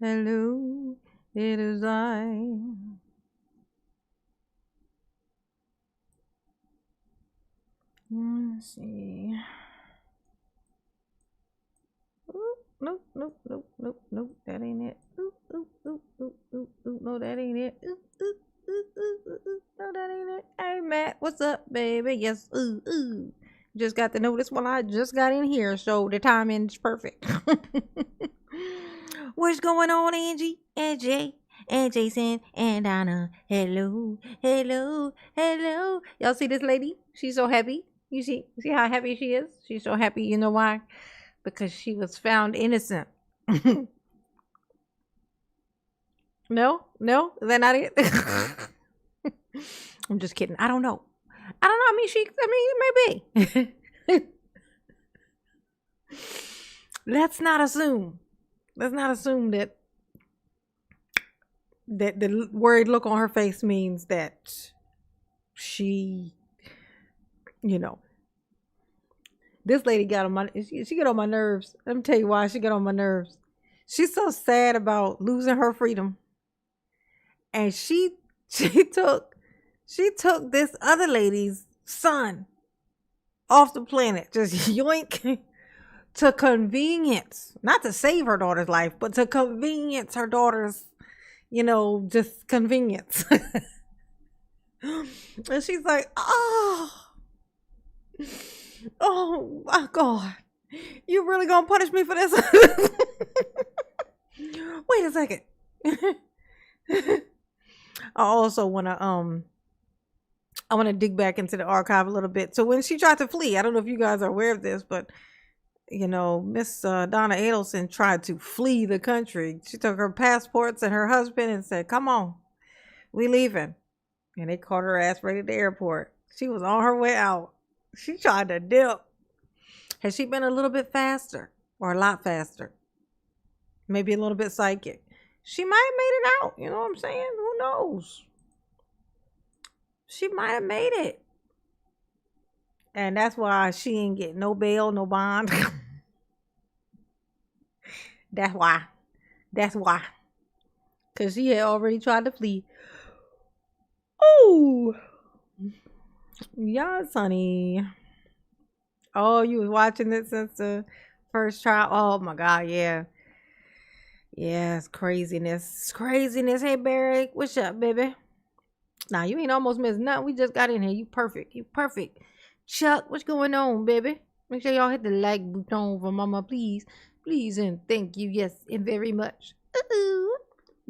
hello, it is I. Let's see. Oop, nope, nope, nope, nope, nope. That ain't it. Oop, oop, oop, oop, oop, oop. No, that ain't it. Oop, oop, oop, oop, oop, oop. No, that ain't it. Hey, Matt, what's up, baby? Yes, ooh, ooh. Just got to notice when I just got in here, so the timing is perfect. What's going on, Angie and Jay and Jason and Donna? Hello, hello, hello. Y'all see this lady? She's so happy. You see how happy she is? She's so happy. You know why? Because she was found innocent. No, no, is that not it? I'm just kidding. I don't know. I mean, it may be. Let's not assume. Let's not assume that the worried look on her face means that she, you know, this lady got on my, she got on my nerves. Let me tell you why she got on my nerves. She's so sad about losing her freedom. And she took this other lady's son off the planet, just yoink, to convenience, not to save her daughter's life, but to convenience her daughter's, just convenience. And she's like, oh my God, you really gonna punish me for this? Wait a second. I also want to dig back into the archive a little bit. So when she tried to flee, I don't know if you guys are aware of this, but Miss Donna Adelson tried to flee the country. She took her passports and her husband and said, "Come on, we leaving." And they caught her ass right at the airport. She was on her way out. She tried to dip. Has she been a little bit faster or a lot faster? Maybe a little bit psychic. She might have made it out. You know what I'm saying? Who knows? She might have made it. And that's why she ain't get no bail, no bond. That's why. Because she had already tried to flee. Oh. Yes, honey. Oh, you was watching it since the first trial? Oh, my God, yeah. Yeah, it's craziness. It's craziness. Hey, Barry, what's up, baby? Nah, you ain't almost missed nothing. We just got in here. You perfect. Chuck, what's going on, baby? Make sure y'all hit the like button for mama, please. Please and thank you. Yes, and very much. Ooh.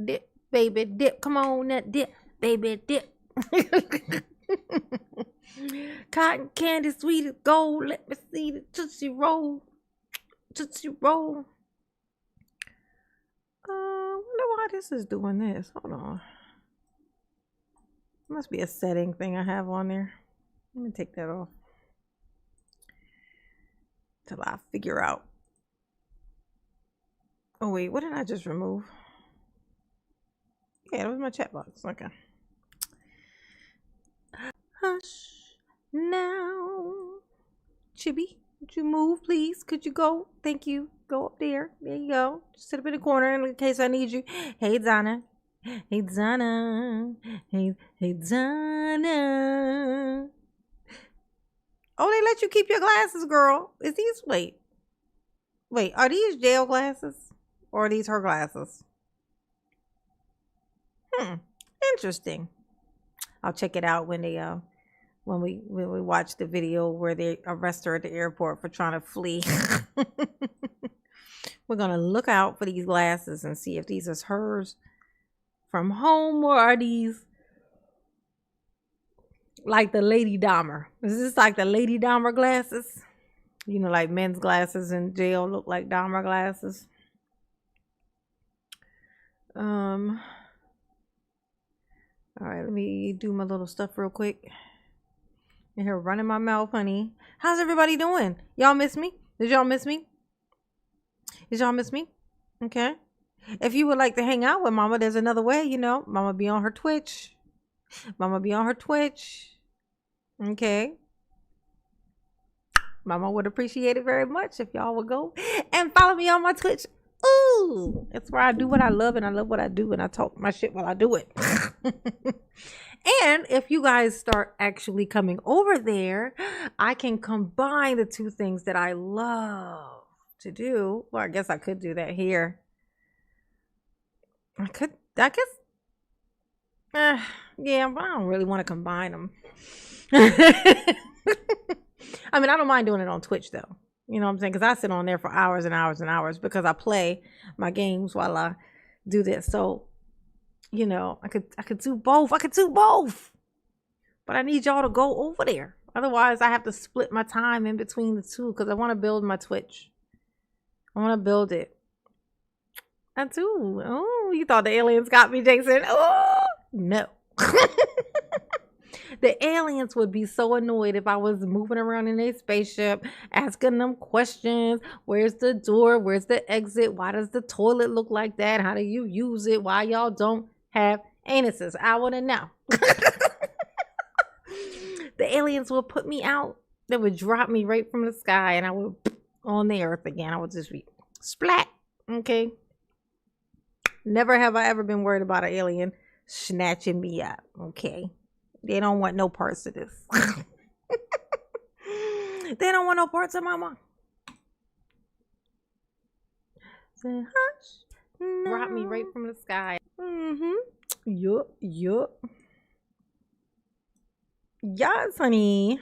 Dip, baby, dip. Come on, that dip, baby, dip. Cotton candy, sweet as gold. Let me see the Tootsie Roll. Tootsie Roll. Wonder why this is doing this. Hold on. Must be a setting thing I have on there. Let me take that off till I figure out. Oh wait, what did I just remove? Yeah, that was my chat box. Okay. Hush now. Chibi, would you move, please? Could you go? Thank you. Go up there. There you go. Just sit up in the corner in case I need you. Hey, Donna. Hey, Donna. Hey, Donna. Oh, they let you keep your glasses, girl. Is these, wait, are these jail glasses? Or are these her glasses? Interesting. I'll check it out when they, when we watch the video where they arrest her at the airport for trying to flee. We're going to look out for these glasses and see if these is hers from home, or are these like the Lady Dahmer? Is this like the Lady Dahmer glasses? Like men's glasses in jail look like Dahmer glasses. All right, let me do my little stuff real quick. In here running my mouth, honey. How's everybody doing? Y'all miss me? Did y'all miss me? Okay. If you would like to hang out with Mama, there's another way, Mama be on her Twitch. Okay. Mama would appreciate it very much if y'all would go and follow me on my Twitch. Ooh, it's where I do what I love and I love what I do and I talk my shit while I do it. And if you guys start actually coming over there, I can combine the two things that I love to do. Well, I guess I could do that here. I guess, yeah, but I don't really want to combine them. I mean, I don't mind doing it on Twitch though. You know what I'm saying? Because I sit on there for hours and hours and hours because I play my games while I do this. So, you know, I could do both. I could do both. But I need y'all to go over there. Otherwise, I have to split my time in between the two because I want to build my Twitch. I want to build it. I do. Oh, you thought the aliens got me, Jason? Oh, no. The aliens would be so annoyed if I was moving around in a spaceship, asking them questions. Where's the door? Where's the exit? Why does the toilet look like that? How do you use it? Why y'all don't have anuses? I want to know. The aliens would put me out. They would drop me right from the sky and I would on the earth again. I would just be splat. Okay. Never have I ever been worried about an alien snatching me up. Okay. They don't want no parts of this. They don't want no parts of my mom. Say hush. Drop me right from the sky. Yup. Yes, honey.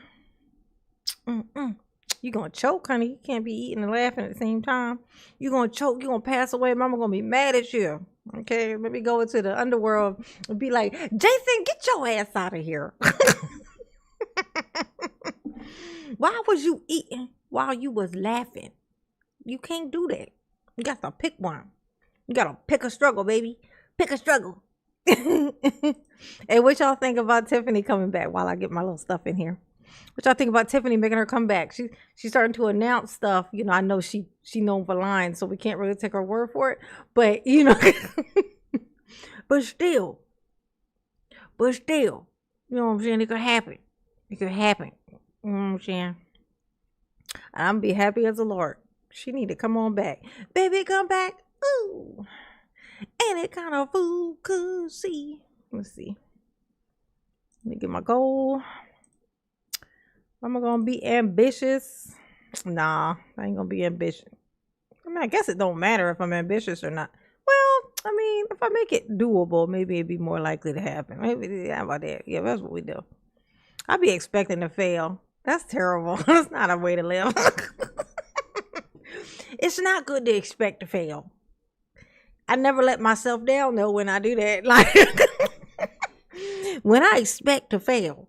You gonna choke, honey. You can't be eating and laughing at the same time. You gonna choke. You gonna pass away. Mama gonna be mad at you. Okay, let me go into the underworld and be like, Jason, get your ass out of here. Why was you eating while you was laughing? You can't do that. You got to pick one. You got to pick a struggle, baby. Pick a struggle. Hey, what y'all think about Tiffany coming back while I get my little stuff in here? What y'all think about Tiffany making her comeback? She's starting to announce stuff. You know, I know she known for lines, so we can't really take her word for it. But, you know, but still, you know what I'm saying? It could happen. It could happen. You know what I'm saying? And I'm be happy as a Lord. She need to come on back. Baby, come back. Ooh. Ain't it kind of fool could see? Let's see. Let me get my goal. Am I gonna be ambitious? Nah, I ain't gonna be ambitious. I mean, I guess it don't matter if I'm ambitious or not. Well, I mean, if I make it doable, maybe it'd be more likely to happen. Maybe, how about that? Yeah, that's what we do. I'll be expecting to fail. That's terrible. That's not a way to live. It's not good to expect to fail. I never let myself down though when I do that. Like when I expect to fail,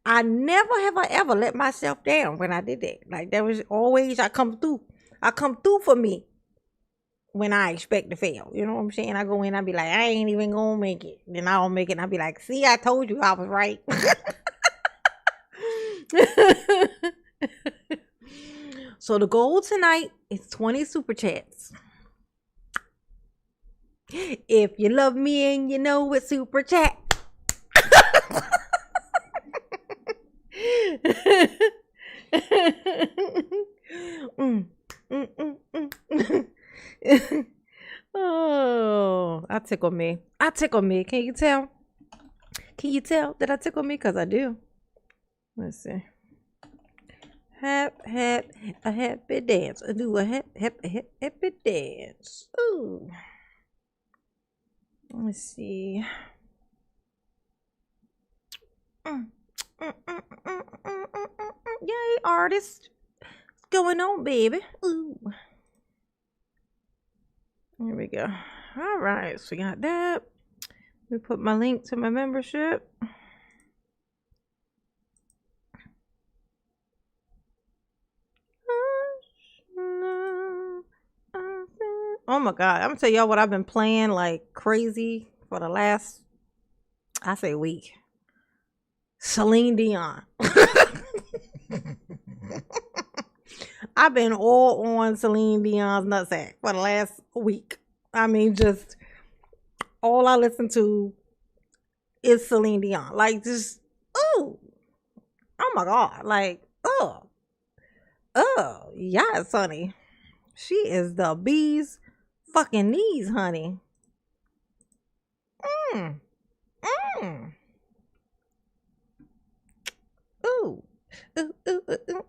I never have I ever let myself down when I did that. Like there was always I come through for me when I expect to fail. You know what I'm saying? I go in, I be like, I ain't even gonna make it. Then I don't make it and I be like, see, I told you I was right. So the goal tonight is 20 super chats. If you love me and you know it's super chat. Oh, I tickle me. Can you tell? Can you tell that I tickle me? Because I do. Let's see. A happy dance. I do a happy dance. Ooh. Let's see. Yay, artist. What's going on, baby? Ooh. Here we go. All right, so we got that. Let me put my link to my membership. Oh my God. I'm gonna tell y'all what I've been playing like crazy for the last, I say week. Celine Dion. I've been all on Celine Dion's nutsack for the last week. I mean, just all I listen to is Celine Dion. Like just, oh my God. Like, yes, honey. She is the bee's fucking knees, honey. Ooh.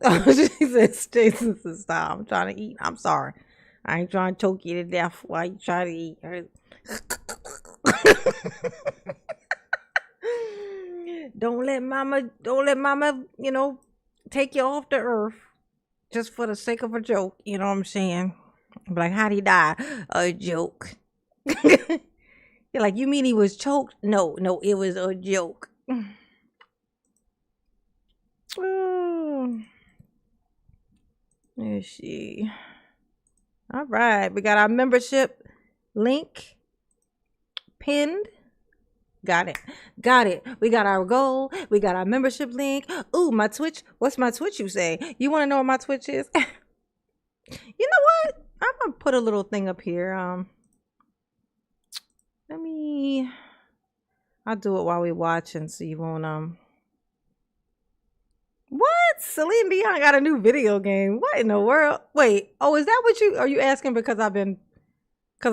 Oh, she says, Jason says, stop. I'm trying to eat. I'm sorry. I ain't trying to choke you to death while you try to eat. Don't let mama, take you off the earth just for the sake of a joke. You know what I'm saying? I'm like, how'd he die? A joke. You're like, you mean he was choked? No, it was a joke. Oh, let's see. All right, we got our membership link pinned. Got it. We got our goal. We got our membership link. Ooh, my Twitch. What's my Twitch, you say? You want to know what my Twitch is? You know what? I'm going to put a little thing up here. I'll do it while we watching so you won't, What? Celine Dion got a new video game. What in the world? Wait. Oh, is that what are you asking because I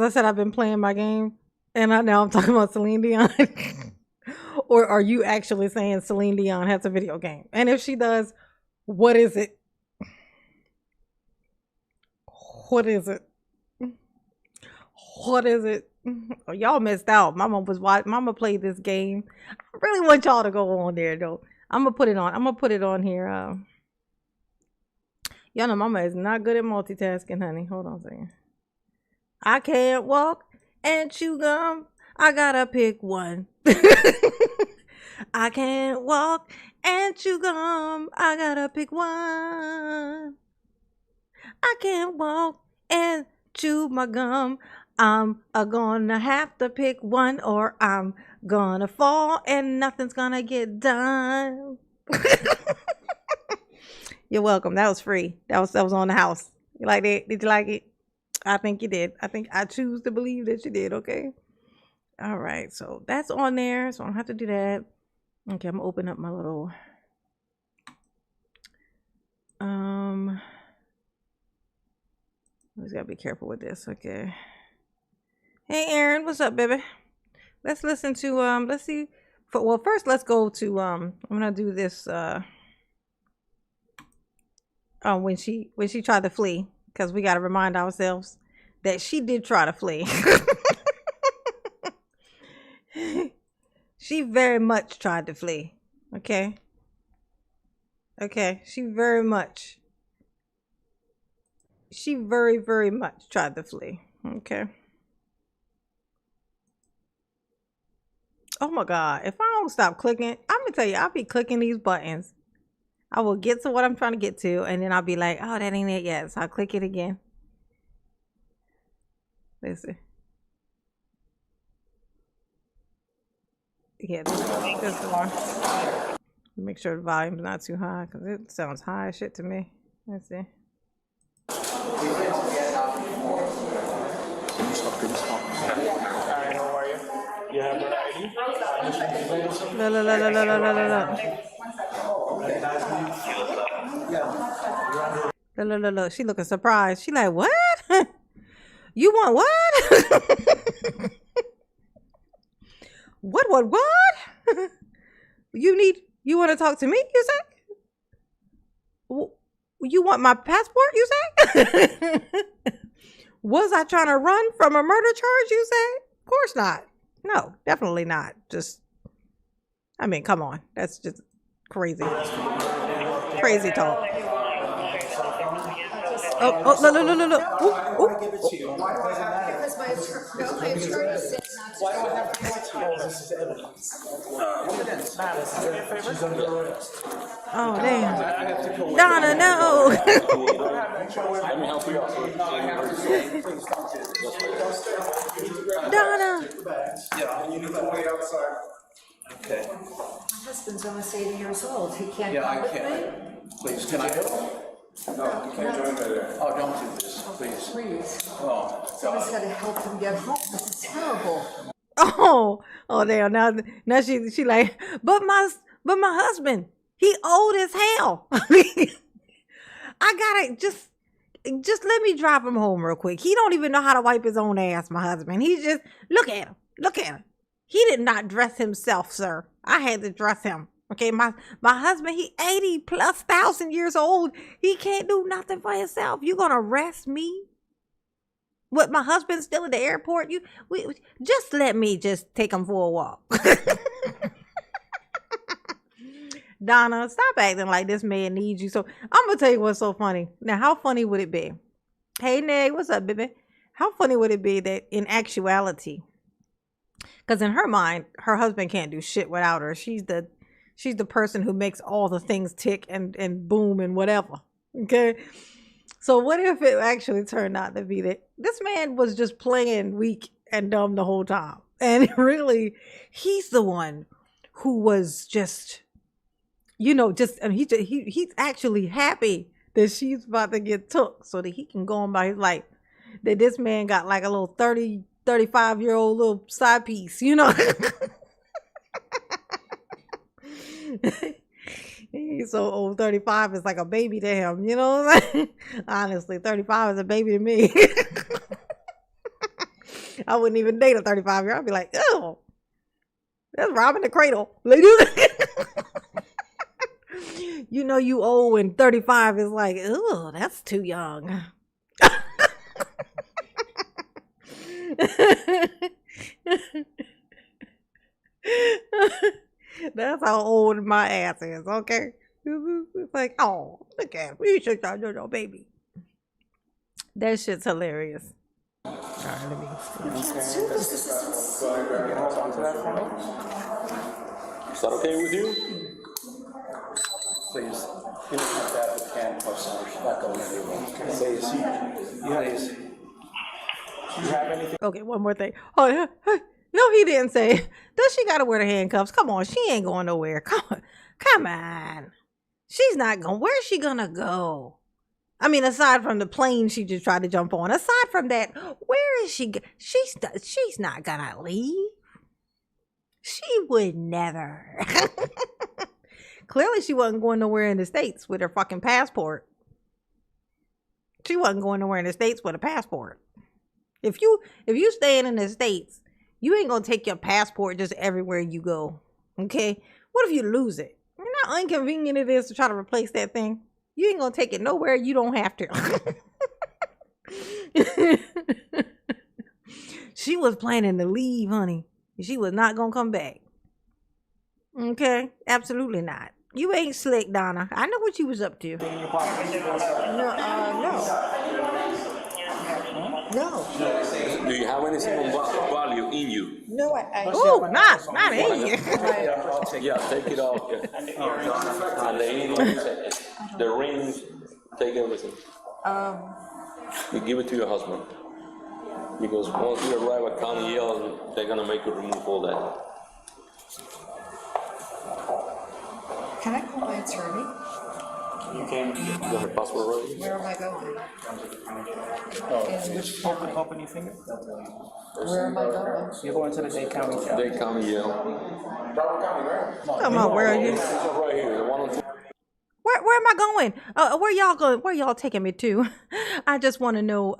said I've been playing my game and now I'm talking about Celine Dion? Or are you actually saying Celine Dion has a video game? And if she does, what is it? What is it? Oh, y'all missed out. Mama played this game. I really want y'all to go on there though. I'm gonna put it on here. Y'all know Mama is not good at multitasking, honey. Hold on a second. I can't walk and chew gum. I gotta pick one. I can't walk and chew gum. I gotta pick one. I can't walk and chew my gum. I'm gonna have to pick one or I'm gonna fall and nothing's gonna get done. You're welcome. That was free. That was on the house. You like it? Did you like it? I think you did. I choose to believe that you did. Okay. All right. So that's on there. So I don't have to do that. Okay. I'm gonna open up my little, I just gotta be careful with this. Okay. Hey, Aaron, what's up, baby? Let's listen to, let's see. Well, first, let's go to, I'm gonna do this, when she tried to flee, because we gotta remind ourselves that she did try to flee. She very much tried to flee. Okay. She very, very much tried to flee. Okay. Oh my God. If I don't stop clicking, I'm going to tell you, I'll be clicking these buttons. I will get to what I'm trying to get to, and then I'll be like, oh, that ain't it yet. So I'll click it again. Listen. Yeah, this one. Make sure the volume's not too high, because it sounds high as shit to me. Let's see. You have an ID? Look. She looking surprised. She like, what? You want what? What? You want to talk to me, you say? You want my passport, you say? Was I trying to run from a murder charge, you say? Of course not. No, definitely not. I mean, come on. That's just crazy. Crazy talk. Oh, look. I want to give it to you. Why does it matter? Because my attorney said not to. Why do I have to give it to you? This is evidence. Evidence. She's under arrest. Oh, damn. Donna, no. Let me help you out. Please don't. Donna. Yeah, and you need to wait outside. Okay. My husband's almost 80 years old. He can't Yeah, I come with can't. me. Please, can I help? No, you can't join me there. Oh, don't do this, please. Please. Oh, Someone's God. got to help him get home. This is terrible. Oh, damn. Now she like, but my husband, he old as hell. I gotta just let me drop him home real quick. He don't even know how to wipe his own ass, my husband. He just, look at him. Look at him. He did not dress himself, sir. I had to dress him. Okay, my husband, he 80,000+ years old. He can't do nothing for himself. You gonna arrest me? What, my husband's still at the airport? Just let me just take him for a walk. Donna, stop acting like this man needs you. So I'm gonna tell you what's so funny. Now, how funny would it be? Hey, Neg, what's up, baby? How funny would it be that in actuality, because in her mind, her husband can't do shit without her. She's the person who makes all the things tick and boom and whatever. Okay. So what if it actually turned out to be that this man was just playing weak and dumb the whole time? And really, he's the one who was just, and he's actually happy that she's about to get took so that he can go on by his life. That this man got like a little 35-year-old little side piece, He's so old, 35 is like a baby to him, you know what I'm saying? Honestly, 35 is a baby to me. I wouldn't even date a 35-year-old. I'd be like, oh, that's robbing the cradle. You old and 35 is like, oh, that's too young. That's how old my ass is, okay? It's like, oh, look at him. You should try your baby. That shit's hilarious. Trying to be. Is that okay with you? Please. You don't have that with can push center. She's not going anywhere. Please. You have anything? Okay, one more thing. Oh, yeah. No, he didn't say. Does she gotta wear the handcuffs? Come on, she ain't going nowhere. Come on. She's not going. Where's she gonna go? I mean, aside from the plane she just tried to jump on. Aside from that, where is she? She's not gonna leave. She would never. Clearly, she wasn't going nowhere in the States with her fucking passport. She wasn't going nowhere in the States with a passport. If you staying in the States, you ain't gonna take your passport just everywhere you go. Okay? What if you lose it? You know how inconvenient it is to try to replace that thing? You ain't gonna take it nowhere you don't have to. She was planning to leave, honey. She was not gonna come back. Okay? Absolutely not. You ain't slick, Donna. I know what you was up to. No. Do you have anything of value in you? No, Oh, not in you. Yeah, take it off. Yeah. And the rings, take everything. You give it to your husband. Because once you arrive at County Yale, they're gonna make you remove all that. Can I call my attorney? You can. You have a passport ready? Where am I going? Open your finger. Where am I going? You're going to the Dade County jail. Dade County Yale. Come on, where are you? This is right here, the one on top. Where am I going? Where y'all going? Where y'all taking me to? I just want to know,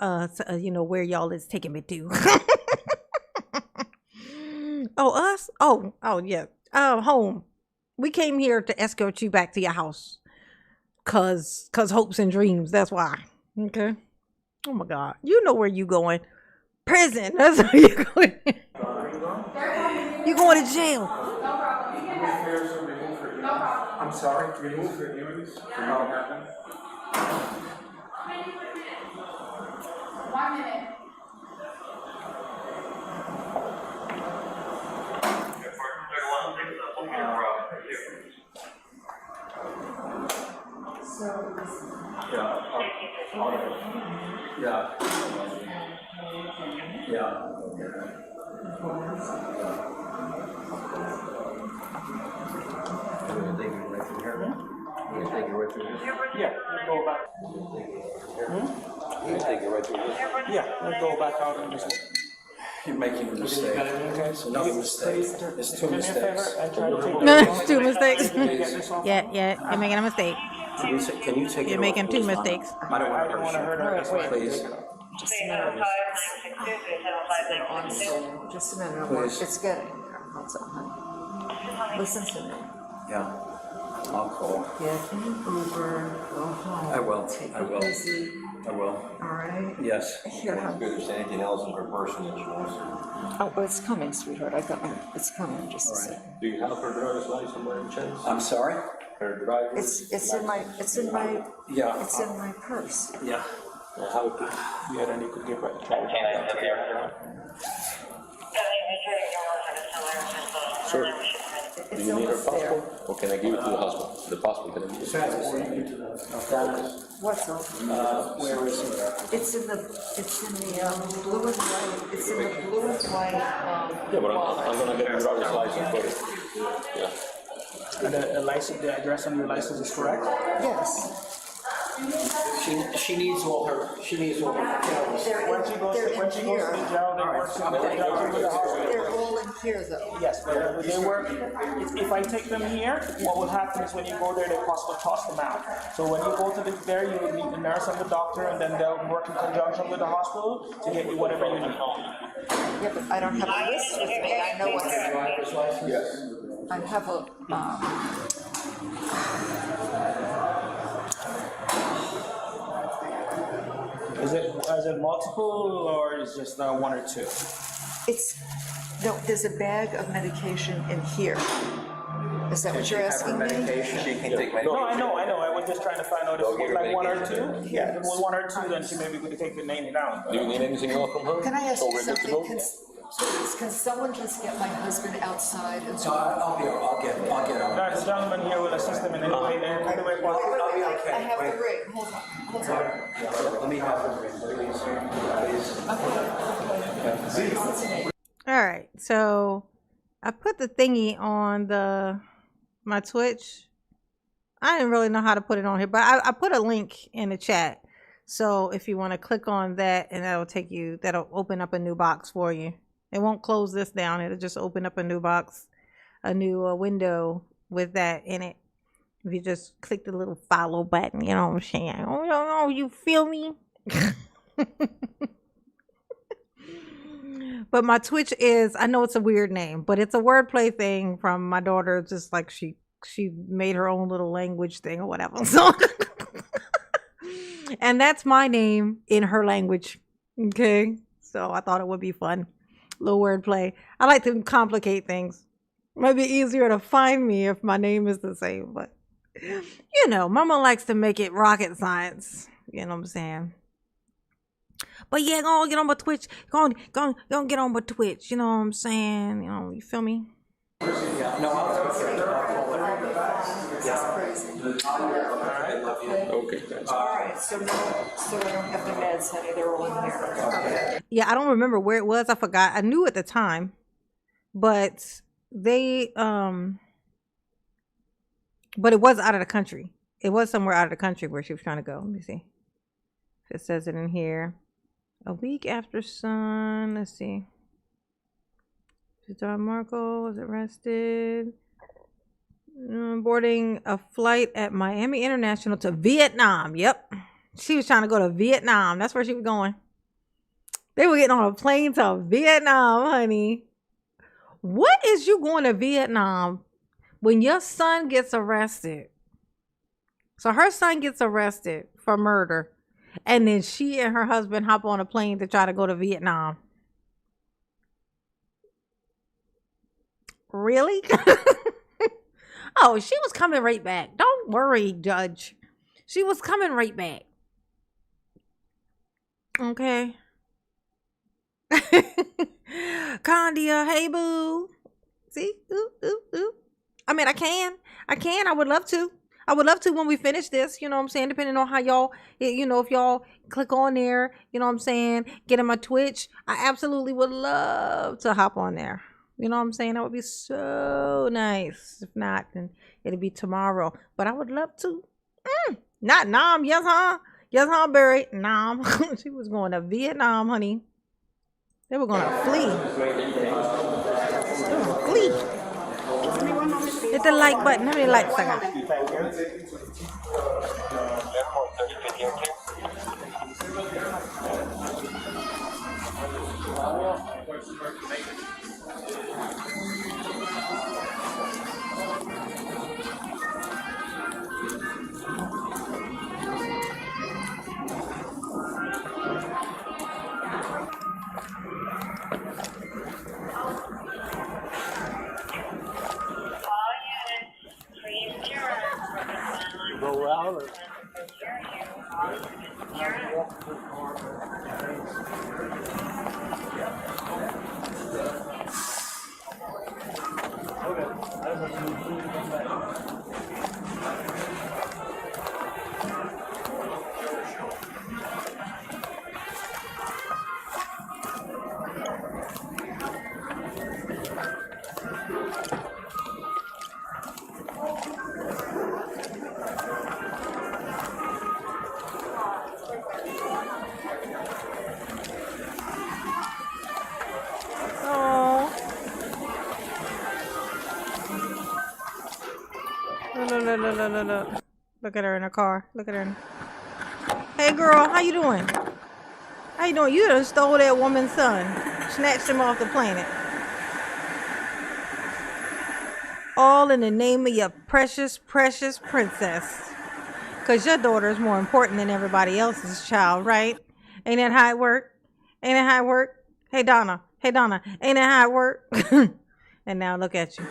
where y'all is taking me to. Oh, us? Oh, yeah. Home. We came here to escort you back to your house. Cause hopes and dreams. That's why. Okay. Oh my God. You know where you going? Prison. That's where you going. You going to jail. I'm sorry, remove your earrings. How it happened? 1 minute. Yeah, we'll go back. Yeah, we'll go back out and just. You're making a mistake. It's another mistake. It's two Do me a favor mistakes. and try to take. No, 2 mistakes. Yeah, you're making a mistake. Can you take it You're off, making two please, Donna? mistakes. I don't I don't want wanna to hurt her, that's why. Please. Just a minute. Just a minute. Please. It's getting there. Hold on, honey. Listen to me. Yeah, I'll call. Get in an Uber, go home. I will. Take I it will. easy, I will. all right? Yes. Here, honey. There's anything else in her person that she wants? Oh, it's coming, sweetheart. I got my, it's coming, just a All right. second. Do you have her driver's license by any chance? I'm sorry? Her driver's? Yeah. It's in my purse. Yeah. How it, yeah, then you could give her a try. Sir, do It's you need her almost there. passport, or can I give it to the husband? The passport, can I give it to the husband? What's all? Where is it? It's in the blue and white, it's in the blue and white, Yeah, but I'm gonna get her driver's license for it. Yeah. And the license, the address on your license is correct? Yes. She needs all her details. When she goes to the jail, they work in the hospital. They're all in here though. Yes, they work, if I take them here, what will happen is when you go there, they toss them out. So when you go to there, you will meet the nurse and the doctor, and then they'll work in conjunction with the hospital to get you whatever you need. Yeah, but I don't have a list with me, I know what's. Driver's license? Yes. I have a, Is it multiple, or is just one or two? it's, no, there's a bag of medication in here. Is that what you're asking me? She can take No, I know, I was just trying to find out if it was like one or two. Yeah, if it was one or two, then she maybe could take the name down. Do you need anything else from her? Can I ask So you we're good to something? go? Can someone just get my husband outside and So I'll get her. Guys, the gentleman here will assist them in any way possible. I'll be okay. I have Wait. the ring, hold on. Let me have the ring, please. Listen to me. All right, so I put the thingy on my Twitch. I didn't really know how to put it on here, but I put a link in the chat. So if you want to click on that, and that'll open up a new box for you. It won't close this down. It'll just open up a new box, a new window with that in it. If you just click the little follow button, you know what I'm saying? Oh, you feel me? But my Twitch is, I know it's a weird name, but it's a wordplay thing from my daughter. Just like she made her own little language thing or whatever. So, and that's my name in her language. Okay. So I thought it would be fun. Little wordplay. I like to complicate things. Might be easier to find me if my name is the same, but you know, Mama likes to make it rocket science. You know what I'm saying? But yeah, go on, get on my Twitch. Go on, get on my Twitch. You know what I'm saying? You know, you feel me? Yeah, no, I'll take care of Okay. All right, so I don't have the meds, honey, they're all in here. Yeah, I don't remember where it was. I forgot. I knew at the time, but they but it was out of the country. It was somewhere out of the country where she was trying to go. Let me see. It says it in here. A week after son. Let's see. Don Marco was arrested. Boarding a flight at Miami International to Vietnam. Yep. She was trying to go to Vietnam. That's where she was going. They were getting on a plane to Vietnam, honey. What is you going to Vietnam when your son gets arrested? So her son gets arrested for murder. And then she and her husband hop on a plane to try to go to Vietnam. Really? Oh, she was coming right back. Don't worry, Judge. She was coming right back. Okay. Condia, hey boo. See? Ooh, ooh, ooh. I mean, I can. I would love to. I would love to when we finish this, you know what I'm saying? Depending on how y'all, you know, if y'all click on there, you know what I'm saying? Get in my Twitch. I absolutely would love to hop on there. You know what I'm saying? That would be so nice. If not, then it'll be tomorrow. But I would love to. Not Nam. Yes, huh? Yes, huh, Barry? Nam. She was going to Vietnam, honey. They were going to flee. They were going to flee. Give me 1 moment, please. Hit the like button. How many likes I got? Thank you. Go out or? Oh. Look. Look at her in her car. Look at her. Hey girl, how you doing? How you doing? You done stole that woman's son. Snatched him off the planet. All in the name of your precious, precious princess. Because your daughter is more important than everybody else's child, right? Ain't that how it work? Ain't that how it work? Hey, Donna. Ain't that how it work? And now look at you.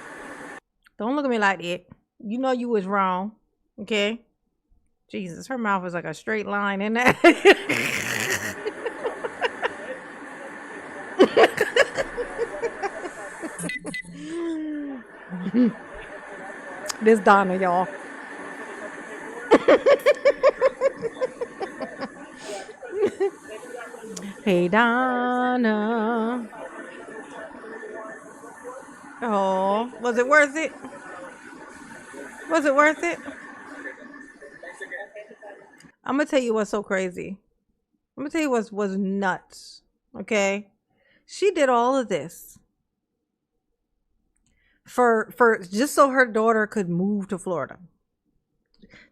Don't look at me like that. You know you was wrong. Okay? Jesus, her mouth is like a straight line in that. This Donna, y'all. Hey, Donna. Oh, was it worth it? Was it worth it? I'm gonna tell you what's so crazy. I'm gonna tell you what was nuts. Okay, she did all of this for just so her daughter could move to Florida,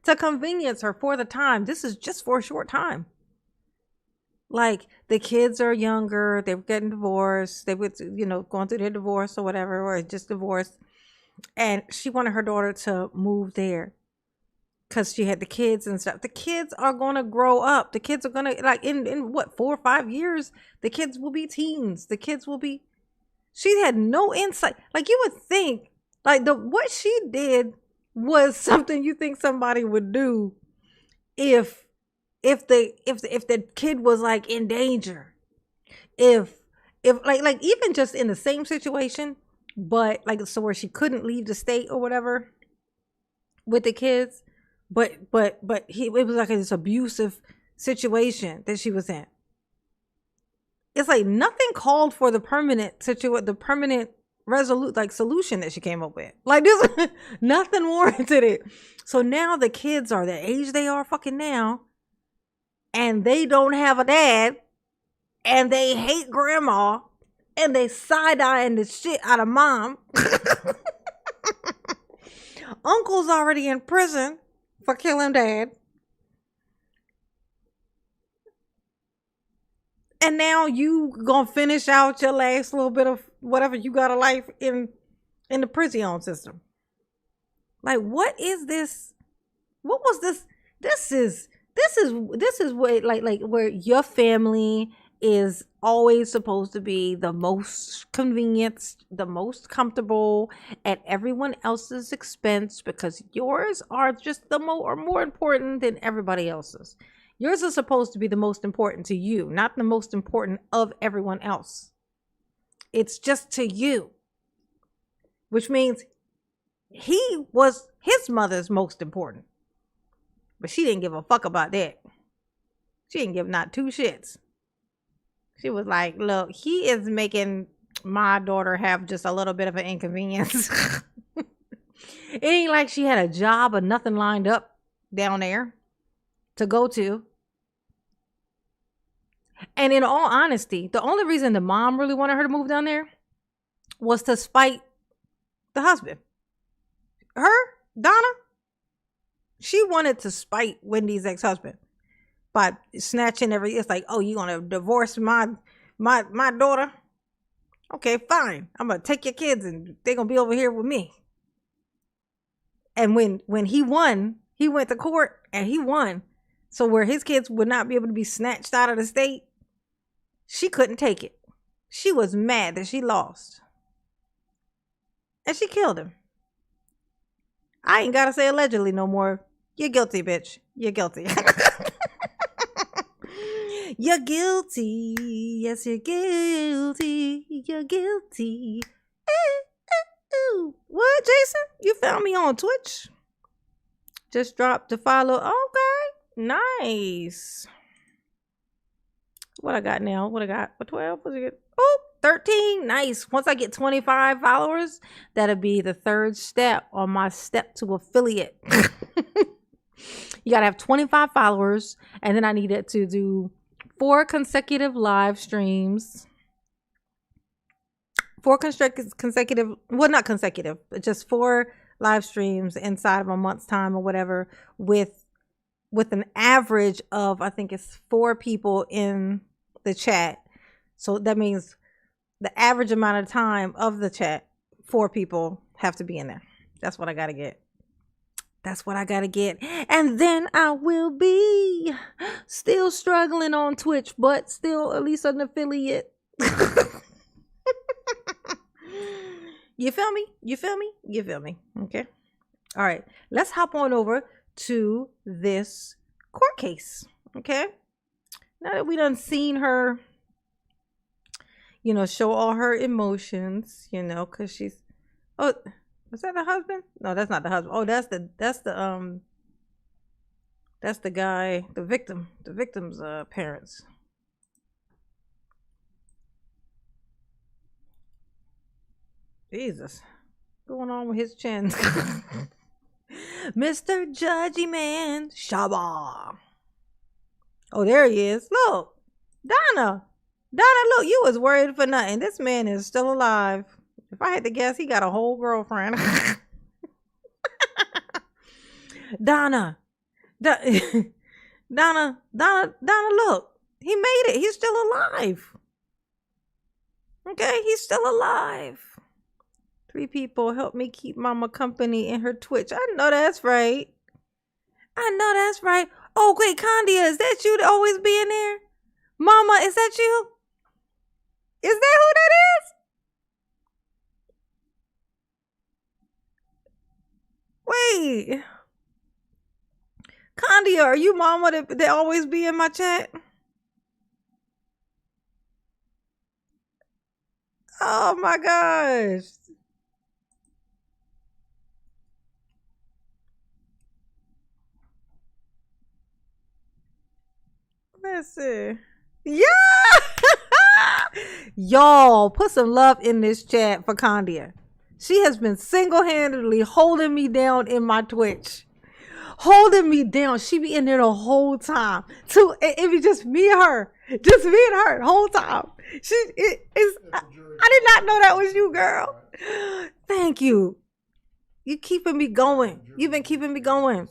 to convenience her for the time. This is just for a short time. Like, the kids are younger, they're getting divorced, they would, going through their divorce or whatever, or just divorced. And she wanted her daughter to move there because she had the kids and stuff. The kids are going to grow up. The kids are going to, like, in what, 4 or 5 years, the kids will be teens. The kids will be, she had no insight. Like, you would think, like, what she did was something you think somebody would do if the kid was like in danger, if like even just in the same situation, but like, so where she couldn't leave the state or whatever with the kids, but it was like this abusive situation that she was in. It's like nothing called for the permanent solution that she came up with. Like, this, nothing warranted it. So now the kids are the age they are fucking now, and they don't have a dad, and they hate grandma, and they side-eyeing the shit out of mom. Uncle's already in prison for killing dad. And now you gonna finish out your last little bit of whatever you got a life in the prison system. Like, what is this? What was this? This is where like where your family is always supposed to be the most convenient, the most comfortable at everyone else's expense, because yours are just more important than everybody else's. Yours is supposed to be the most important to you, not the most important of everyone else. It's just to you, which means he was his mother's most important. But she didn't give a fuck about that. She didn't give not 2 shits. She was like, look, he is making my daughter have just a little bit of an inconvenience. It ain't like she had a job or nothing lined up down there to go to. And in all honesty, the only reason the mom really wanted her to move down there was to spite the husband. Donna, she wanted to spite Wendy's ex-husband by snatching it's like, oh, you gonna divorce my daughter? Okay, fine. I'm gonna take your kids and they're gonna be over here with me. And when he won, he went to court and he won. So where his kids would not be able to be snatched out of the state, she couldn't take it. She was mad that she lost. And she killed him. I ain't gotta say allegedly no more. You're guilty, bitch. You're guilty. You're guilty. Yes, you're guilty. You're guilty. What, Jason? You found me on Twitch? Just dropped to follow. Okay. Nice. What I got now? What I got? What 12? What's it? Oh, 13. Nice. Once I get 25 followers, that'll be the third step on my step to affiliate. You gotta have 25 followers, and then I needed to do 4 consecutive live streams. 4 consecutive, well, not consecutive, but just 4 live streams inside of a month's time or whatever, with an average of, I think it's 4 people in the chat. So that means the average amount of time of the chat, 4 people have to be in there. That's what I gotta get. That's what I gotta get. And then I will be still struggling on Twitch, but still at least an affiliate. You feel me? You feel me? You feel me? Okay. All right. Let's hop on over to this court case. Okay. Now that we done seen her, show all her emotions, because she's, oh, was that the husband? No, that's not the husband. Oh, that's the guy, the victim's parents. Jesus, what's going on with his chin? Mr. Judgy Man, Shaba. Oh, there he is. Look, Donna, look, you was worried for nothing. This man is still alive. If I had to guess, he got a whole girlfriend. Donna, look, he made it. He's still alive. Okay, he's still alive. 3 people help me keep mama company in her Twitch. I know that's right. Oh, wait, Candia, is that you to always be in there? Mama, is that you? Is that who that is? Wait. Candia, are you mama that always be in my chat? Oh my gosh. Let's see. Yeah. Y'all, put some love in this chat for Candia. She has been single-handedly holding me down in my Twitch. Holding me down. She be in there the whole time. It be just me and her. Just me and her the whole time. I did not know that was you, girl. Thank you. You keeping me going. You've been keeping me going.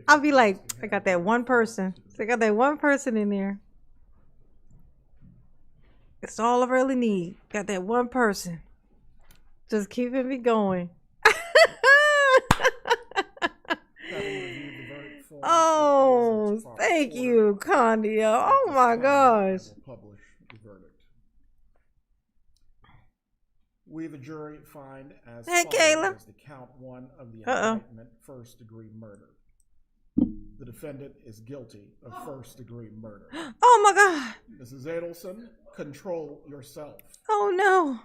I'll be like, I got that one person. I got that one person in there. It's all I really need. Got that one person. Just keeping me going. Oh, thank you, Candia. Oh my gosh. Publish the verdict. We, the jury, find as Hey, follows Kayla. as the count 1 of the indictment, first-degree murder. The defendant is guilty of first-degree murder. Oh my God. Mrs. Adelson, control yourself. Oh no.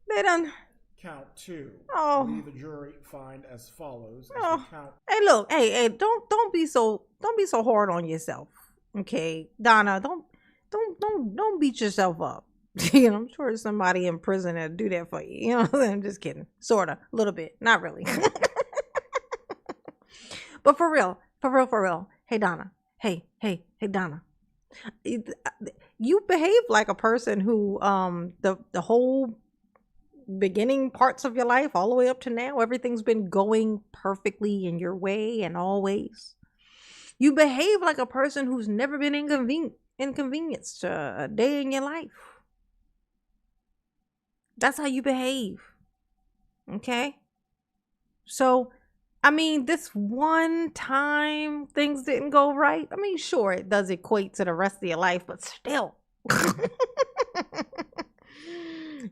They done. Count 2. Oh. We, the jury, find as follows as Oh. the count. Hey, look. Hey, don't be so hard on yourself. Okay, Donna, don't beat yourself up. I'm sure there's somebody in prison that'll do that for you. I'm just kidding. Sorta, a little bit, not really. But for real. Hey, Donna. Hey, Donna. You behave like a person who the whole beginning parts of your life all the way up to now, everything's been going perfectly in your way and always. You behave like a person who's never been inconvenienced a day in your life. That's how you behave. Okay? So, I mean, this one time things didn't go right. I mean, sure, it does equate to the rest of your life, but still.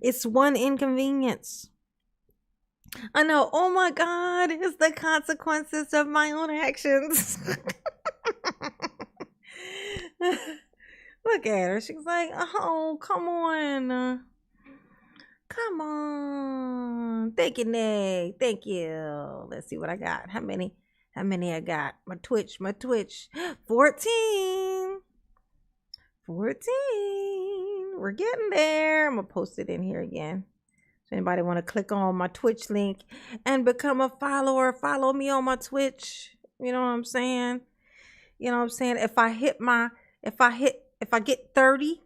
It's one inconvenience. I know. Oh my God, it's the consequences of my own actions. Look at her. She's like, oh, come on. Come on. Thank you, Nay. Thank you. Let's see what I got. How many I got? My Twitch. 14. 14. We're getting there. I'm going to post it in here again. So anybody want to click on my Twitch link and become a follower, follow me on my Twitch. You know what I'm saying? If I get 30.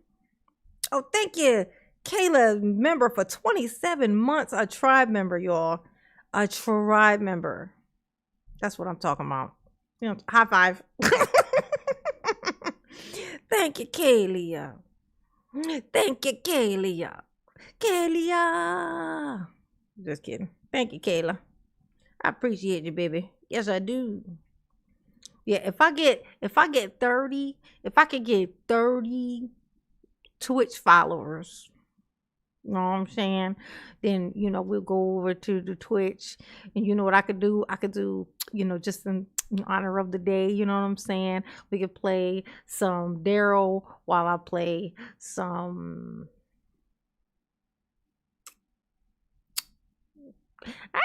Oh, thank you. Kayla, member for 27 months. A tribe member, y'all. A tribe member. That's what I'm talking about. High five. Thank you, Kayla. Thank you, Kayla. Kayla. Just kidding. Thank you, Kayla. I appreciate you, baby. Yes, I do. Yeah, if I could get 30 Twitch followers, you know what I'm saying? Then, we'll go over to the Twitch. And you know what I could do? I could do, just in honor of the day, you know what I'm saying? We could play some Daryl while I play some... I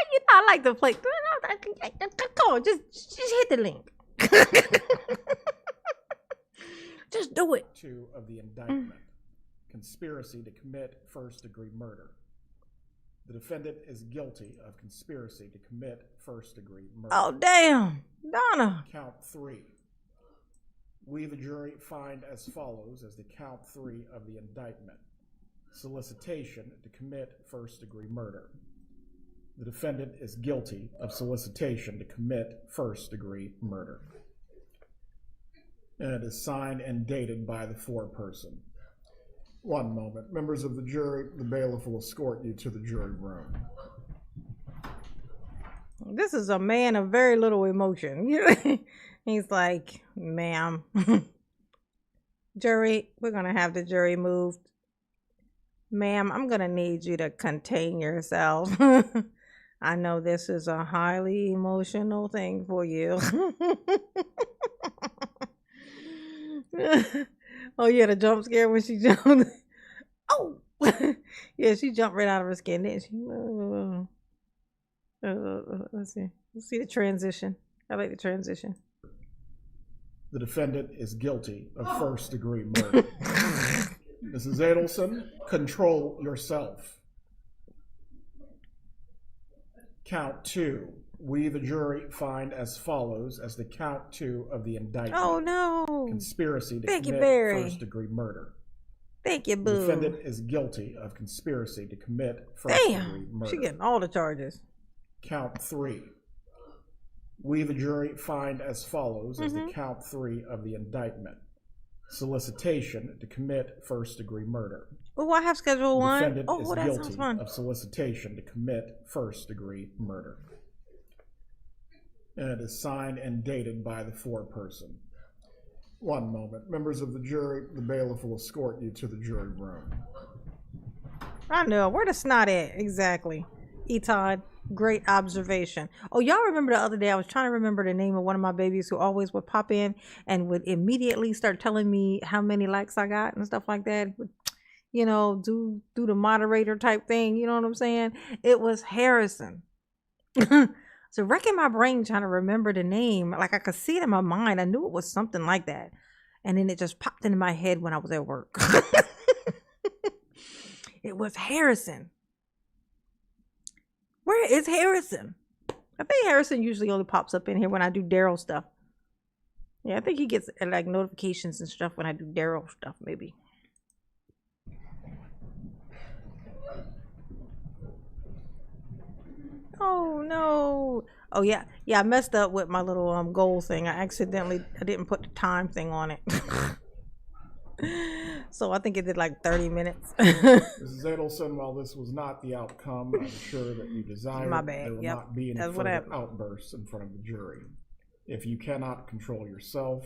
like to play. Come on, just hit the link. Just do it. 2 of the indictment. Conspiracy to commit first-degree murder. The defendant is guilty of conspiracy to commit first-degree murder. Oh, damn. Donna. Count 3. We, the jury, find as follows as the count 3 of the indictment. Solicitation to commit first-degree murder. The defendant is guilty of solicitation to commit first-degree murder. And it is signed and dated by the foreperson. One moment. Members of the jury, the bailiff will escort you to the jury room. This is a man of very little emotion. He's like, ma'am. Jury, we're going to have the jury moved. Ma'am, I'm going to need you to contain yourself. I know this is a highly emotional thing for you. Oh, yeah, the jump scare when she jumped. Oh! Yeah, she jumped right out of her skin, didn't she? Let's see. Let's see the transition. I like the transition. The defendant is guilty of first-degree murder. Mrs. Adelson, control yourself. Count 2. We, the jury, find as follows as the count 2 of the indictment. Oh, no. Conspiracy to commit first-degree murder. Thank you, boo. The defendant is guilty of conspiracy to commit first-degree murder. She getting all the charges. Count 3. We, the jury, find as follows as the count 3 of the indictment. Solicitation to commit first-degree murder. Oh, I have Schedule 1. The defendant is that guilty sounds fun. of solicitation to commit first-degree murder. And it is signed and dated by the foreperson. One moment. Members of the jury, the bailiff will escort you to the jury room. I know. Where the snot at? Exactly. Todd, great observation. Oh, y'all remember the other day I was trying to remember the name of one of my babies who always would pop in and would immediately start telling me how many likes I got and stuff like that. He would, do the moderator type thing. You know what I'm saying? It was Harrison. So wrecking my brain trying to remember the name. Like I could see it in my mind. I knew it was something like that. And then it just popped into my head when I was at work. It was Harrison. Where is Harrison? I think Harrison usually only pops up in here when I do Daryl stuff. Yeah, I think he gets like notifications and stuff when I do Daryl stuff, maybe. Oh no. Oh yeah. Yeah, I messed up with my little goal thing. I didn't put the time thing on it. So I think it did like 30 minutes. Mrs. Adelson, while this was not the outcome I'm sure that you desired, My bad. there will Yep. not be any That's what further happened. outbursts in front of the jury. If you cannot control yourself,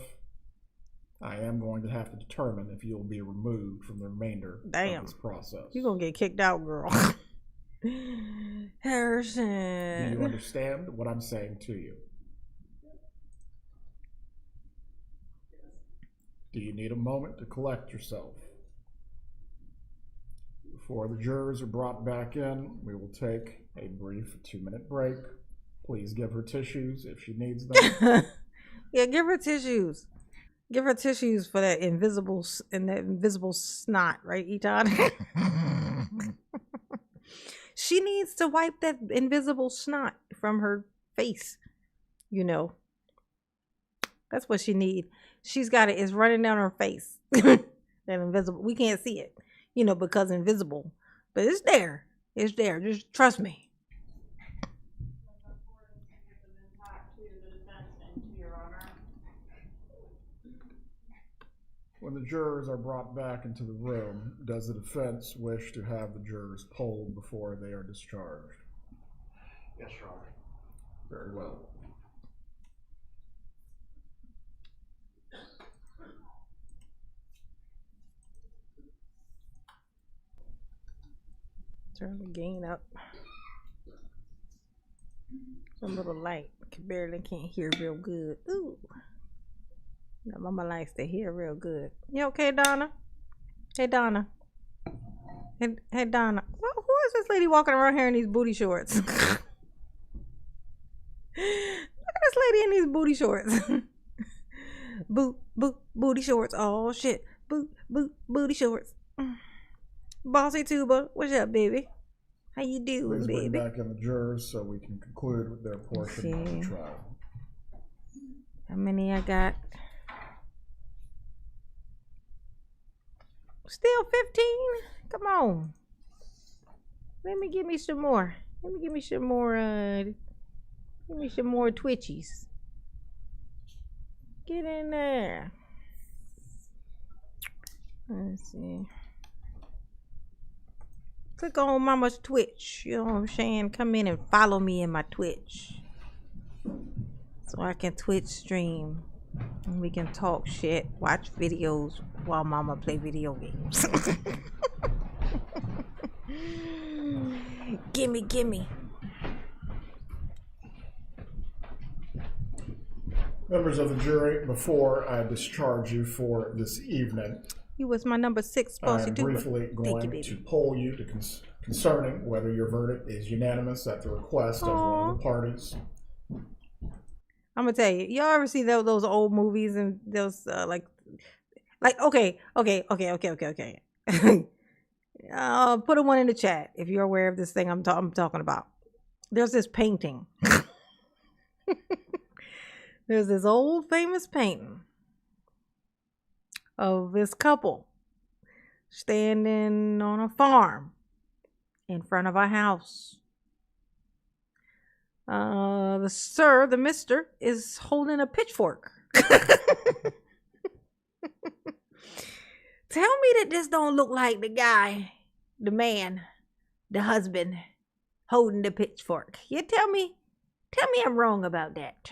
I am going to have to determine if you'll be removed from the remainder Damn. of this process. You're gonna get kicked out, girl. Harrison. Do you understand what I'm saying to you? Do you need a moment to collect yourself? Before the jurors are brought back in, we will take a brief 2-minute break. Please give her tissues if she needs them. Yeah, give her tissues. Give her tissues for that invisible snot, right, Eton? She needs to wipe that invisible snot from her face. You know, that's what she needs. She's got it. It's running down her face. That invisible. We can't see it, you know, because invisible. But it's there. It's there. Just trust me. When the jurors are brought back into the room, does the defense wish to have the jurors polled before they are discharged? Yes, Your Honor. Very well. Turn the gain up. It's a little light. Barely can't hear real good. Ooh. Now, Mama likes to hear real good. You okay, Donna? Hey, Donna. Hey, Donna. Well, who is this lady walking around here in these booty shorts? Look at this lady in these booty shorts. Booty shorts. Oh, shit. Booty shorts. Bossy Tuba, what's up, baby? How you doing, Please bring baby? back in the jurors so we can conclude with their portion of the trial. How many I got? Still 15? Come on. Let me give me some more. Give me some more twitchies. Get in there. Let's see. Click on Mama's Twitch. You know what I'm saying? Come in and follow me in my Twitch. So I can Twitch stream. And we can talk shit, watch videos while Mama play video games. Gimme. Members of the jury, before I discharge you for this evening, You was my number 6, I Bossy am Tuba. briefly Thank you, going baby. to poll you concerning whether your verdict is unanimous at the request of one of the parties. I'm gonna tell you. Y'all ever see those old movies and those okay. Put a one in the chat if you're aware of this thing I'm talking about. There's this painting. There's this old famous painting of this couple standing on a farm in front of a house. The mister is holding a pitchfork. Tell me that this don't look like the guy, the man, the husband holding the pitchfork. You tell me I'm wrong about that.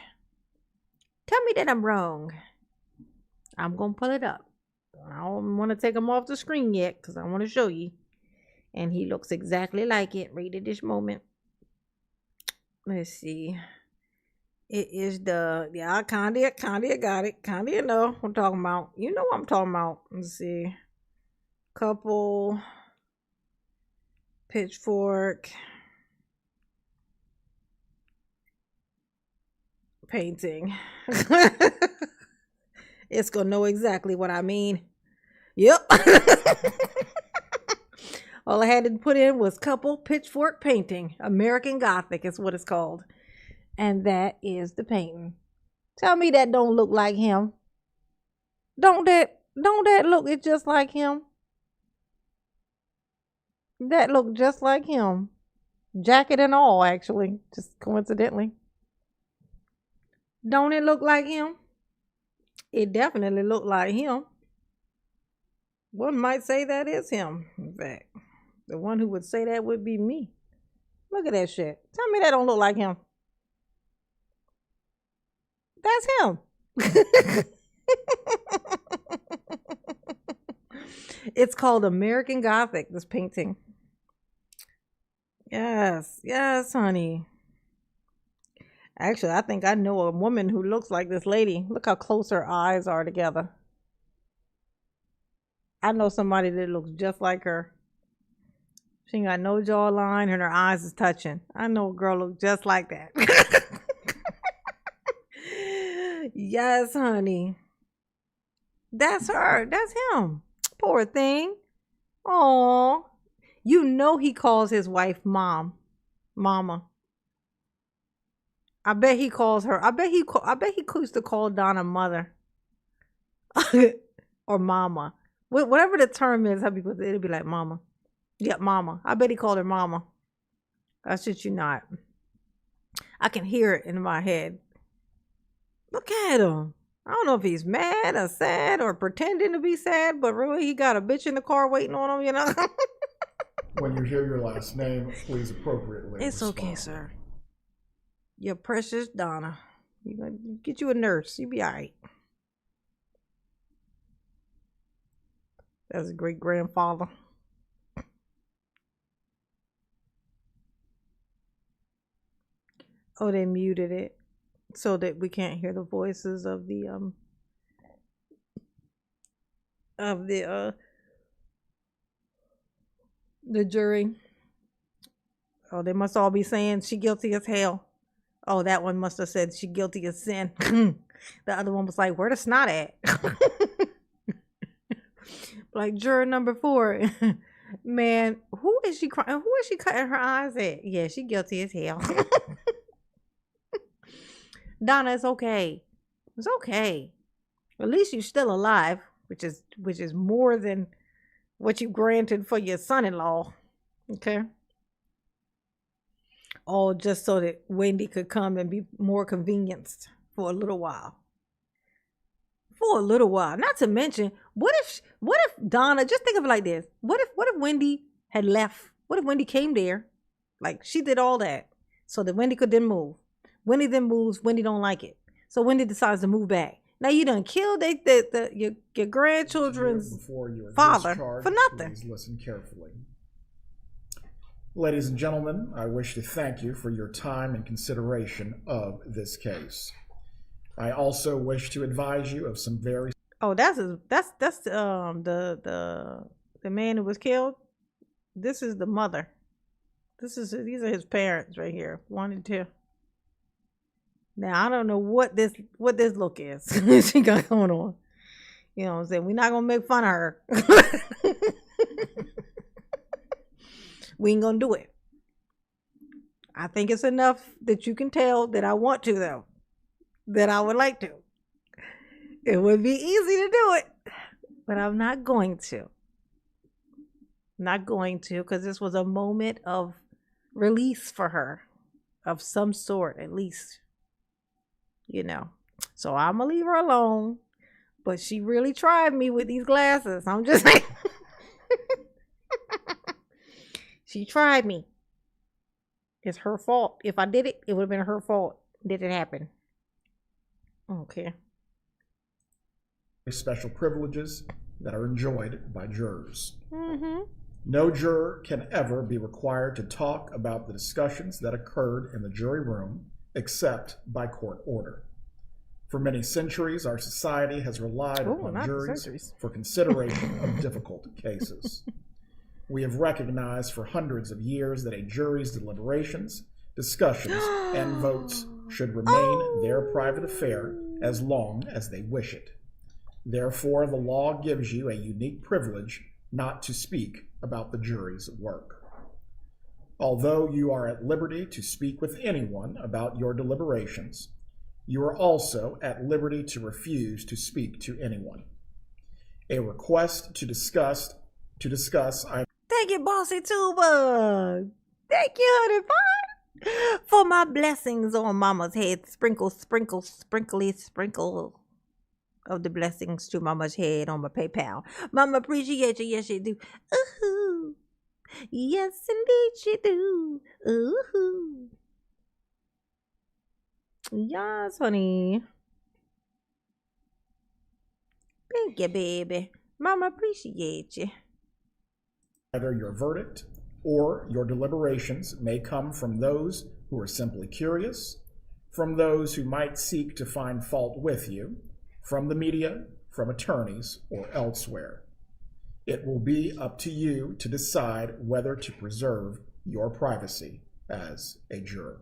Tell me that I'm wrong. I'm gonna pull it up. I don't want to take him off the screen yet because I want to show you. And he looks exactly like it right at this moment. Let's see. It is Candia got it. Candia know what I'm talking about. You know what I'm talking about. Let's see. Couple. Pitchfork. Painting. It's gonna know exactly what I mean. Yep. All I had to put in was couple pitchfork painting. American Gothic is what it's called. And that is the painting. Tell me that don't look like him. Don't that look it just like him? That look just like him. Jacket and all, actually, just coincidentally. Don't it look like him? It definitely looked like him. One might say that is him. In fact, the one who would say that would be me. Look at that shit. Tell me that don't look like him. That's him. It's called American Gothic, this painting. Yes, yes, honey. Actually, I think I know a woman who looks like this lady. Look how close her eyes are together. I know somebody that looks just like her. She ain't got no jawline and her eyes is touching. I know a girl looks just like that. Yes, honey. That's her. That's him. Poor thing. Oh, you know he calls his wife mama. I bet he calls her. I bet he used to call Donna mother or mama. Whatever the term is, how people it'll be like mama. Yeah, mama. I bet he called her mama. I shit you not. I can hear it in my head. Look at him. I don't know if he's mad or sad or pretending to be sad, but really he got a bitch in the car waiting on him, you know? When you hear your last name, please appropriately It's respond. okay, sir. Your precious Donna. You gonna get you a nurse. You be all right. That's a great grandfather. Oh, they muted it so that we can't hear the voices of the jury. Oh, they must all be saying she guilty as hell. Oh, that one must have said she guilty as sin. The other one was like, where the snot at? Like juror number 4. Man, who is she crying? Who is she cutting her eyes at? Yeah, she guilty as hell. Donna, it's okay. It's okay. At least you're still alive, which is more than what you granted for your son-in-law. Okay. All just so that Wendy could come and be more convenienced for a little while. For a little while. Not to mention, what if Donna, just think of it like this. What if Wendy had left? What if Wendy came there? Like she did all that so that Wendy could then move. Wendy then moves, Wendy don't like it. So Wendy decides to move back. Now you done killed your grandchildren's father for nothing. Please listen carefully. Ladies and gentlemen, I wish to thank you for your time and consideration of this case. I also wish to advise you of some very... Oh, that's the man who was killed. This is the mother. These are his parents right here. 1 and 2. Now I don't know what this look is she got going on. You know what I'm saying? We're not gonna make fun of her. We ain't gonna do it. I think it's enough that you can tell that I want to, though. That I would like to. It would be easy to do it, but I'm not going to. Not going to, because this was a moment of release for her, of some sort, at least. You know, so I'm gonna leave her alone, but she really tried me with these glasses. I'm just saying. She tried me. It's her fault. If I did it, it would have been her fault. Did it happen? Okay. special privileges that are enjoyed by jurors. Mm-hmm. No juror can ever be required to talk about the discussions that occurred in the jury room except by court order. For many centuries, our society has relied upon juries for consideration of difficult cases. We have recognized for hundreds of years that a jury's deliberations, discussions, and votes should remain their private affair as long as they wish it. Therefore, the law gives you a unique privilege not to speak about the jury's work. Although you are at liberty to speak with anyone about your deliberations, you are also at liberty to refuse to speak to anyone. A request to discuss. Thank you, Bossy Tuba. Thank you, honey pie, for my blessings on mama's head. Sprinkle, sprinkle, sprinkly, sprinkle of the blessings to mama's head on my PayPal. Mama appreciate you. Yes, she do. Ooh. Yes, indeed, she do. Ooh. Yes, honey. Thank you, baby. Mama appreciate you. Either your verdict or your deliberations may come from those who are simply curious, from those who might seek to find fault with you, from the media, from attorneys, or elsewhere. It will be up to you to decide whether to preserve your privacy as a juror.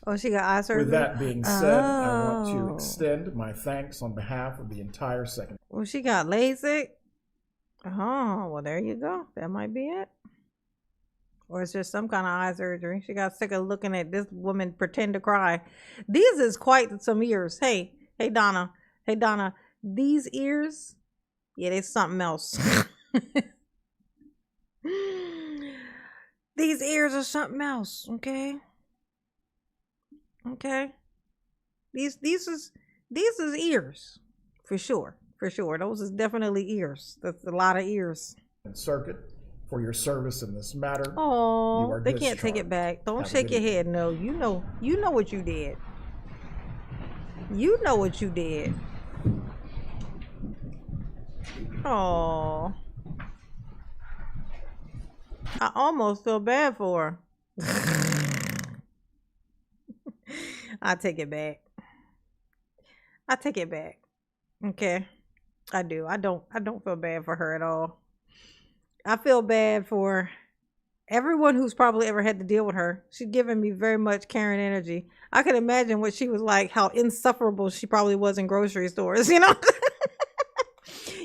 Oh, she got eye surgery? With that being said, I want to extend my thanks on behalf of the entire second. Well, she got LASIK? Oh, well, there you go. That might be it. Or it's just some kind of eye surgery. She got sick of looking at this woman pretend to cry. These is quite some ears. Hey, Donna. Hey, Donna. These ears, yeah, they something else. These ears are something else, okay? Okay? These is ears. For sure. Those is definitely ears. That's a lot of ears. Circuit for your service in this matter. Oh, they can't take it back. Don't shake your head. No, you know what you did. You know what you did. Oh, I almost feel bad for her. I take it back. Okay, I do. I don't feel bad for her at all. I feel bad for everyone who's probably ever had to deal with her. She's given me very much Karen energy. I can imagine what she was like, how insufferable she probably was in grocery stores, you know?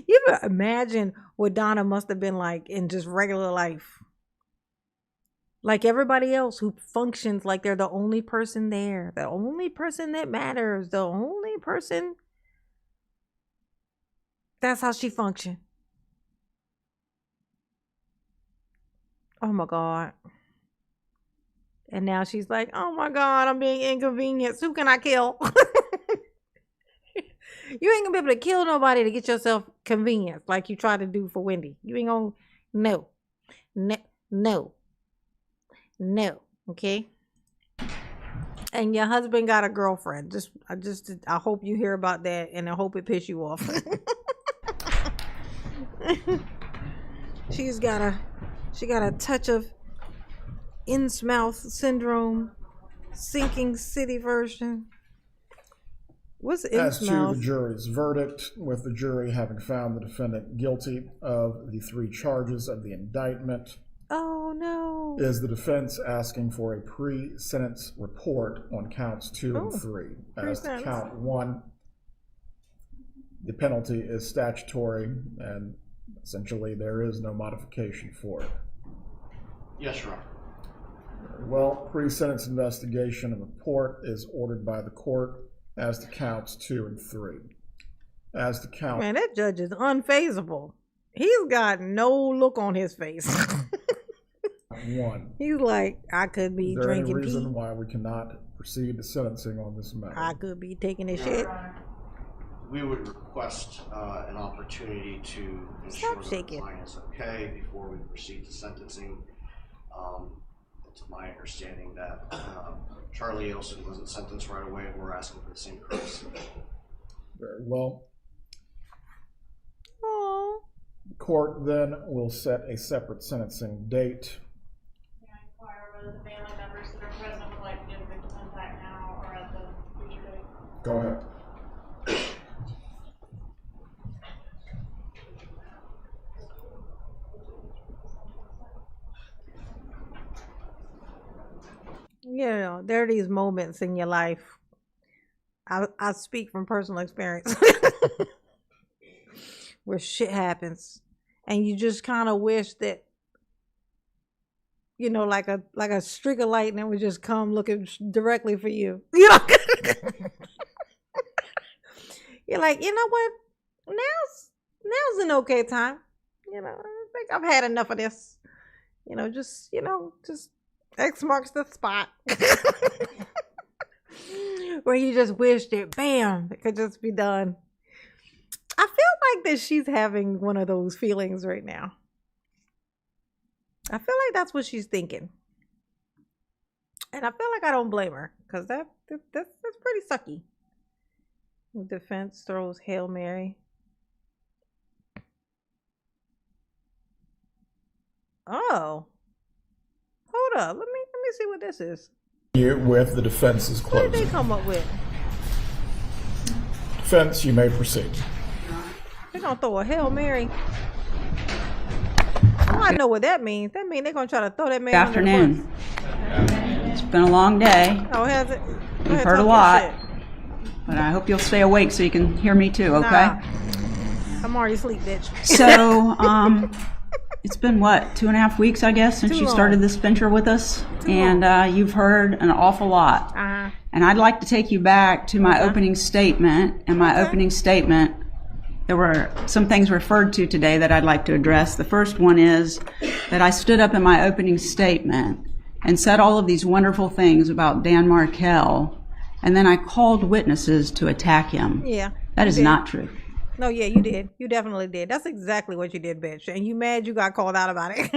You ever imagine what Donna must have been like in just regular life? Like everybody else who functions like they're the only person there, the only person that matters, the only person. That's how she functioned. Oh my God. And now she's like, oh my God, I'm being inconvenienced. Who can I kill? You ain't gonna be able to kill nobody to get yourself convenience like you try to do for Wendy. You ain't gonna, no. Okay. And your husband got a girlfriend. I hope you hear about that, and I hope it piss you off. She got a touch of Innsmouth syndrome, sinking city version. What's Innsmouth? As to the jury's verdict, with the jury having found the defendant guilty of the 3 charges of the indictment. Oh no. Is the defense asking for a pre-sentence report on counts 2 and 3? As to count 1, the penalty is statutory, and essentially there is no modification for it. Yes, Your Honor. Very well, pre-sentence investigation and report is ordered by the court as to counts 2 and 3. As to count... Man, that judge is unfazable. He's got no look on his face. 1. He's like, I could be drinking tea. Is there any reason why we cannot proceed to sentencing on this matter? I could be taking a shit. We would request an opportunity to ensure that the client is okay before we proceed to sentencing. It's my understanding that Charlie Adelson wasn't sentenced right away, and we're asking for the same courtesy. Very well. Oh. The court then will set a separate sentencing date. Can I inquire whether the family members that are present would like to give victim impact now or at the future date? Go ahead. You know, there are these moments in your life. I speak from personal experience where shit happens, and you just kind of wish that, you know, like a streak of lightning would just come looking directly for you. You know, you're like, you know what? Now's an okay time. You know, I think I've had enough of this. just X marks the spot. Where you just wished it, bam, it could just be done. I feel like that she's having one of those feelings right now. I feel like that's what she's thinking. And I feel like I don't blame her, because that's pretty sucky. The defense throws Hail Mary. Oh. Hold up. Let me see what this is. Here with the defense's What closing. did they come up with? Defense, you may proceed. They're gonna throw a Hail Mary. Oh, I know what that means. That means they're gonna try to throw that man Good under the afternoon. It's been a long day. bus. Oh, has it? Go You've ahead, heard a talk your lot, shit. but I hope you'll stay awake so you can hear me too, okay? Nah. I'm already asleep, bitch. So, it's been what, 2.5 weeks, I guess, since Too you long. started this venture with us, and you've heard an awful lot. Uh-huh. And I'd like to take you back to my opening statement. And my opening statement, there were some things referred to today that I'd like to address. The first one is that I stood up in my opening statement and said all of these wonderful things about Dan Markell, and then I called witnesses to attack him. Yeah. That you is did. not true. No, yeah, you did. You definitely did. That's exactly what you did, bitch. And you mad you got called out about it.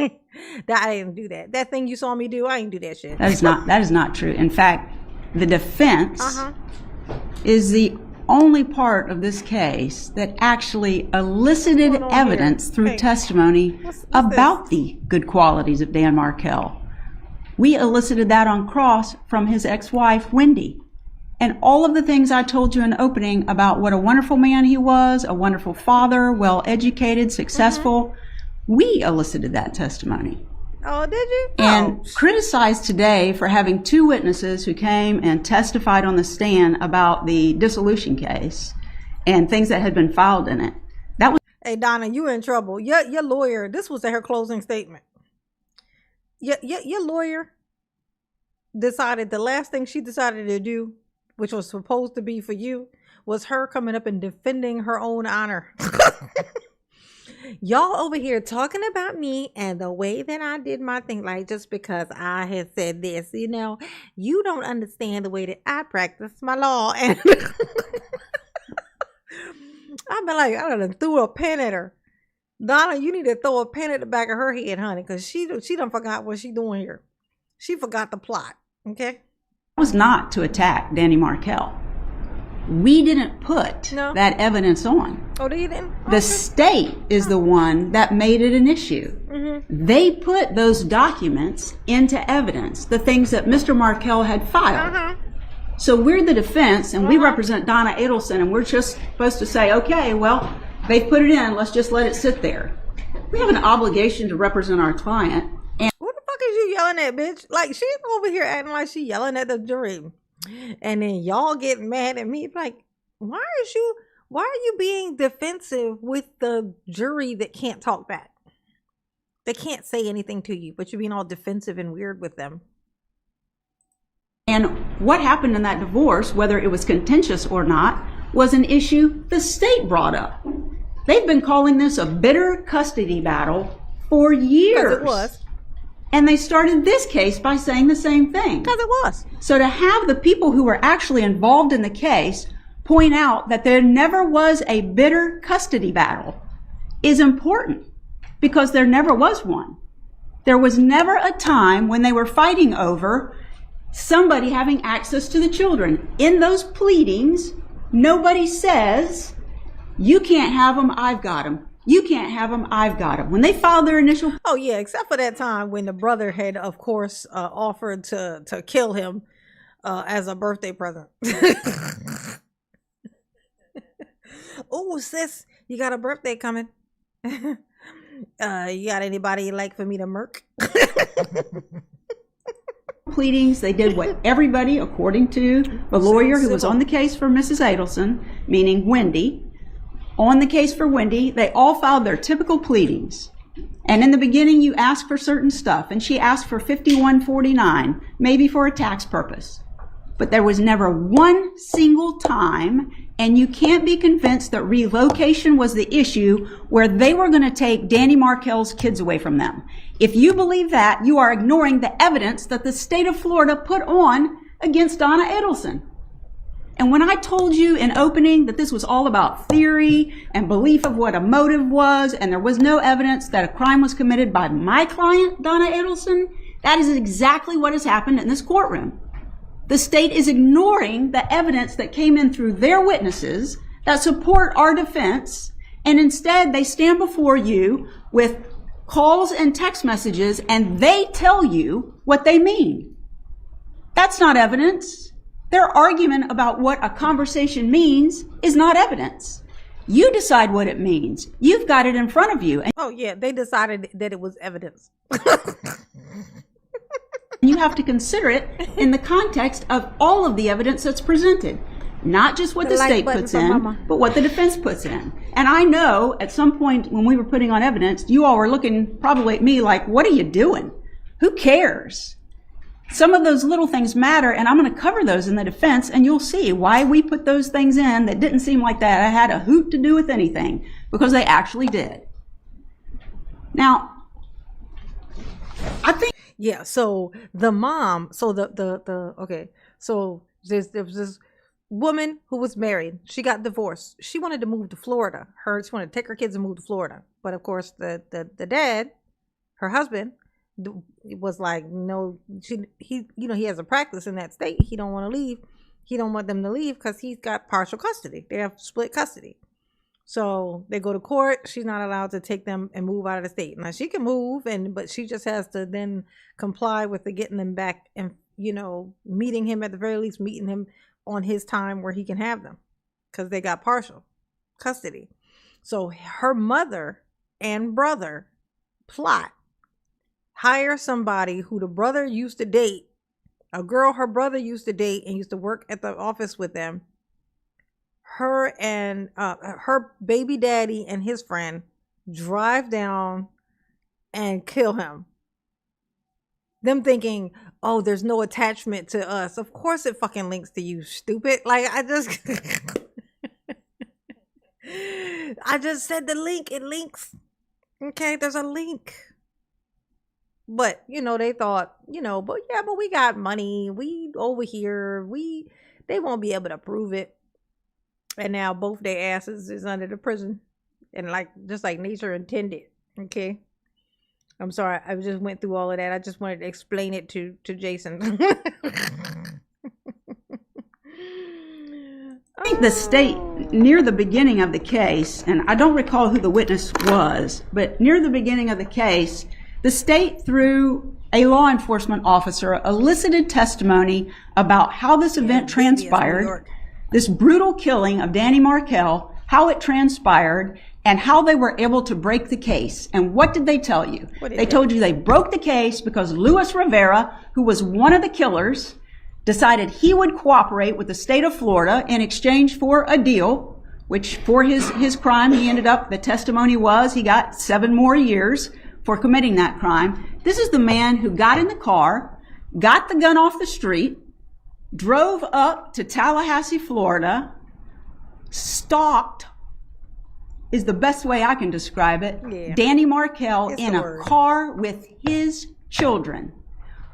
That I didn't do that. That thing you saw me do, I didn't do that shit. That is not true. In fact, the defense is the only part of this case that actually elicited What's going on evidence here? through Hey, testimony what's about the good qualities of Dan Markell. We elicited that on cross from his ex-wife, Wendy. And all of the things I told you in opening about what a wonderful man he was, a wonderful father, well-educated, successful, we elicited that testimony. Oh, did you? And criticized today for having 2 witnesses who came and testified on the stand about the dissolution case and things that had been filed in it. That was Hey, Donna, you in trouble. Your lawyer, this was her closing statement. Your lawyer decided the last thing she decided to do, which was supposed to be for you, was her coming up and defending her own honor. Y'all over here talking about me and the way that I did my thing, like just because I had said this, you don't understand the way that I practice my law. And I've been like, I done threw a pen at her. Donna, you need to throw a pen at the back of her head, honey, because she done forgot what she doing here. She forgot the plot, okay? was not to attack Danny Markell. We didn't put that evidence on. Oh, they didn't? The state is the one that made it an issue. They put those documents into evidence, the things that Mr. Markell had filed. So we're the defense, and we represent Donna Adelson, and we're just supposed to say, okay, well, they put it in, let's just let it sit there. We have an obligation to represent our client. And who the fuck is you yelling at, bitch? Like, she's over here acting like she yelling at the jury. And then y'all get mad at me, like, why are you being defensive with the jury that can't talk back? They can't say anything to you, but you're being all defensive and weird with them. And what happened in that divorce, whether it was contentious or not, was an issue the state brought up. They've been calling this a bitter custody battle for years. Because it was. And they started this case by saying the same thing. Because it was. So to have the people who were actually involved in the case point out that there never was a bitter custody battle is important, because there never was one. There was never a time when they were fighting over somebody having access to the children. In those pleadings, nobody says, you can't have them, I've got them. You can't have them, I've got them. When they filed their initial... Oh, yeah, except for that time when the brother had, of course, offered to kill him as a birthday present. Oh, sis, you got a birthday coming. You got anybody you'd like for me to murk? Pleadings, they did what everybody, according to the lawyer who was on the case for Mrs. Adelson, meaning Wendy, on the case for Wendy, they all filed their typical pleadings. And in the beginning, you ask for certain stuff, and she asked for 5149, maybe for a tax purpose. But there was never one single time And you can't be convinced that relocation was the issue where they were going to take Danny Markel's kids away from them. If you believe that, you are ignoring the evidence that the state of Florida put on against Donna Adelson. And when I told you in opening that this was all about theory and belief of what a motive was, and there was no evidence that a crime was committed by my client, Donna Adelson, that is exactly what has happened in this courtroom. The state is ignoring the evidence that came in through their witnesses that support our defense, and instead they stand before you with calls and text messages, and they tell you what they mean. That's not evidence. Their argument about what a conversation means is not evidence. You decide what it means. You've got it in front of you. Oh yeah, they decided that it was evidence. You have to consider it in the context of all of the evidence that's presented. Not just what the state puts in, but what the defense puts in. And I know at some point when we were putting on evidence, you all were looking probably at me like, what are you doing? Who cares? Some of those little things matter, and I'm going to cover those in the defense, and you'll see why we put those things in that didn't seem like that I had a hoot to do with anything, because they actually did. Now, I think... Yeah, so the mom, so okay, so there was this woman who was married. She got divorced. She wanted to move to Florida. She wanted to take her kids and move to Florida. But of course, the dad, her husband, was like, no, he has a practice in that state. He don't want to leave. He don't want them to leave because he's got partial custody. They have split custody. So they go to court. She's not allowed to take them and move out of the state. Now she can move, but she just has to then comply with the getting them back and, meeting him, at the very least, meeting him on his time where he can have them, because they got partial custody. So her mother and brother plot, hire somebody who the brother used to date, a girl her brother used to date and used to work at the office with them. Her and her baby daddy and his friend drive down and kill him. Them thinking, oh, there's no attachment to us. Of course it fucking links to you, stupid. Like, I just said the link. It links. Okay, there's a link. But, they thought, but we got money. We over here. They won't be able to prove it. And now both their asses is under the prison. And just like nature intended. Okay. I'm sorry. I just went through all of that. I just wanted to explain it to Jason. I think the state, near the beginning of the case, and I don't recall who the witness was, but near the beginning of the case, the state, through a law enforcement officer, elicited testimony about how this event transpired, this brutal killing of Danny Markel, how it transpired, and how they were able to break the case. And what did they tell you? They told you they broke the case because Luis Rivera, who was one of the killers, decided he would cooperate with the state of Florida in exchange for a deal, which for his crime, he ended up, the testimony was, he got 7 more years for committing that crime. This is the man who got in the car, got the gun off the street, drove up to Tallahassee, Florida, stalked, is the best way I can describe it, Danny Markel in a car with his children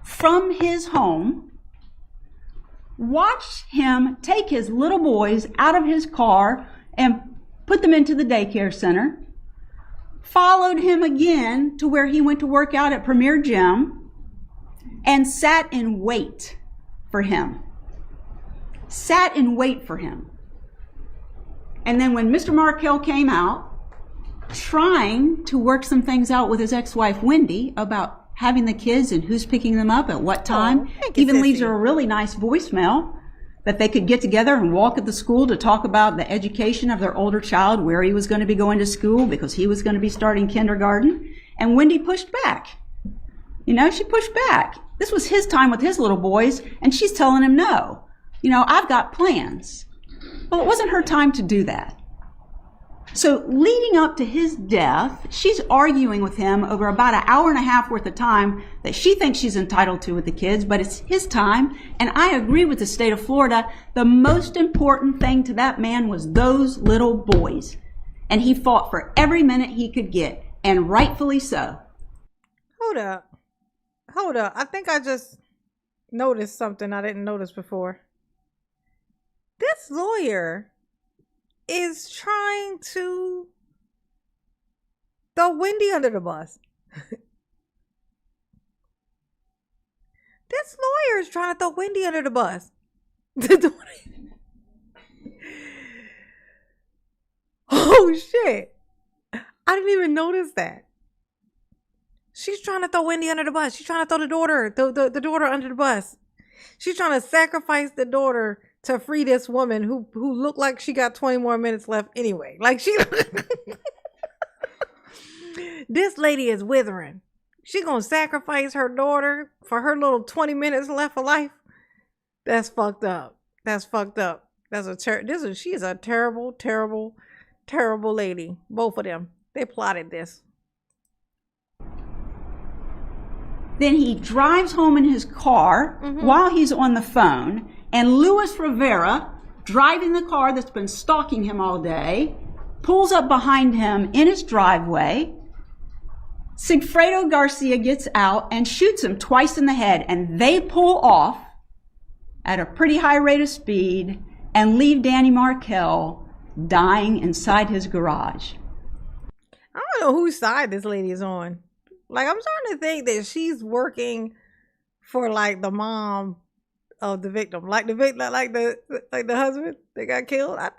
from his home, watched him take his little boys out of his car and put them into the daycare center, followed him again to where he went to work out at Premier Gym, and sat in wait for him. Sat in wait for him. And then when Mr. Markel came out, trying to work some things out with his ex-wife Wendy about having the kids and who's picking them up at what time, even leaves her a really nice voicemail that they could get together and walk at the school to talk about the education of their older child, where he was going to be going to school because he was going to be starting kindergarten. And Wendy pushed back. She pushed back. This was his time with his little boys, and she's telling him no. I've got plans. Well, it wasn't her time to do that. So leading up to his death, she's arguing with him over about an hour and a half worth of time that she thinks she's entitled to with the kids, but it's his time. And I agree with the state of Florida. The most important thing to that man was those little boys. And he fought for every minute he could get, and rightfully so. Hold up. I think I just noticed something I didn't notice before. This lawyer is trying to throw Wendy under the bus. This lawyer is trying to throw Wendy under the bus. Oh shit. I didn't even notice that. She's trying to throw Wendy under the bus. She's trying to throw the daughter under the bus. She's trying to sacrifice the daughter to free this woman who looked like she got 20 more minutes left anyway. Like she this lady is withering. She gonna sacrifice her daughter for her little 20 minutes left of life. That's fucked up. That's fucked up. She is a terrible, terrible, terrible lady. Both of them. They plotted this. Then he drives home in his car while he's on the phone, and Luis Rivera, driving the car that's been stalking him all day, pulls up behind him in his driveway. Sigfredo Garcia gets out and shoots him twice in the head, and they pull off at a pretty high rate of speed and leave Danny Markel dying inside his garage. I don't know whose side this lady is on. Like, I'm starting to think that she's working for like the mom of the victim, like the victim, like the husband that got killed. I'm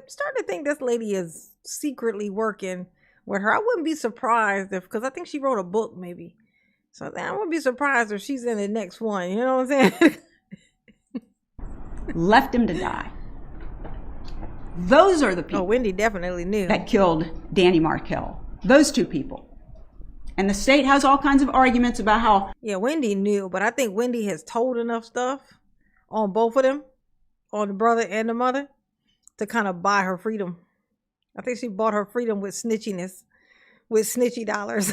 starting to think this lady is secretly working with her. I wouldn't be surprised because I think she wrote a book maybe. So I wouldn't be surprised if she's in the next one. You know what I'm saying? Left him to die. Those are the people. Oh, Wendy definitely knew. That killed Danny Markel. Those two people. And the state has all kinds of arguments about how... Yeah, Wendy knew, but I think Wendy has told enough stuff on both of them, on the brother and the mother, to kind of buy her freedom. I think she bought her freedom with snitchiness, with snitchy dollars.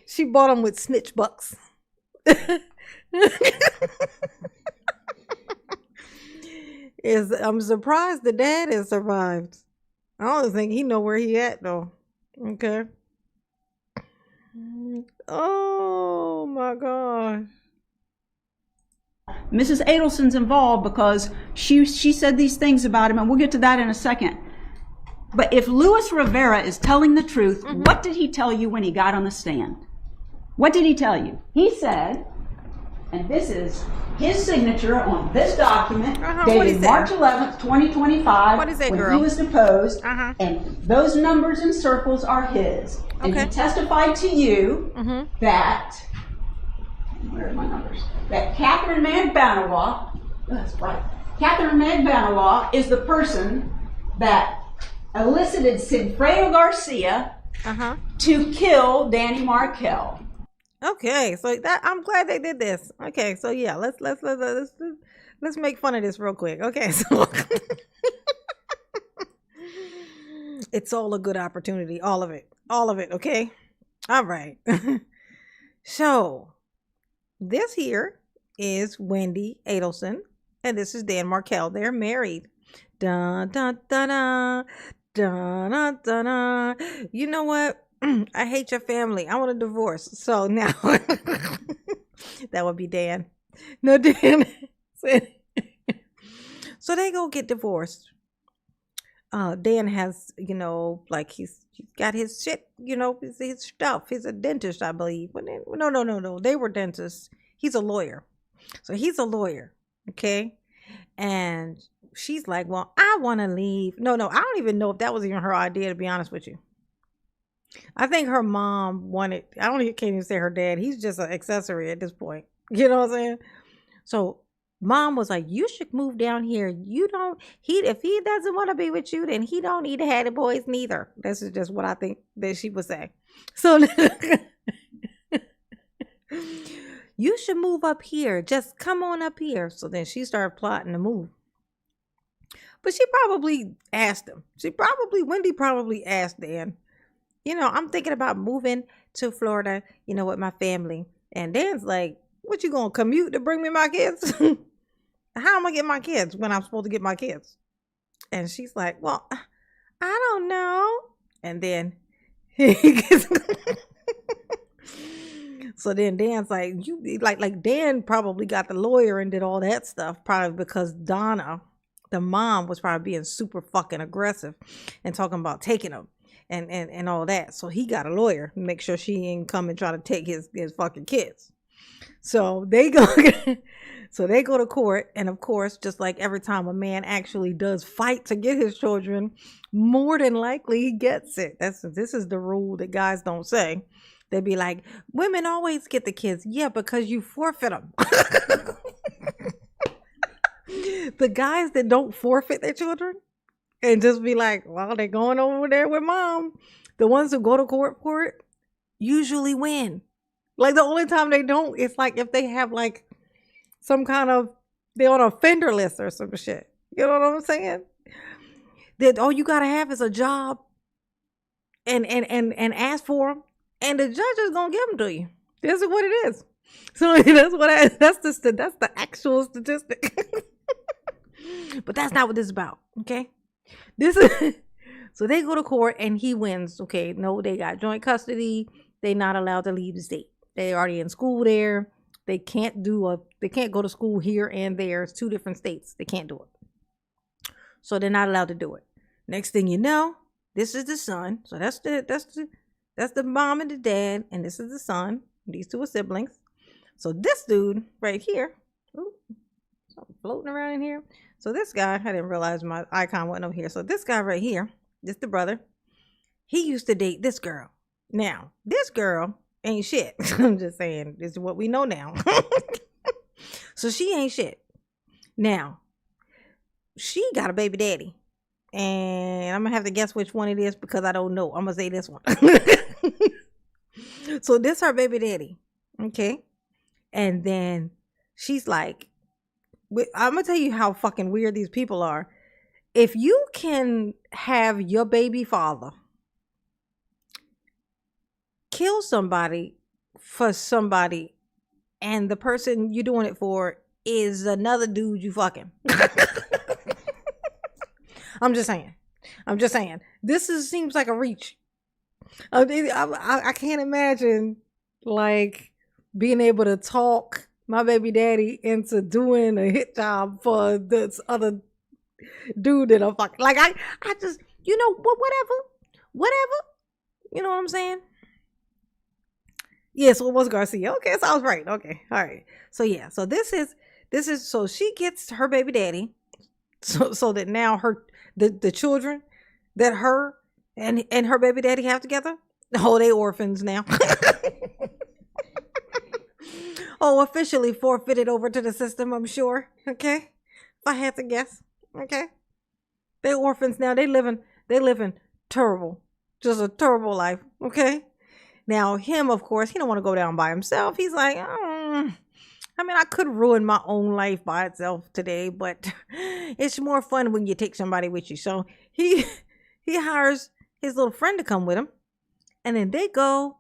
She bought them with snitch bucks. I'm surprised the dad has survived. I don't think he know where he at though. Okay. Oh my gosh. Mrs. Adelson's involved because she said these things about him, and we'll get to that in a second. But if Luis Rivera is telling the truth, what did he tell you when he got on the stand? What did he tell you? He said, and this is his signature on this document, dated March 11th, 2025, what is it, when girl? he was deposed, and those numbers and circles are his. And he testified to you that, where are my numbers? That Catherine Magbanawa, that's right, Catherine Magbanawa is the person that elicited Sigfredo Garcia to kill Danny Markel. Okay, so that I'm glad they did this. Okay, so yeah, let's make fun of this real quick. Okay, so it's all a good opportunity, all of it. Okay, all right. So this here is Wendy Adelson, and this is Dan Markel. They're married. Dun dun dun dun dun dun dun. Dun. You know what? I hate your family. I want a divorce. So now that would be Dan. No, Dan. So they go get divorced. Dan has, like he's got his shit, his stuff. He's a dentist, I believe. No. They were dentists. He's a lawyer. So he's a lawyer. Okay. And she's like, well, I want to leave. No, I don't even know if that was even her idea, to be honest with you. I think her mom wanted, can't even say her dad. He's just an accessory at this point. You know what I'm saying? So mom was like, you should move down here. If he doesn't want to be with you, then he don't need to have the boys neither. This is just what I think that she would say. So you should move up here. Just come on up here. So then she started plotting to move. But Wendy probably asked Dan, I'm thinking about moving to Florida, with my family. And Dan's like, what, you gonna commute to bring me my kids? How am I get my kids when I'm supposed to get my kids? And she's like, well, I don't know. And then he gets so then Dan's like, you like Dan probably got the lawyer and did all that stuff, probably because Donna, the mom, was probably being super fucking aggressive and talking about taking him and all that. So he got a lawyer to make sure she ain't come and try to take his fucking kids. So they go to court, and of course, just like every time a man actually does fight to get his children, more than likely he gets it. This is the rule that guys don't say. They'd be like, women always get the kids. Yeah, because you forfeit them. The guys that don't forfeit their children and just be like, well, they're going over there with mom, the ones who go to court for it usually win. Like, the only time they don't, it's like if they have like some kind of, they're on a offender list or some shit. You know what I'm saying? That all you gotta have is a job and ask for them, and the judge is gonna give them to you. This is what it is. So that's the actual statistic. But that's not what this is about. Okay, this is so they go to court and he wins. Okay, no, they got joint custody. They're not allowed to leave the state. They're already in school there. They can't go to school here and there. It's 2 different states. They can't do it. So they're not allowed to do it. Next thing you know, this is the son. So that's the mom and the dad, and this is the son. These 2 are siblings. So this dude right here, something floating around in here. So this guy, I didn't realize my icon wasn't over here. So this guy right here, this the brother. He used to date this girl. Now, this girl ain't shit. I'm just saying, this is what we know now. So she ain't shit. Now, she got a baby daddy. And I'm going to have to guess which one it is because I don't know. I'm going to say this one. So this her baby daddy. Okay. And then she's like, I'm going to tell you how fucking weird these people are. If you can have your baby father kill somebody for somebody, and the person you're doing it for is another dude you fucking. I'm just saying. This seems like a reach. I can't imagine like being able to talk my baby daddy into doing a hit job for this other dude that I'm fucking. Like I just, whatever. You know what I'm saying? Yeah, so it was Garcia. Okay, so I was right. Okay, all right. So yeah, so this is so she gets her baby daddy, so that now the children that her and her baby daddy have together, they orphans now. Officially forfeited over to the system, I'm sure. Okay, if I had to guess. Okay, they orphans now. They living terrible, just a terrible life. Okay. Now, him, of course, he don't want to go down by himself. He's like, I could ruin my own life by itself today, but it's more fun when you take somebody with you. So he hires his little friend to come with him. And then they go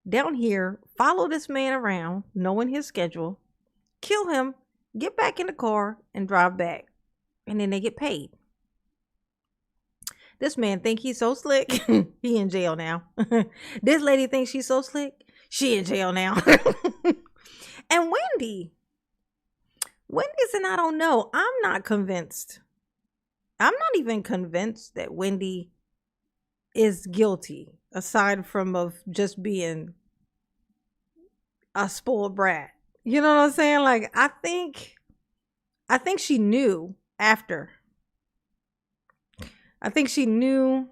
down here, follow this man around, knowing his schedule, kill him, get back in the car, and drive back. And then they get paid. This man think he's so slick. He in jail now. This lady thinks she's so slick. She in jail now. And Wendy's, and I don't know. I'm not convinced. I'm not even convinced that Wendy is guilty, aside from of just being a spoiled brat. You know what I'm saying? Like, I think she knew after. I think she knew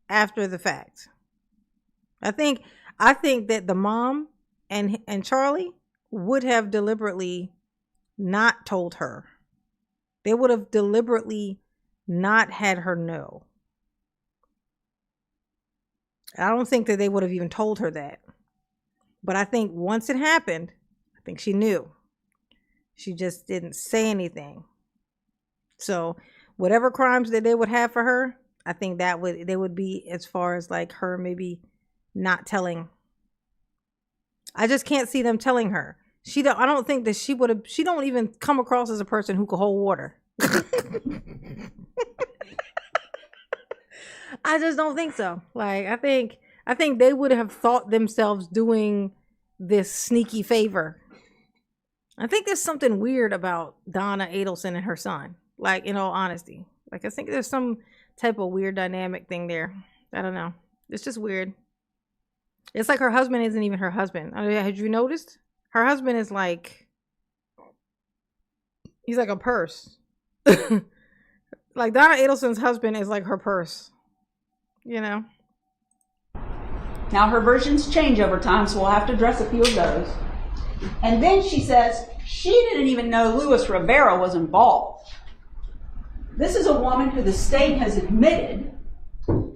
after the fact. I think that the mom and Charlie would have deliberately not told her. They would have deliberately not had her know. I don't think that they would have even told her that. But I think once it happened, I think she knew. She just didn't say anything. So whatever crimes that they would have for her, I think they would be as far as like her maybe not telling. I just can't see them telling her. I don't think that she don't even come across as a person who could hold water. I just don't think so. Like, I think they would have thought themselves doing this sneaky favor. I think there's something weird about Donna Adelson and her son. Like, in all honesty. Like, I think there's some type of weird dynamic thing there. I don't know. It's just weird. It's like her husband isn't even her husband. Had you noticed? Her husband is like, he's like a purse. Like, Donna Adelson's husband is like her purse. You know? Now, her versions change over time, so we'll have to address a few of those. And then she says she didn't even know Luis Rivera was involved. This is a woman who the state has admitted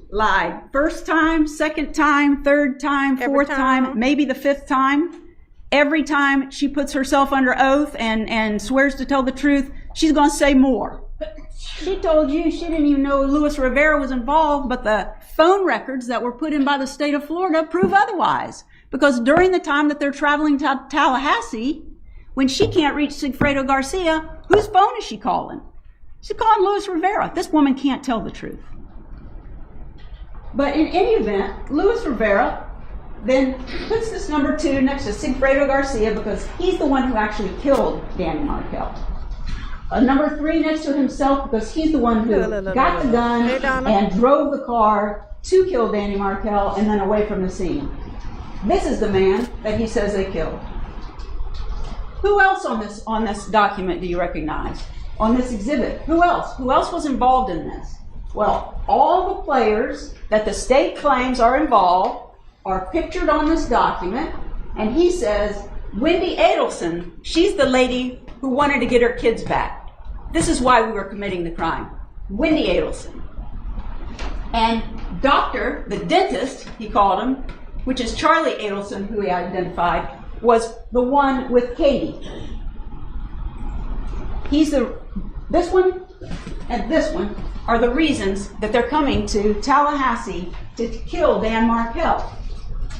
lied first time, second time, third time, fourth time, maybe the fifth time. Every time she puts herself under oath and swears to tell the truth, she's going to say more. She told you she didn't even know Luis Rivera was involved, but the phone records that were put in by the state of Florida prove otherwise. Because during the time that they're traveling to Tallahassee, when she can't reach Sigfredo Garcia, whose phone is she calling? She's calling Luis Rivera. This woman can't tell the truth. But in any event, Luis Rivera then puts this number 2 next to Sigfredo Garcia because he's the one who actually killed Danny Markel. Number 3 next to himself because he's the one who got the gun and drove the car to kill Danny Markel and then away from the scene. This is the man that he says they killed. Who else on this document do you recognize? On this exhibit? Who else? Who else was involved in this? Well, all the players that the state claims are involved are pictured on this document, and he says, Wendy Adelson, she's the lady who wanted to get her kids back. This is why we were committing the crime. Wendy Adelson. And Doctor, the dentist, he called him, which is Charlie Adelson, who he identified, was the one with Katie. This one and this one are the reasons that they're coming to Tallahassee to kill Dan Markel.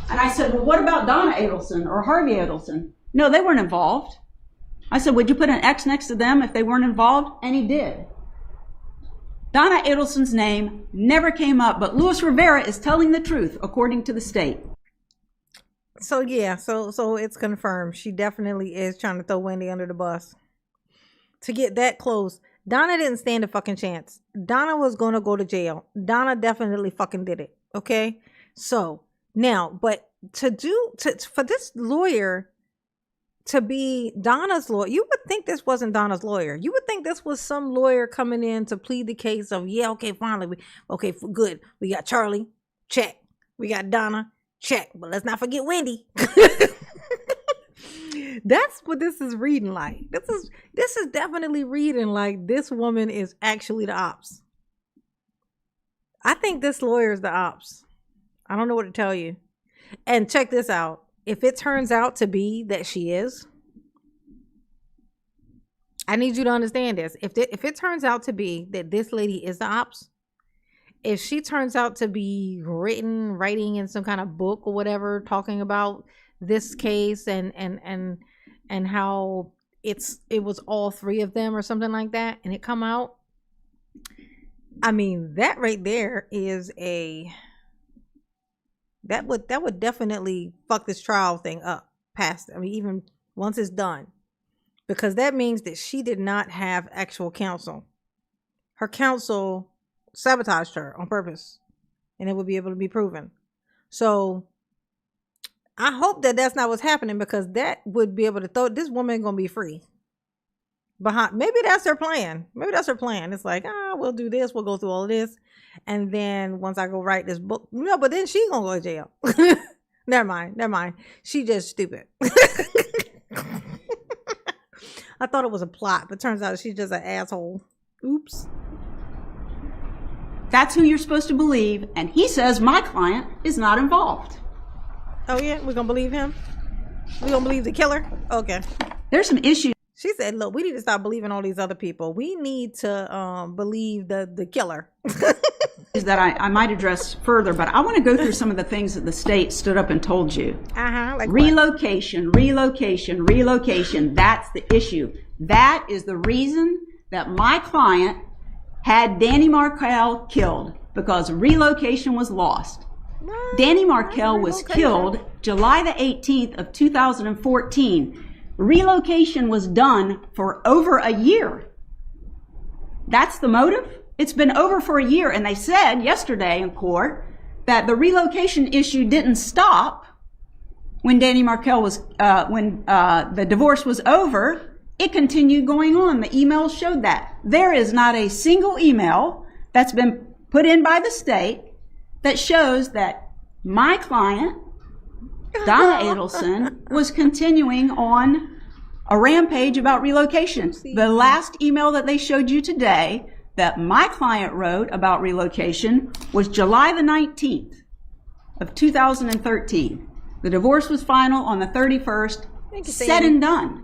And I said, well, what about Donna Adelson or Harvey Adelson? No, they weren't involved. I said, would you put an X next to them if they weren't involved? And he did. Donna Adelson's name never came up, but Luis Rivera is telling the truth, according to the state. So yeah, so it's confirmed. She definitely is trying to throw Wendy under the bus. To get that close, Donna didn't stand a fucking chance. Donna was going to go to jail. Donna definitely fucking did it. Okay? So now, but for this lawyer to be Donna's lawyer, you would think this wasn't Donna's lawyer. You would think this was some lawyer coming in to plead the case of, yeah, okay, finally, good. We got Charlie, check. We got Donna, check. But let's not forget Wendy. That's what this is reading like. This is definitely reading like this woman is actually the ops. I think this lawyer is the ops. I don't know what to tell you. And check this out. If it turns out to be that she is, I need you to understand this. If it turns out to be that this lady is the ops, if she turns out to be writing in some kind of book or whatever, talking about this case and how it was all 3 of them or something like that, and it come out, I mean, that right there is that would definitely fuck this trial thing up past, I mean, even once it's done, because that means that she did not have actual counsel. Her counsel sabotaged her on purpose, and it would be able to be proven. So I hope that that's not what's happening, because that would be able to throw this woman gonna be free. Maybe that's her plan. Maybe that's her plan. It's like, we'll do this. We'll go through all of this. And then once I go write this book, no, but then she gonna go to jail. Never mind. She just stupid. I thought it was a plot, but turns out she's just an asshole. Oops. That's who you're supposed to believe. And he says my client is not involved. Oh yeah, we're gonna believe him? We're gonna believe the killer? Okay. There's some issues. She said, look, we need to stop believing all these other people. We need to believe the killer. That I might address further, but I want to go through some of the things that the state stood up and told you. Like relocation, relocation, relocation. That's the issue. That is the reason that my client had Danny Markell killed, because relocation was lost. What? Danny Markell was killed July the 18th of 2014. Relocation was done for over a year. That's the motive? It's been over for a year, and they said yesterday in court that the relocation issue didn't stop when Danny Markell was, when the divorce was over. It continued going on. The emails showed that. There is not a single email that's been put in by the state that shows that my client, Donna Adelson, was continuing on a rampage about relocation. The last email that they showed you today that my client wrote about relocation was July the 19th of 2013. The divorce was final on the 31st, said and done.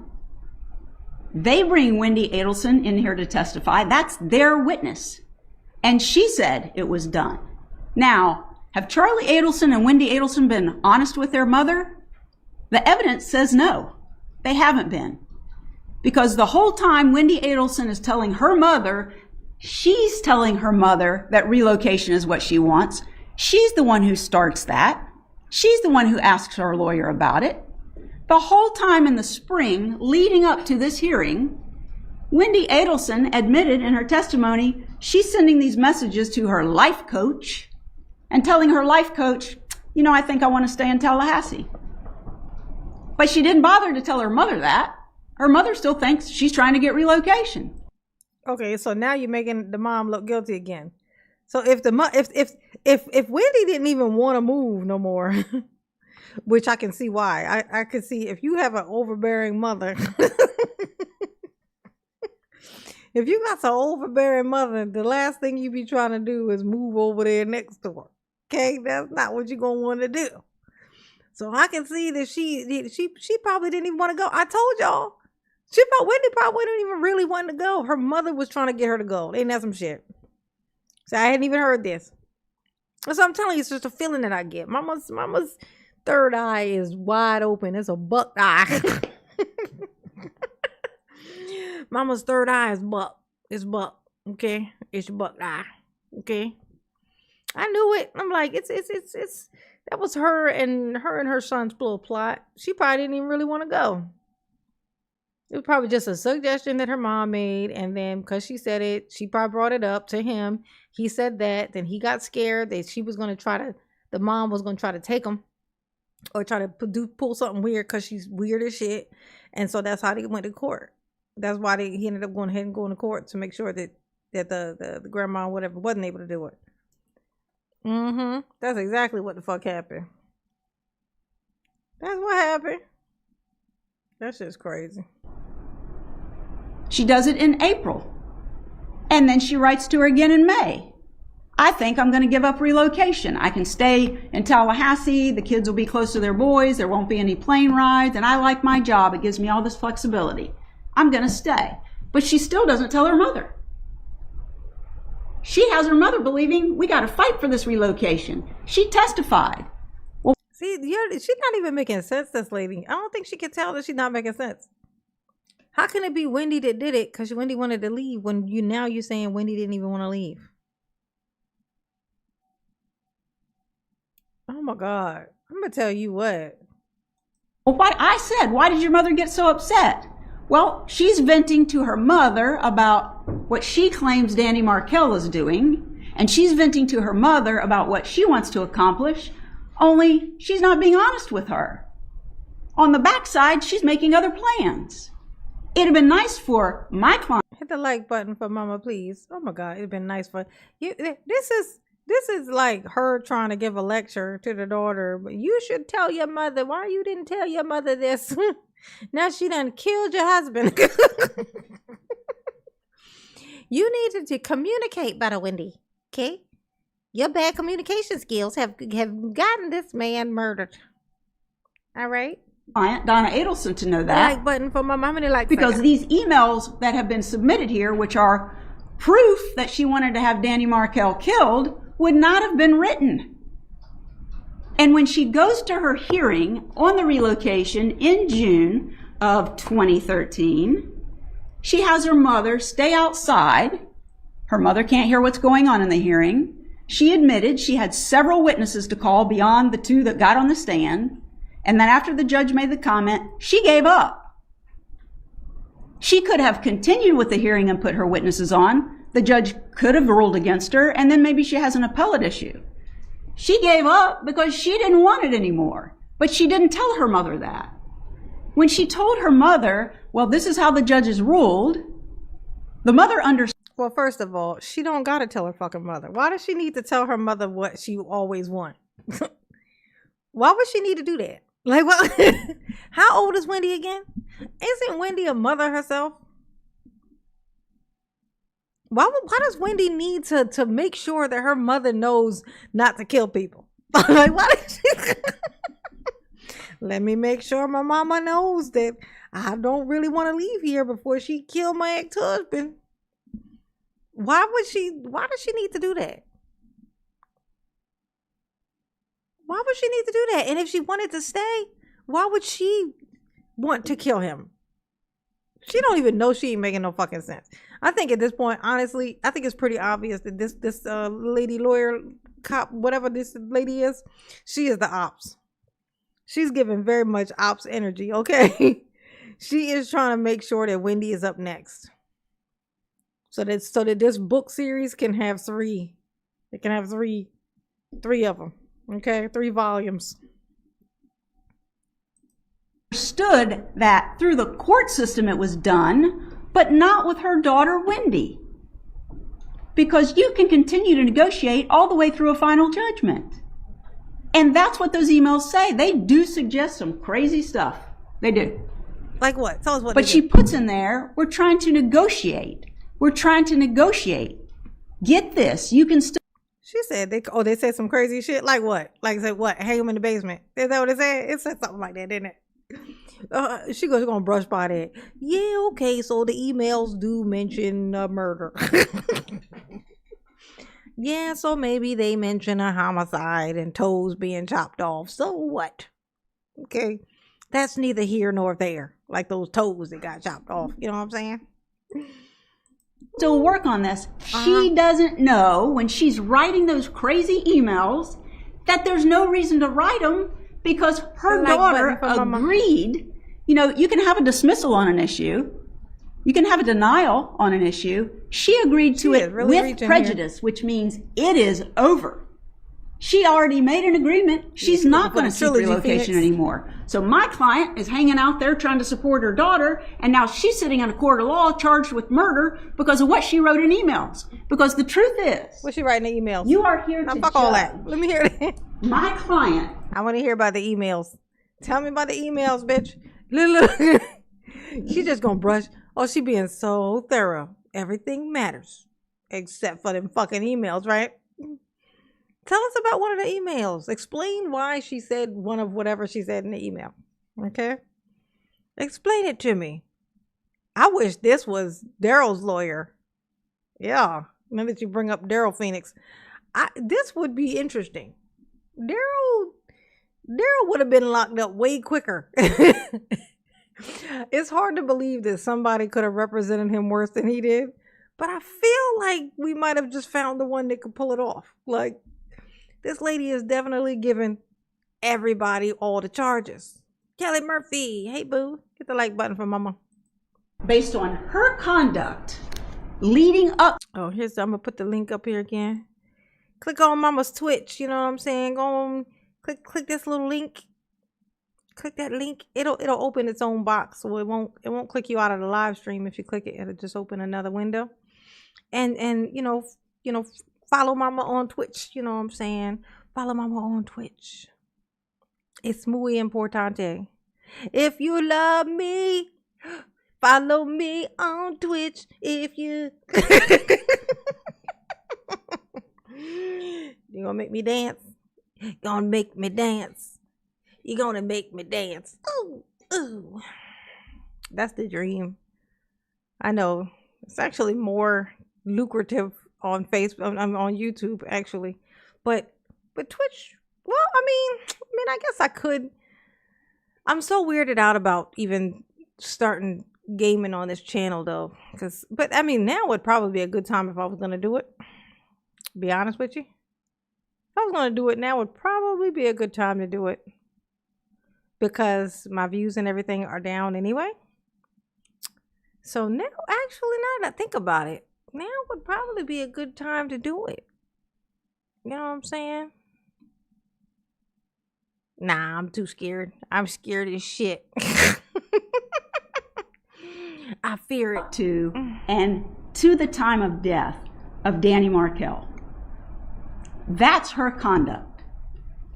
They bring Wendy Adelson in here to testify. That's their witness. And she said it was done. Now, have Charlie Adelson and Wendy Adelson been honest with their mother? The evidence says no, they haven't been. Because the whole time Wendy Adelson is telling her mother, she's telling her mother that relocation is what she wants. She's the one who starts that. She's the one who asks her lawyer about it. The whole time in the spring leading up to this hearing, Wendy Adelson admitted in her testimony she's sending these messages to her life coach and telling her life coach, you know, I think I want to stay in Tallahassee. But she didn't bother to tell her mother that. Her mother still thinks she's trying to get relocation. Okay, so now you're making the mom look guilty again. So if Wendy didn't even want to move no more, which I can see why. I can see if you have an overbearing mother. If you got some overbearing mother, the last thing you be trying to do is move over there next to her. Okay, that's not what you're gonna want to do. So I can see that she probably didn't even want to go. I told y'all. Wendy probably didn't even really want to go. Her mother was trying to get her to go. Ain't that some shit? So I hadn't even heard this. So I'm telling you, it's just a feeling that I get. Mama's third eye is wide open. It's a buck eye. Mama's third eye is buck. It's buck. Okay, it's your buck eye. Okay, I knew it. I'm like, it's. That was her and her son's little plot. She probably didn't even really want to go. It was probably just a suggestion that her mom made, and then because she said it, she probably brought it up to him. He said that, then he got scared that the mom was going to try to take him or try to pull something weird because she's weird as shit. And so that's how they went to court. That's why he ended up going ahead and going to court to make sure that the grandma or whatever wasn't able to do it. That's exactly what the fuck happened. That's what happened. That's just crazy. She does it in April. And then she writes to her again in May. I think I'm going to give up relocation. I can stay in Tallahassee. The kids will be close to their boys. There won't be any plane rides. And I like my job. It gives me all this flexibility. I'm going to stay. But she still doesn't tell her mother. She has her mother believing we got to fight for this relocation. She testified. Well, see, she's not even making sense, this lady. I don't think she can tell that she's not making sense. How can it be Wendy that did it because Wendy wanted to leave when you're saying Wendy didn't even want to leave? Oh my God. I'm going to tell you what. Well, why did your mother get so upset? Well, she's venting to her mother about what she claims Danny Markell is doing, and she's venting to her mother about what she wants to accomplish, only she's not being honest with her. On the backside, she's making other plans. It'd have been nice for my client. Hit the like button for Mama, please. Oh my God, it'd been nice for you. This is like her trying to give a lecture to the daughter. But you should tell your mother. Why you didn't tell your mother this? Now she done killed your husband. You needed to communicate better, Wendy. Okay, your bad communication skills have gotten this man murdered. All right. client, Donna Adelson, to know that. Like button for my mom and like Because these emails that have been submitted here, which are proof that she wanted to have Danny Markell killed, would not have been written. And when she goes to her hearing on the relocation in June of 2013, she has her mother stay outside. Her mother can't hear what's going on in the hearing. She admitted she had several witnesses to call beyond the two that got on the stand. And then after the judge made the comment, she gave up. She could have continued with the hearing and put her witnesses on. The judge could have ruled against her, and then maybe she has an appellate issue. She gave up because she didn't want it anymore. But she didn't tell her mother that. When she told her mother, well, this is how the judges ruled, the mother understood. Well, first of all, she don't gotta tell her fucking mother. Why does she need to tell her mother what she always want? Why would she need to do that? Like, what? How old is Wendy again? Isn't Wendy a mother herself? Why does Wendy need to make sure that her mother knows not to kill people? Like, why did she? Let me make sure my mama knows that I don't really want to leave here before she killed my ex-husband. Why does she need to do that? Why would she need to do that? And if she wanted to stay, why would she want to kill him? She don't even know. She ain't making no fucking sense. I think at this point, honestly, I think it's pretty obvious that this lady lawyer, cop, whatever this lady is, she is the ops. She's giving very much ops energy, okay? She is trying to make sure that Wendy is up next. So that this book series can have three. It can have three of them. Okay, 3 volumes. Understood that through the court system it was done, but not with her daughter Wendy. Because you can continue to negotiate all the way through a final judgment. And that's what those emails say. They do suggest some crazy stuff. They do. Like what? Tell us what. But she puts in there, we're trying to negotiate. We're trying to negotiate. Get this. You can still. She said they said some crazy shit. Like what? Like said what? Hang him in the basement. Is that what it said? It said something like that, didn't it? She gonna brush by that. Yeah, okay. So the emails do mention murder. Yeah, so maybe they mention a homicide and toes being chopped off. So what? Okay, that's neither here nor there. Like those toes that got chopped off. You know what I'm saying? Still work on this. She doesn't know when she's writing those crazy emails that there's no reason to write them because her daughter agreed. You know, you can have a dismissal on an issue. You can have a denial on an issue. She agreed to it with prejudice, which means it is over. She already made an agreement. She's not going to seek relocation anymore. So my client is hanging out there trying to support her daughter, and now she's sitting in a court of law charged with murder because of what she wrote in emails. Because the truth is, what's she writing in emails? You are here to fuck all that. Let me hear that. My client. I want to hear about the emails. Tell me about the emails, bitch. Look. She just gonna brush. Oh, she being so thorough. Everything matters except for them fucking emails, right? Tell us about one of the emails. Explain why she said one of whatever she said in the email. Okay? Explain it to me. I wish this was Daryl's lawyer. Yeah. Now that you bring up Daryl Phoenix. This would be interesting. Daryl would have been locked up way quicker. It's hard to believe that somebody could have represented him worse than he did. But I feel like we might have just found the one that could pull it off. Like, this lady is definitely giving everybody all the charges. Kelly Murphy, hey boo, hit the like button for mama. Based on her conduct leading up. Oh, I'm gonna put the link up here again. Click on mama's Twitch, you know what I'm saying? Go on, click this little link. Click that link. It'll open its own box, so it won't click you out of the live stream. If you click it, it'll just open another window. And you know, follow mama on Twitch, you know what I'm saying? Follow mama on Twitch. It's muy importante. If you love me, follow me on Twitch. If you you gonna make me dance? Gonna make me dance. You're gonna make me dance. Oh. Ooh, that's the dream. I know it's actually more lucrative on Facebook, on YouTube actually, but Twitch. Well, I mean, I guess I could. I'm so weirded out about even starting gaming on this channel though, but I mean, now would probably be a good time if I was gonna do it. Be honest with you, if I was gonna do it now, would probably be a good time to do it because my views and everything are down anyway. So now, actually, now that I think about it, now would probably be a good time to do it. You know what I'm saying? Nah, I'm too scared. I'm scared as shit. I fear it. To and to the time of death of Danny Markel. That's her conduct.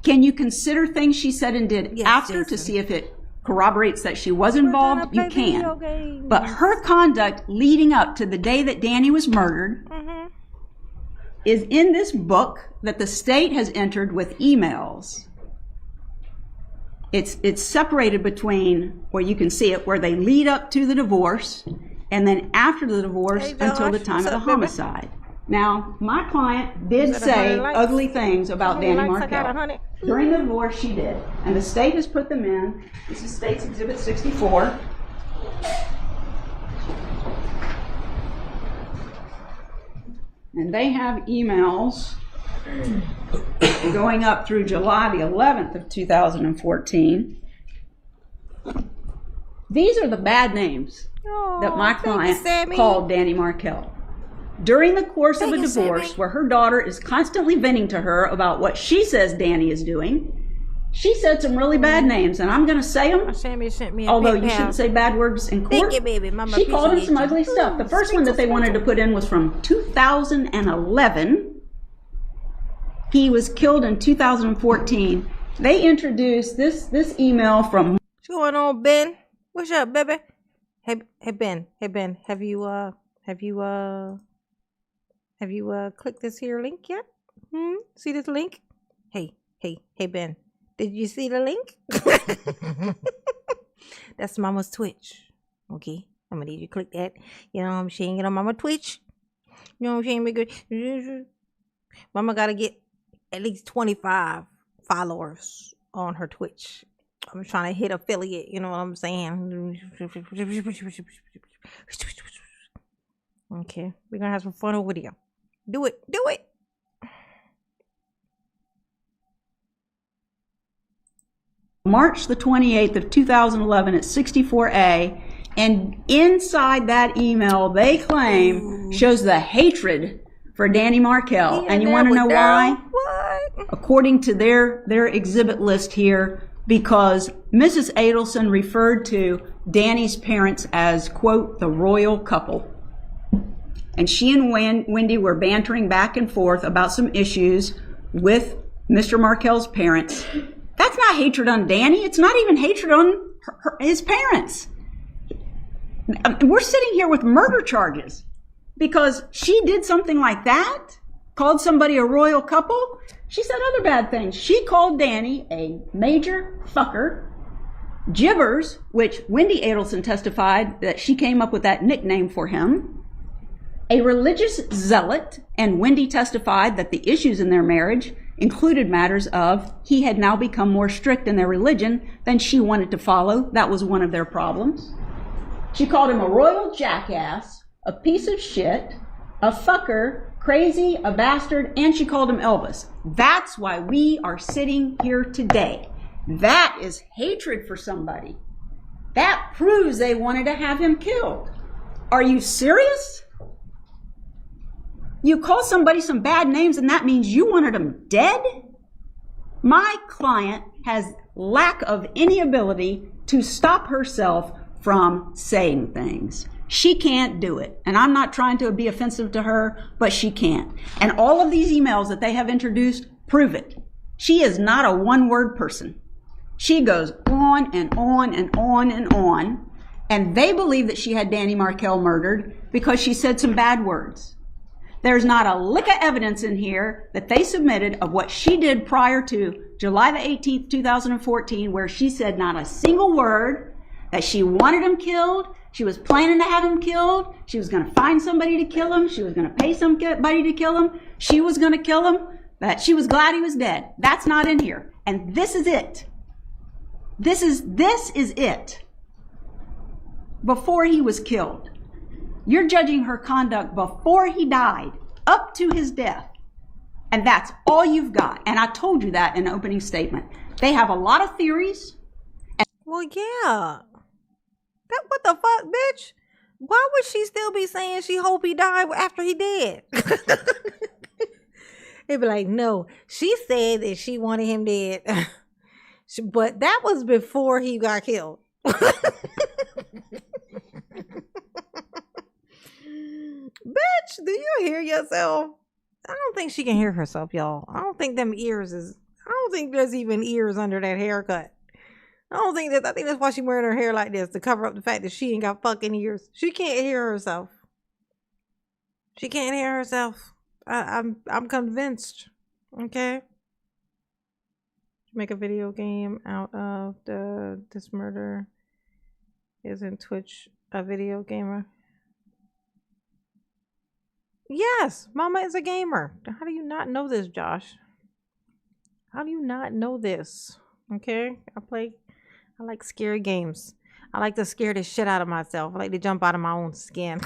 Can you consider things she said and did after to see if it corroborates that she was involved? You can. But her conduct leading up to the day that Danny was murdered is in this book that the state has entered with emails. It's separated between where you can see it, where they lead up to the divorce, and then after the divorce until the time of the homicide. Now, my client did say ugly things about Danny Markel. During the divorce, she did. And the state has put them in. This is State's Exhibit 64. And they have emails going up through July the 11th of 2014. These are the bad names that my client called Danny Markel. During the course of a divorce where her daughter is constantly venting to her about what she says Danny is doing, she said some really bad names, and I'm going to say them, although you shouldn't say bad words in court. She called him some ugly stuff. The first one that they wanted to put in was from 2011. He was killed in 2014. They introduced this email from... What's going on, Ben? What's up, baby? Hey Ben, have you clicked this here link yet? See this link? Hey Ben, did you see the link? That's Mama's Twitch. Okay, I'm gonna need you to click that. You know what I'm saying? Get on Mama Twitch. You know what I'm saying? Mama gotta get at least 25 followers on her Twitch. I'm trying to hit affiliate, you know what I'm saying? Okay, we're gonna have some fun over there. Do it. March the 28th of 2011 at 64A, and inside that email they claim shows the hatred for Danny Markel. And you want to know why? What? According to their exhibit list here, because Mrs. Adelson referred to Danny's parents as, quote, the royal couple. And she and Wendy were bantering back and forth about some issues with Mr. Markel's parents. That's not hatred on Danny. It's not even hatred on his parents. We're sitting here with murder charges because she did something like that, called somebody a royal couple. She said other bad things. She called Danny a major fucker, Jibbers, which Wendy Adelson testified that she came up with that nickname for him, a religious zealot, and Wendy testified that the issues in their marriage included matters of he had now become more strict in their religion than she wanted to follow. That was one of their problems. She called him a royal jackass, a piece of shit, a fucker, crazy, a bastard, and she called him Elvis. That's why we are sitting here today. That is hatred for somebody. That proves they wanted to have him killed. Are you serious? You call somebody some bad names and that means you wanted them dead? My client has lack of any ability to stop herself from saying things. She can't do it. And I'm not trying to be offensive to her, but she can't. And all of these emails that they have introduced prove it. She is not a one-word person. She goes on and on and on and on. And they believe that she had Danny Markel murdered because she said some bad words. There's not a lick of evidence in here that they submitted of what she did prior to July the 18th, 2014, where she said not a single word that she wanted him killed. She was planning to have him killed. She was going to find somebody to kill him. She was going to pay somebody to kill him. She was going to kill him. That she was glad he was dead. That's not in here. And this is it. This is it. Before he was killed. You're judging her conduct before he died, up to his death. And that's all you've got. And I told you that in the opening statement. They have a lot of theories. Well, yeah. What the fuck, bitch? Why would she still be saying she hope he died after he dead? They'd be like, no, she said that she wanted him dead. But that was before he got killed. Bitch, do you hear yourself? I don't think she can hear herself, y'all. I don't think there's even ears under that haircut. I think that's why she's wearing her hair like this, to cover up the fact that she ain't got fucking ears. She can't hear herself. She can't hear herself. I'm convinced. Okay. Make a video game out of this murder. Isn't Twitch a video gamer? Yes, Mama is a gamer. How do you not know this, Josh? How do you not know this? Okay, I like scary games. I like to scare the shit out of myself. I like to jump out of my own skin.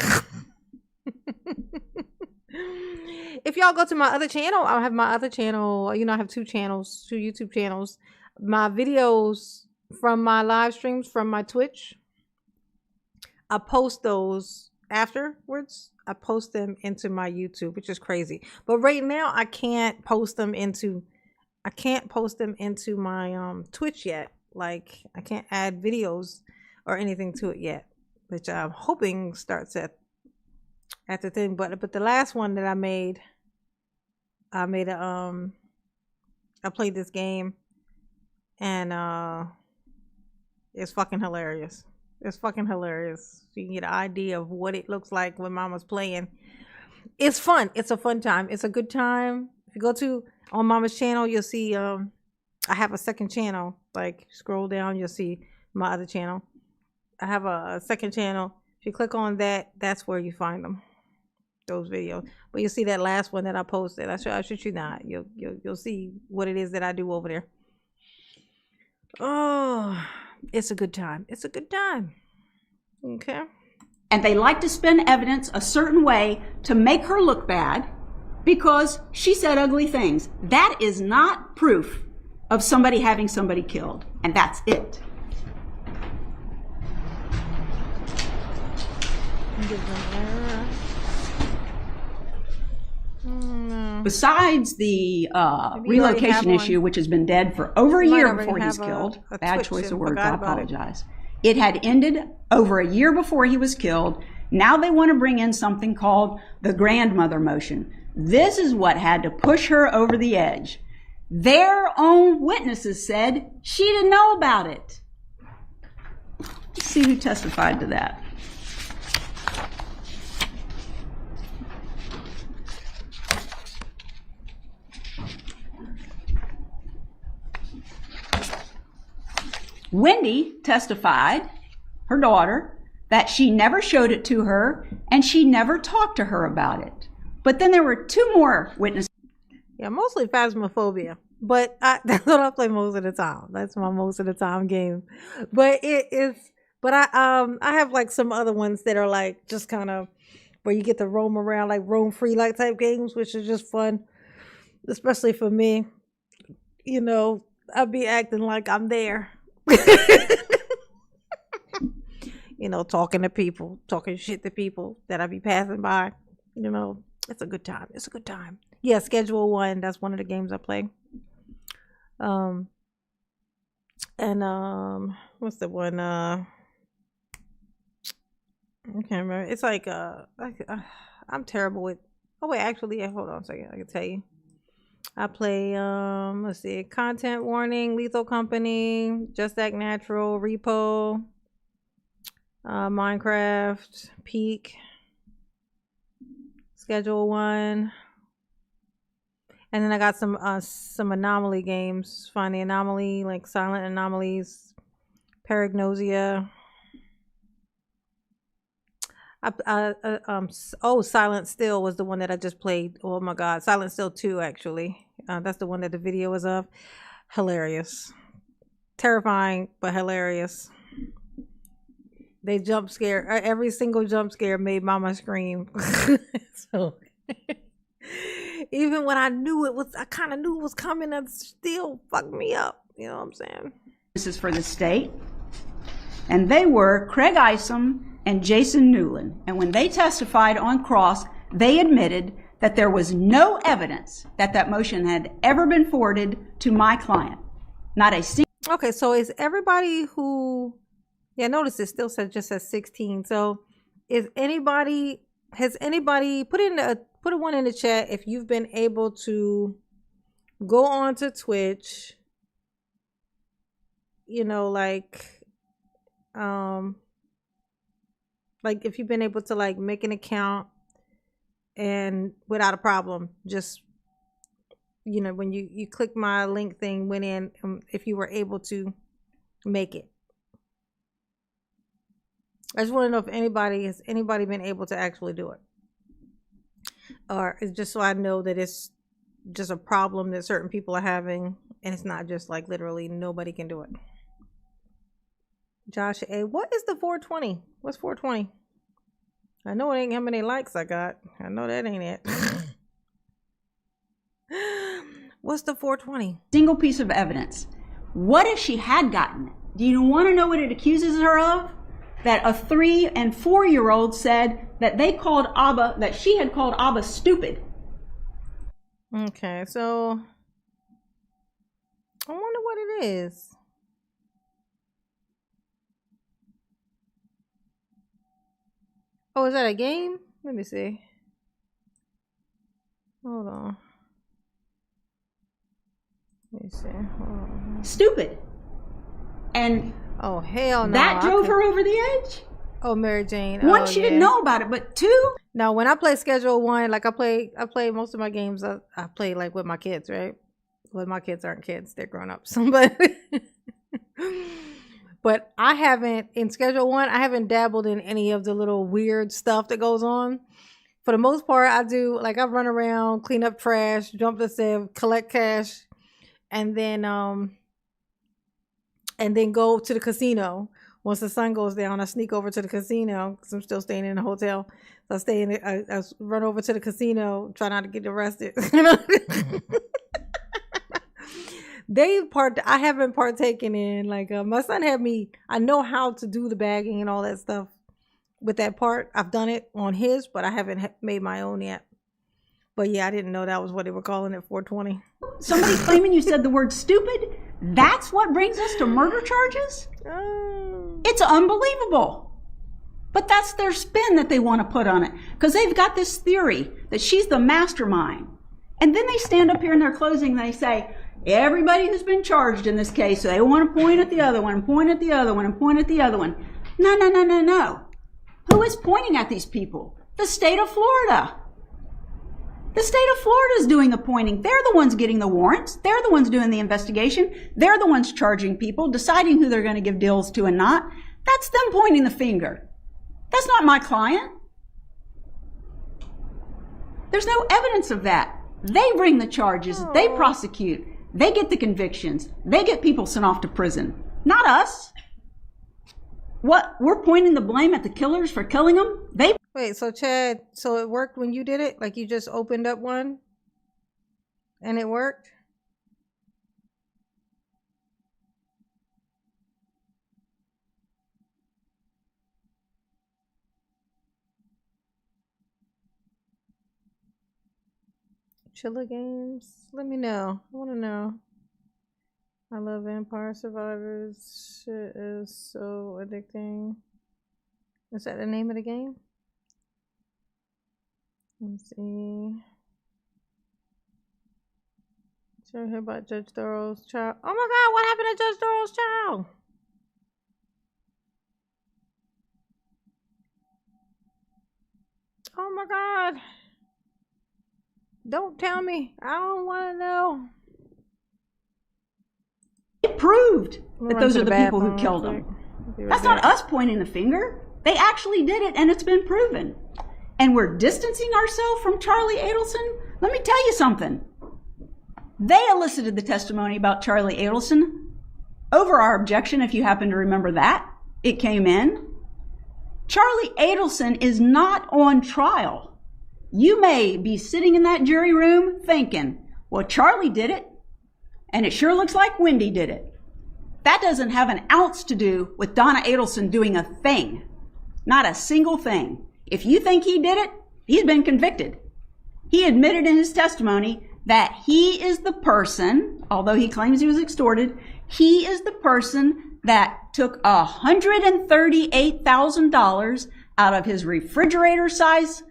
If y'all go to my other channel, I'll have my other channel. You know, I have two YouTube channels. My videos from my live streams from my Twitch, I post those afterwards. I post them into my YouTube, which is crazy. But right now, I can't post them into my Twitch yet. Like, I can't add videos or anything to it yet, which I'm hoping starts at the thing. But the last one that I played this game, and it's fucking hilarious. It's fucking hilarious. So you can get an idea of what it looks like when Mama's playing. It's fun. It's a fun time. It's a good time. If you go on Mama's channel, you'll see I have a second channel. Like, scroll down, you'll see my other channel. I have a second channel. If you click on that, that's where you find them, those videos. But you'll see that last one that I posted. I should you not. You'll see what it is that I do over there. Oh, it's a good time. It's a good time. Okay. And they like to spin evidence a certain way to make her look bad because she said ugly things. That is not proof of somebody having somebody killed. And that's it. Besides the relocation issue, which has been dead for over a year before he's killed, bad choice of words, I apologize. It had ended over a year before he was killed. Now they want to bring in something called the grandmother motion. This is what had to push her over the edge. Their own witnesses said she didn't know about it. Let's see who testified to that. Wendy testified, her daughter, that she never showed it to her and she never talked to her about it. But then there were two more witnesses. Yeah, mostly Phasmophobia. But that's what I play most of the time. That's my most of the time game. But I have like some other ones that are like just kind of where you get to roam around, like roam free like type games, which is just fun. Especially for me. You know, I'd be acting like I'm there. You know, talking to people, talking shit to people that I be passing by. You know, it's a good time. It's a good time. Yeah, Schedule 1. That's one of the games I play. What's the one? I can't remember. It's like I'm terrible with. Oh wait, actually, hold on a second. I can tell you. I play let's see, Content Warning, Lethal Company, Just Act Natural, Repo, Minecraft, Peak, Schedule 1, and then I got some anomaly games. Find the Anomaly, like Silent Anomalies, Paragnosia, Silent Still was the one that I just played. Oh my God, Silent Still 2 actually. That's the one that the video was of. Hilarious, terrifying, but hilarious. They jump scare. Every single jump scare made Mama scream. So even when I kind of knew it was coming, that still fucked me up. You know what I'm saying? This is for the state. And they were Craig Isom and Jason Newland. And when they testified on cross, they admitted that there was no evidence that that motion had ever been forwarded to my client. Not a single. Okay, so is everybody who, yeah, notice it still just says 16. So has anybody put a one in the chat if you've been able to go on to Twitch, you know, like if you've been able to like make an account and without a problem, just, you know, when you click my link thing, went in, if you were able to make it. I just want to know if has anybody been able to actually do it, or it's just so I know that it's just a problem that certain people are having, and it's not just like literally nobody can do it. Josh A, what is the 420? What's 420? I know it ain't how many likes I got. I know that ain't it. What's the 420? Single piece of evidence. What if she had gotten it? Do you want to know what it accuses her of? That a 3- and 4-year-old said that she had called Abba stupid. Okay, so I wonder what it is. Oh, is that a game? Let me see. Hold on. Let me see. Hold on. Stupid. And oh, hell no. That drove her over the edge? Oh, Mary Jane. One, she didn't know about it, but 2? No, when I play Schedule 1, like I play most of my games, I play like with my kids, right? Well, my kids aren't kids, they're grown ups. But I haven't, in Schedule 1, I haven't dabbled in any of the little weird stuff that goes on. For the most part, I do, like I run around, clean up trash, jump the stairs, collect cash, and then go to the casino. Once the sun goes down, I sneak over to the casino because I'm still staying in a hotel. So I stay in it. I run over to the casino, try not to get arrested. I haven't partaken in, like, my son had me, I know how to do the bagging and all that stuff with that part. I've done it on his, but I haven't made my own yet. But yeah, I didn't know that was what they were calling it, 420. Somebody claiming you said the word stupid? That's what brings us to murder charges? It's unbelievable. But that's their spin that they want to put on it. Because they've got this theory that she's the mastermind. And then they stand up here in their closing and they say, everybody who's been charged in this case, so they want to point at the other one, and point at the other one, and point at the other one. No. Who is pointing at these people? The state of Florida. The state of Florida is doing the pointing. They're the ones getting the warrants. They're the ones doing the investigation. They're the ones charging people, deciding who they're going to give deals to and not. That's them pointing the finger. That's not my client. There's no evidence of that. They bring the charges. They prosecute. They get the convictions. They get people sent off to prison. Not us. What? We're pointing the blame at the killers for killing them? Wait, so Chad, so it worked when you did it? Like you just opened up one and it worked? Chilla Games? Let me know. I want to know. I love Vampire Survivors. Shit is so addicting. Is that the name of the game? Let's see. Did you hear about Judge Thorow's child? Oh my God, what happened to Judge Thorow's child? Oh my God. Don't tell me. I don't want to know. It proved that those are the people who killed them. That's not us pointing the finger. They actually did it, and it's been proven. And we're distancing ourselves from Charlie Adelson? Let me tell you something. They elicited the testimony about Charlie Adelson over our objection, if you happen to remember that. It came in. Charlie Adelson is not on trial. You may be sitting in that jury room thinking, well, Charlie did it, and it sure looks like Wendy did it. That doesn't have an ounce to do with Donna Adelson doing a thing. Not a single thing. If you think he did it, he's been convicted. He admitted in his testimony that he is the person, although he claims he was extorted, he is the person that took $138,000 out of his refrigerator-size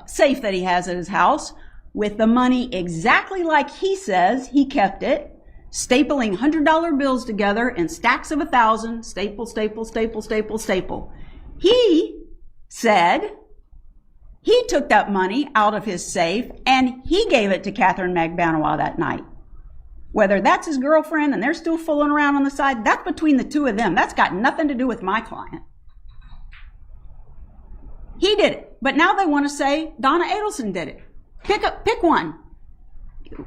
safe that he has at his house with the money exactly like he says he kept it, stapling $100 bills together in stacks of 1,000, staple, staple, staple, staple, staple. He said he took that money out of his safe and he gave it to Catherine Magbanowa that night. Whether that's his girlfriend and they're still fooling around on the side, that's between the two of them. That's got nothing to do with my client. He did it. But now they want to say Donna Adelson did it. Pick one.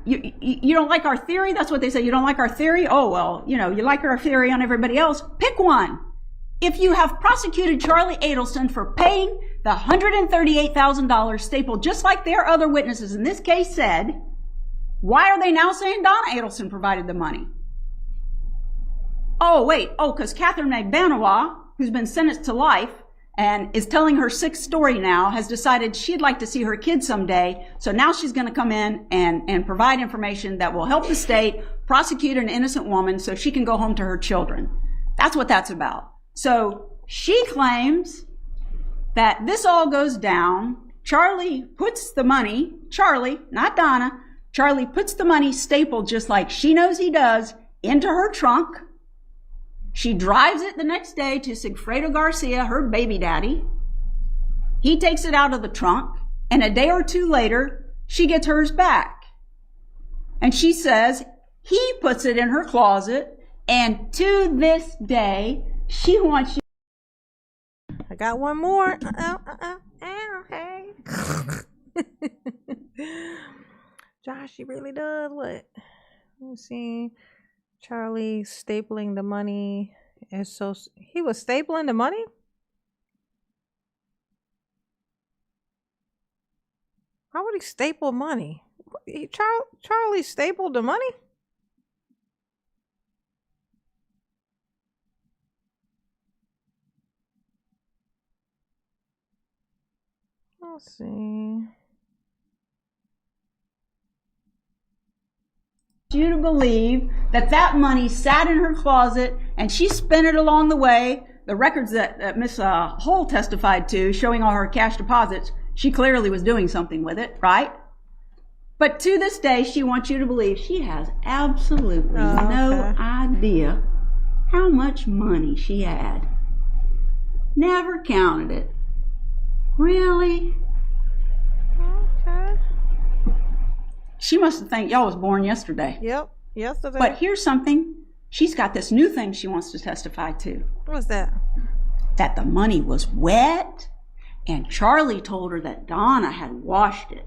You don't like our theory? That's what they say. You don't like our theory? Oh, well, you like our theory on everybody else. Pick one. If you have prosecuted Charlie Adelson for paying the $138,000 stapled just like their other witnesses in this case said, why are they now saying Donna Adelson provided the money? Oh, wait. Oh, because Catherine Magbanowa, who's been sentenced to life and is telling her sixth story now, has decided she'd like to see her kids someday. So now she's going to come in and provide information that will help the state prosecute an innocent woman so she can go home to her children. That's what that's about. So she claims that this all goes down. Charlie puts the money, Charlie, not Donna, Charlie puts the money stapled just like she knows he does into her trunk. She drives it the next day to Sigfredo Garcia, her baby daddy. He takes it out of the trunk, and a day or two later, she gets hers back. And she says he puts it in her closet, and to this day, she wants you. I got one more. Hey. Josh, she really does what? Let me see. Charlie stapling the money. And so he was stapling the money? Why would he staple money? Charlie stapled the money? Let's see. You to believe that money sat in her closet and she spent it along the way. The records that Miss Hull testified to showing all her cash deposits, she clearly was doing something with it, right? But to this day, she wants you to believe she has absolutely no idea how much money she had. Never counted it. Really? Okay. She must have think y'all was born yesterday. Yep, yesterday. But here's something. She's got this new thing she wants to testify to. What's that? That the money was wet, and Charlie told her that Donna had washed it.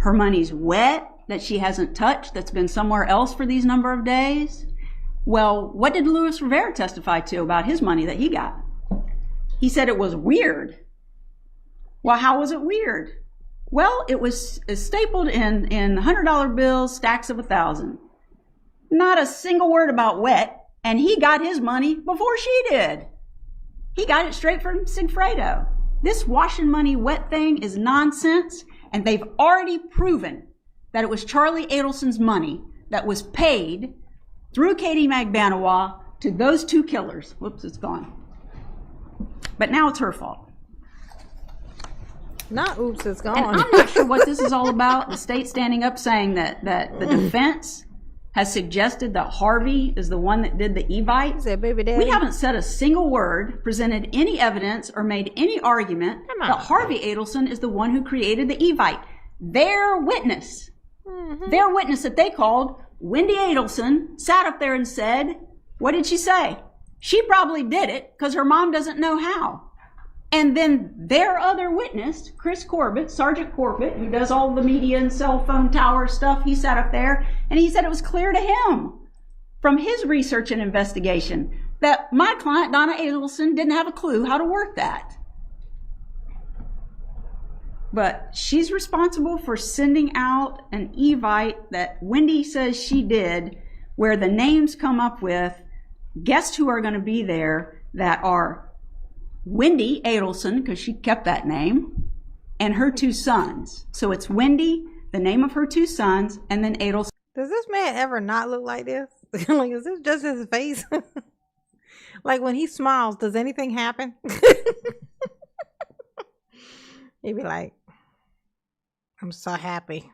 Her money's wet, that she hasn't touched, that's been somewhere else for these number of days. Well, what did Luis Rivera testify to about his money that he got? He said it was weird. Well, how was it weird? Well, it was stapled in $100 bills, stacks of 1,000. Not a single word about wet, and he got his money before she did. He got it straight from Sigfredo. This washing money wet thing is nonsense, and they've already proven that it was Charlie Adelson's money that was paid through Katie Magbanowa to those two killers. Whoops, it's gone. But now it's her fault. Not oops, it's gone. And I'm not sure what this is all about. The state standing up saying that the defense has suggested that Harvey is the one that did the Evite. Said baby daddy. We haven't said a single word, presented any evidence, or made any argument that Harvey Adelson is the one who created the Evite. Their witness that they called, Wendy Adelson, sat up there and said, what did she say? She probably did it because her mom doesn't know how. And then their other witness, Chris Corbett, Sergeant Corbett, who does all the media and cell phone tower stuff, he sat up there and he said it was clear to him from his research and investigation that my client, Donna Adelson, didn't have a clue how to work that. But she's responsible for sending out an evite that Wendy says she did, where the names come up with guests who are going to be there that are Wendy Adelson, because she kept that name, and her two sons. So it's Wendy, the name of her two sons, and then Adelson. Does this man ever not look like this? Like, is this just his face? Like, when he smiles, does anything happen? He'd be like, I'm so happy.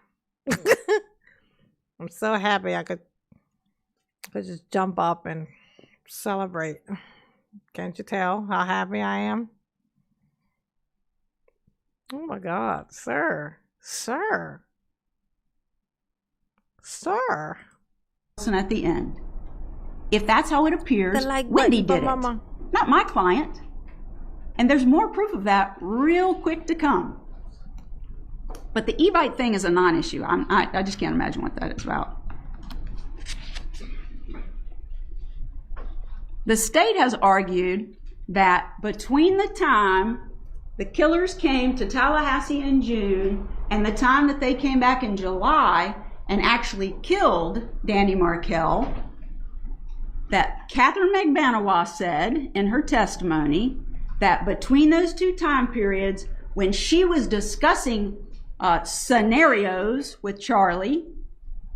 I'm so happy I could just jump up and celebrate. Can't you tell how happy I am? Oh my God, sir. At the end. If that's how it appears, Wendy did it, not my client. And there's more proof of that real quick to come. But the evite thing is a non-issue. I just can't imagine what that is about. The state has argued that between the time the killers came to Tallahassee in June and the time that they came back in July and actually killed Danny Markell, that Catherine McBanawa said in her testimony that between those two time periods, when she was discussing scenarios with Charlie,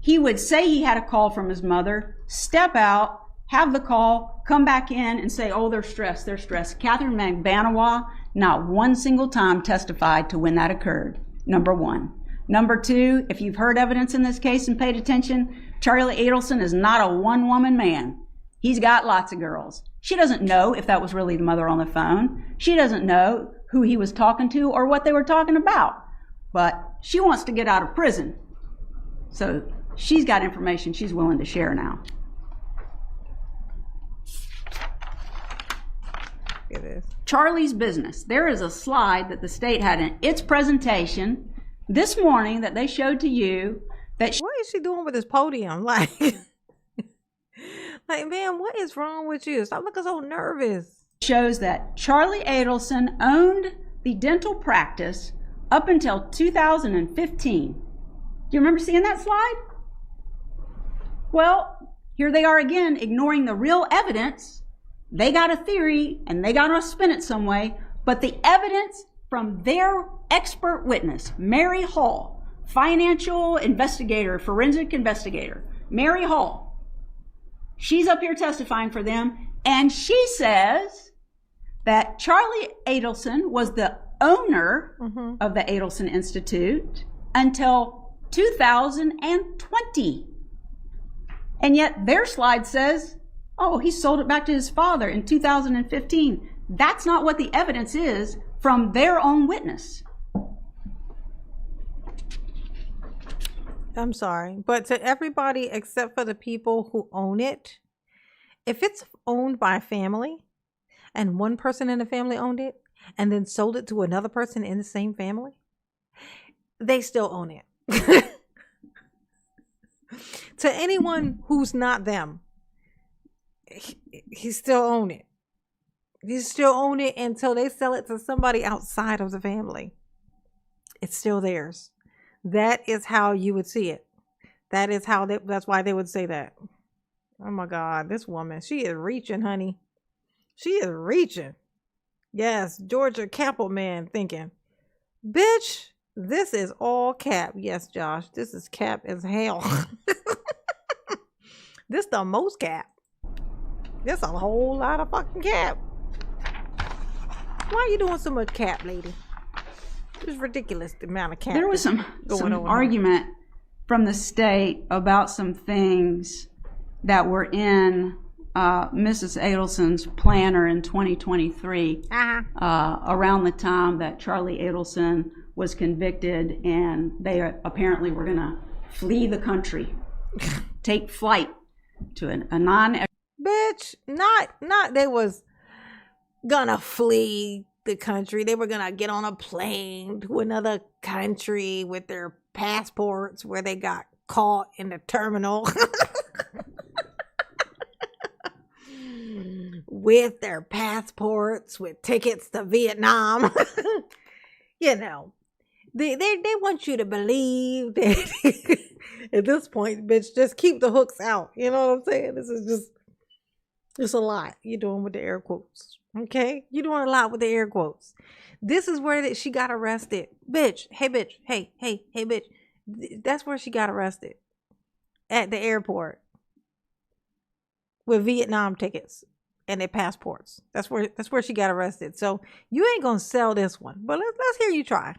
he would say he had a call from his mother, step out, have the call, come back in and say, oh, they're stressed. Catherine McBanawa, not one single time testified to when that occurred, number one. Number two, if you've heard evidence in this case and paid attention, Charlie Adelson is not a one-woman man. He's got lots of girls. She doesn't know if that was really the mother on the phone. She doesn't know who he was talking to or what they were talking about. But she wants to get out of prison. So she's got information she's willing to share now. It is. Charlie's business. There is a slide that the state had in its presentation this morning that they showed to you. That what is she doing with this podium? Like, man, what is wrong with you? Stop looking so nervous. Shows that Charlie Adelson owned the dental practice up until 2015. Do you remember seeing that slide? Well, here they are again, ignoring the real evidence. They got a theory and they got to spin it some way, but the evidence from their expert witness, Mary Hall, financial investigator, forensic investigator, Mary Hall, she's up here testifying for them, and she says that Charlie Adelson was the owner of the Adelson Institute until 2020. And yet their slide says, oh, he sold it back to his father in 2015. That's not what the evidence is from their own witness. I'm sorry, but to everybody except for the people who own it, if it's owned by a family and one person in the family owned it and then sold it to another person in the same family, they still own it. To anyone who's not them, he still own it. He still own it until they sell it to somebody outside of the family. It's still theirs. That is how you would see it. That is how that's why they would say that. Oh my God, this woman, she is reaching, honey. She is reaching. Yes, Georgia Capel man thinking, bitch, this is all cap. Yes, Josh, this is cap as hell. This the most cap. This a whole lot of fucking cap. Why are you doing so much cap, lady? It's ridiculous the amount of cap. There was some argument from the state about some things that were in Mrs. Adelson's planner in 2023, around the time that Charlie Adelson was convicted, and they apparently were going to flee the country, take flight to a non. Bitch, bitch, not they was gonna flee the country. They were gonna get on a plane to another country with their passports where they got caught in the terminal. With their passports, with tickets to Vietnam. You know, they want you to believe that at this point, bitch, just keep the hooks out. You know what I'm saying? This is just a lot you're doing with the air quotes. Okay? You're doing a lot with the air quotes. This is where she got arrested. Bitch, hey, bitch, hey, bitch. That's where she got arrested. At the airport. With Vietnam tickets and their passports. That's where she got arrested. So you ain't gonna sell this one. But let's hear you try.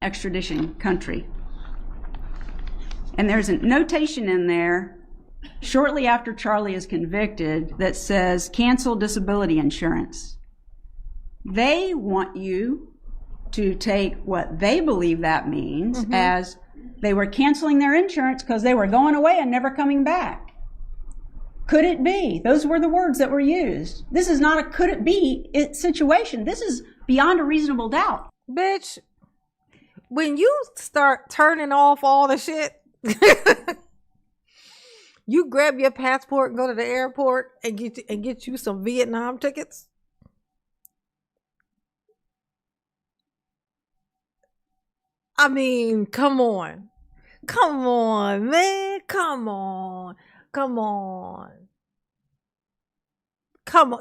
Extradition country. And there's a notation in there shortly after Charlie is convicted that says cancel disability insurance. They want you to take what they believe that means as they were canceling their insurance because they were going away and never coming back. Could it be? Those were the words that were used. This is not a could it be situation. This is beyond a reasonable doubt. Bitch, when you start turning off all the shit, you grab your passport and go to the airport and get you some Vietnam tickets. I mean, come on. Come on, man. Come on.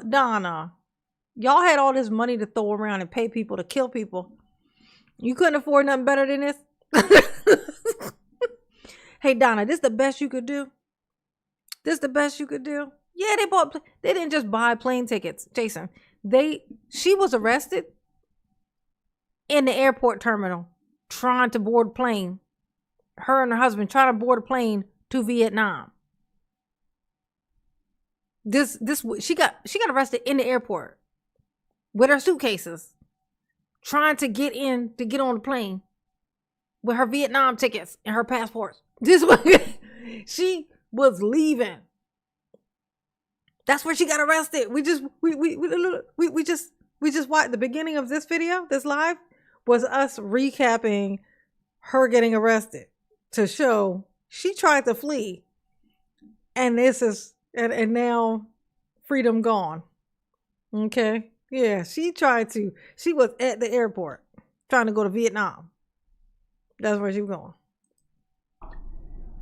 Donna. Y'all had all this money to throw around and pay people to kill people. You couldn't afford nothing better than this? Hey, Donna, this the best you could do? Yeah, they didn't just buy plane tickets, Jason. She was arrested in the airport terminal trying to board a plane. Her and her husband trying to board a plane to Vietnam. She got arrested in the airport with her suitcases, trying to get on the plane with her Vietnam tickets and her passports. She was leaving. That's where she got arrested. We just watched the beginning of this video. This live was us recapping her getting arrested to show she tried to flee, and and now freedom gone. Okay, yeah, she was at the airport trying to go to Vietnam. That's where she was going.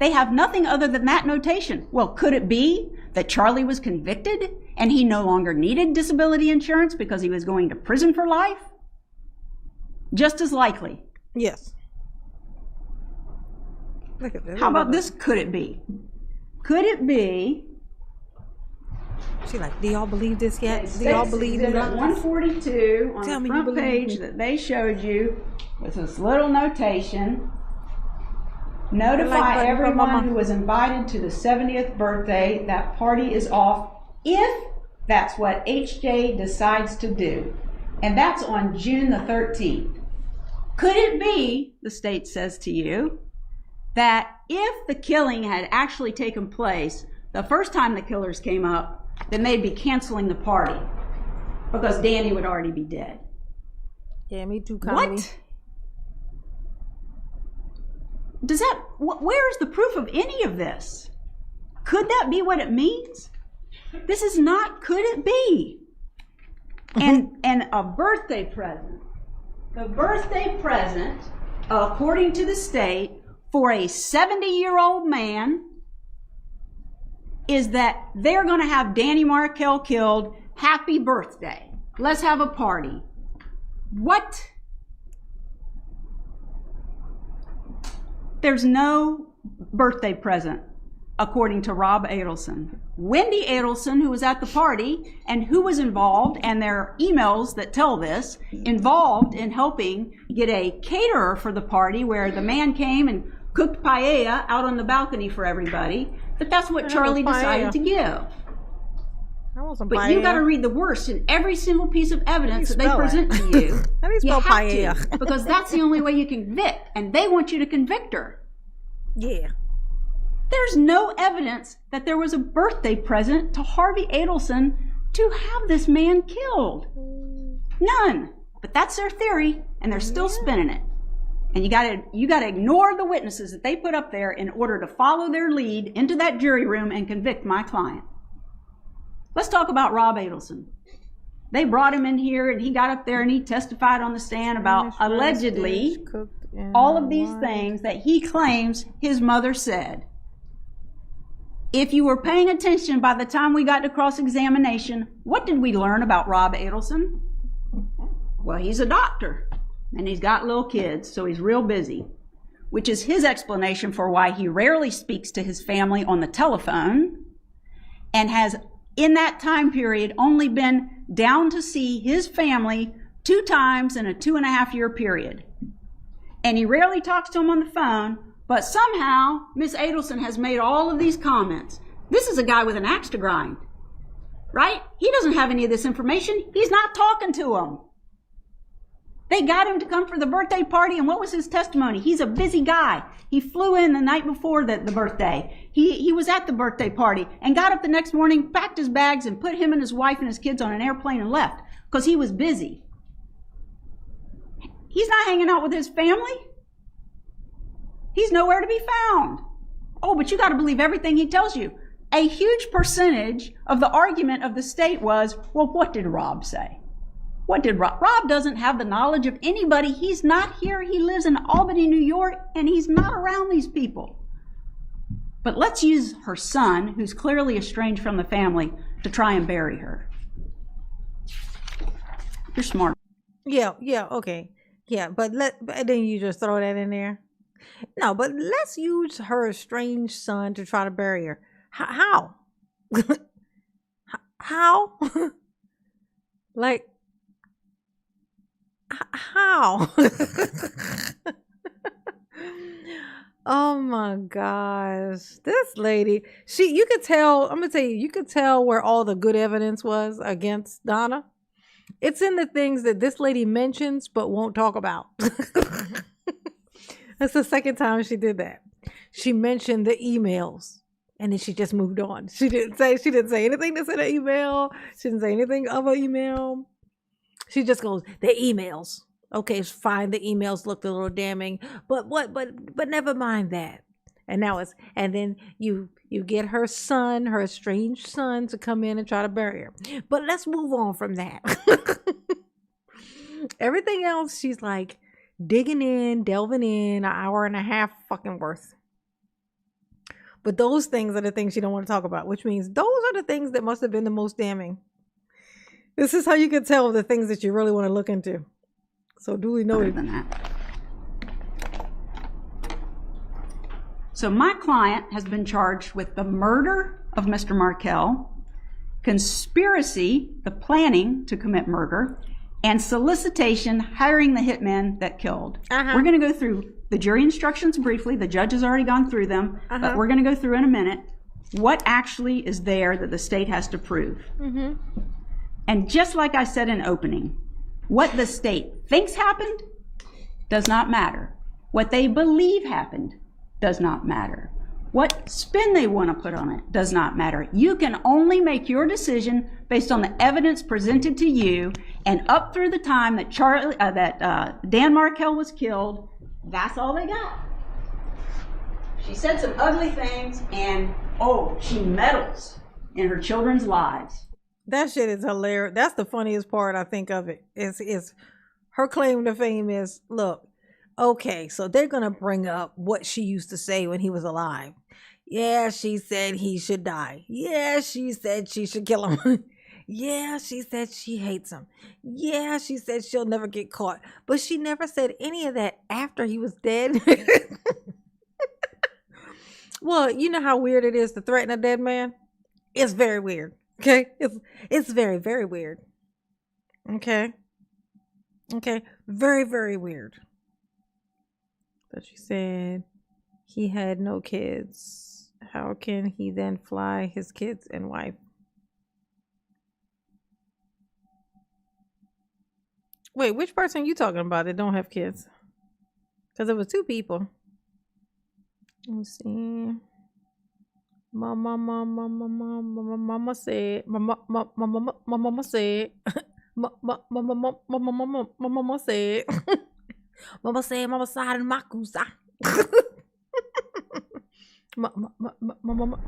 They have nothing other than that notation. Well, could it be that Charlie was convicted and he no longer needed disability insurance because he was going to prison for life? Just as likely. Yes. Look at this. How about this? Could it be? Could it be? She like, do y'all believe this yet? Do y'all believe it? 142 on the front page that they showed you with this little notation. Notify everyone who was invited to the 70th birthday that party is off if that's what HJ decides to do. And that's on June the 13th. Could it be, the state says to you, that if the killing had actually taken place the first time the killers came up, then they'd be canceling the party because Danny would already be dead? Yeah, me too, comedy. What? Where is the proof of any of this? Could that be what it means? This is not, could it be? And a birthday present. The birthday present, according to the state, for a 70-year-old man is that they're going to have Danny Markel killed. Happy birthday. Let's have a party. What? There's no birthday present, according to Rob Adelson. Wendy Adelson, who was at the party and who was involved, and there are emails that tell this, involved in helping get a caterer for the party where the man came and cooked paella out on the balcony for everybody. But that's what Charlie decided to give. But you got to read the worst in every single piece of evidence that they present to you. How do you spell paella? Because that's the only way you can convict, and they want you to convict her. Yeah. There's no evidence that there was a birthday present to Harvey Adelson to have this man killed. None. But that's their theory, and they're still spinning it. And you gotta ignore the witnesses that they put up there in order to follow their lead into that jury room and convict my client. Let's talk about Rob Adelson. They brought him in here, and he got up there and he testified on the stand about allegedly all of these things that he claims his mother said. If you were paying attention by the time we got to cross-examination, what did we learn about Rob Adelson? Well, he's a doctor, and he's got little kids, so he's real busy, which is his explanation for why he rarely speaks to his family on the telephone and has, in that time period, only been down to see his family 2 times in a 2.5-year period. And he rarely talks to them on the phone, but somehow Miss Adelson has made all of these comments. This is a guy with an axe to grind, right? He doesn't have any of this information. He's not talking to them. They got him to come for the birthday party, and what was his testimony? He's a busy guy. He flew in the night before the birthday. He was at the birthday party and got up the next morning, packed his bags, and put him and his wife and his kids on an airplane and left because he was busy. He's not hanging out with his family. He's nowhere to be found. Oh, but you got to believe everything he tells you. A huge percentage of the argument of the state was, well, what did Rob say? What did Rob? Rob doesn't have the knowledge of anybody. He's not here. He lives in Albany, New York, and he's not around these people. But let's use her son, who's clearly estranged from the family, to try and bury her. You're smart. Yeah, okay. Yeah, but then you just throw that in there. No, but let's use her estranged son to try to bury her. How? How? Like, how? Oh my gosh. This lady, you could tell, I'm gonna tell you, you could tell where all the good evidence was against Donna. It's in the things that this lady mentions but won't talk about. That's the second time she did that. She mentioned the emails and then she just moved on. She didn't say anything that's in an email. She didn't say anything of an email. She just goes, the emails. Okay, it's fine. The emails looked a little damning, but never mind that. And then you get her son, her estranged son, to come in and try to bury her. But let's move on from that. Everything else, she's like digging in, delving in, an hour and a half fucking worth. But those things are the things she don't want to talk about, which means those are the things that must have been the most damning. This is how you can tell the things that you really want to look into. So duly noted. So my client has been charged with the murder of Mr. Markell, conspiracy, the planning to commit murder, and solicitation, hiring the hitman that killed. We're going to go through the jury instructions briefly. The judge has already gone through them, but we're going to go through in a minute what actually is there that the state has to prove. And just like I said in opening, what the state thinks happened does not matter. What they believe happened does not matter. What spin they want to put on it does not matter. You can only make your decision based on the evidence presented to you, and up through the time that Dan Markell was killed, that's all they got. She said some ugly things, and she meddles in her children's lives. That shit is hilarious. That's the funniest part, I think, of it. Is her claim to fame is, look, okay, so they're going to bring up what she used to say when he was alive. Yeah, she said he should die. Yeah, she said she should kill him. Yeah, she said she hates him. Yeah, she said she'll never get caught. But she never said any of that after he was dead. Well, you know how weird it is to threaten a dead man? It's very weird. Okay? It's very, very weird. Okay? Very, very weird. But she said he had no kids. How can he then fly his kids and wife? Wait, which person are you talking about that don't have kids? Because it was 2 people. Let's see. My mama said, my mama said, my mama said, mama said, mama side and makusa. My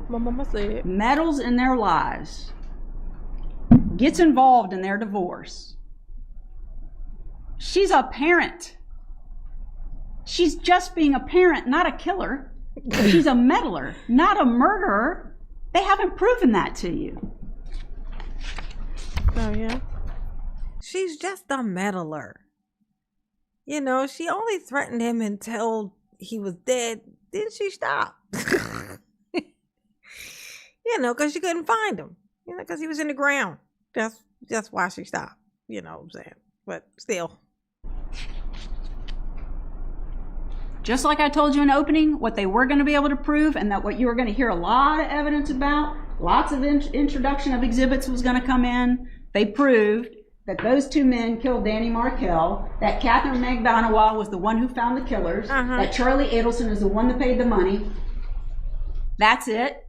mama said, meddles in their lives, gets involved in their divorce. She's a parent. She's just being a parent, not a killer. She's a meddler, not a murderer. They haven't proven that to you. oh yeah, she's just a meddler. You know, she only threatened him until he was dead. Then she stopped. You know, because she couldn't find him. You know, because he was in the ground. That's why she stopped. You know what I'm saying? But still. Just like I told you in opening, what they were going to be able to prove, and that what you were going to hear a lot of evidence about, lots of introduction of exhibits was going to come in. They proved that those two men killed Danny Markell, that Catherine McDonough was the one who found the killers, that Charlie Adelson is the one that paid the money. That's it.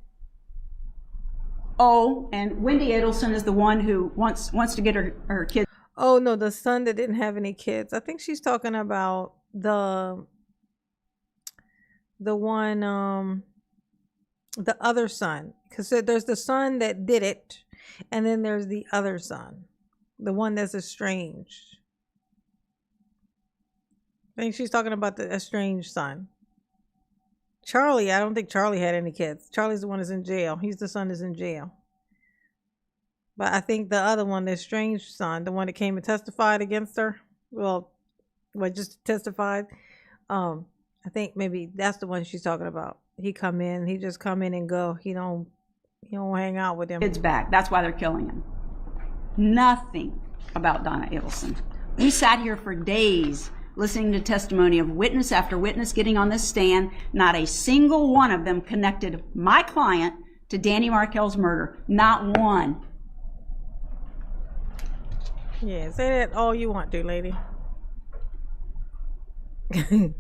Oh, and Wendy Adelson is the one who wants to get her kids. Oh, no, the son that didn't have any kids. I think she's talking about the one, the other son. Because there's the son that did it, and then there's the other son. The one that's estranged. I think she's talking about the estranged son. Charlie, I don't think Charlie had any kids. Charlie's the one that's in jail. He's the son that's in jail. But I think the other one, the estranged son, the one that came and testified against her, just testified. I think maybe that's the one she's talking about. He just come in and go. He don't hang out with them. Kids back. That's why they're killing him. Nothing about Donna Adelson. We sat here for days listening to testimony of witness after witness getting on this stand. Not a single one of them connected my client to Danny Markell's murder. Not one. Yeah, say that all you want to, lady. I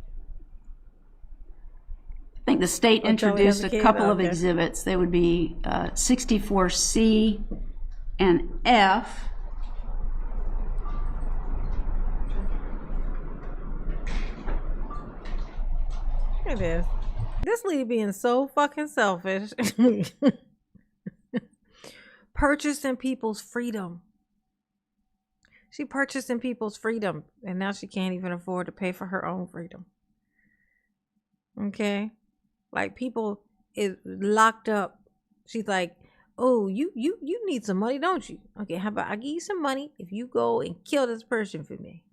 think the state introduced a couple of exhibits. They would be 64C and F. It is. This lady being so fucking selfish. Purchasing people's freedom. She purchasing people's freedom, and now she can't even afford to pay for her own freedom. Okay? Like, people is locked up. She's like, oh, you need some money, don't you? Okay, how about I give you some money if you go and kill this person for me?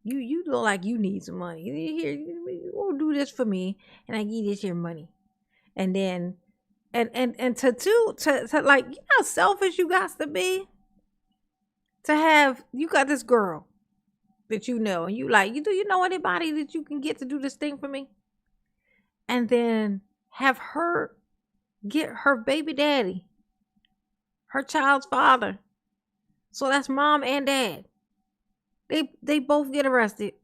You look like you need some money. Here, you will do this for me, and I give you this your money. And then, and to like, you know how selfish you got to be? To have, you got this girl that you know, and you like, do you know anybody that you can get to do this thing for me? And then have her get her baby daddy, her child's father. So that's mom and dad. They both get arrested.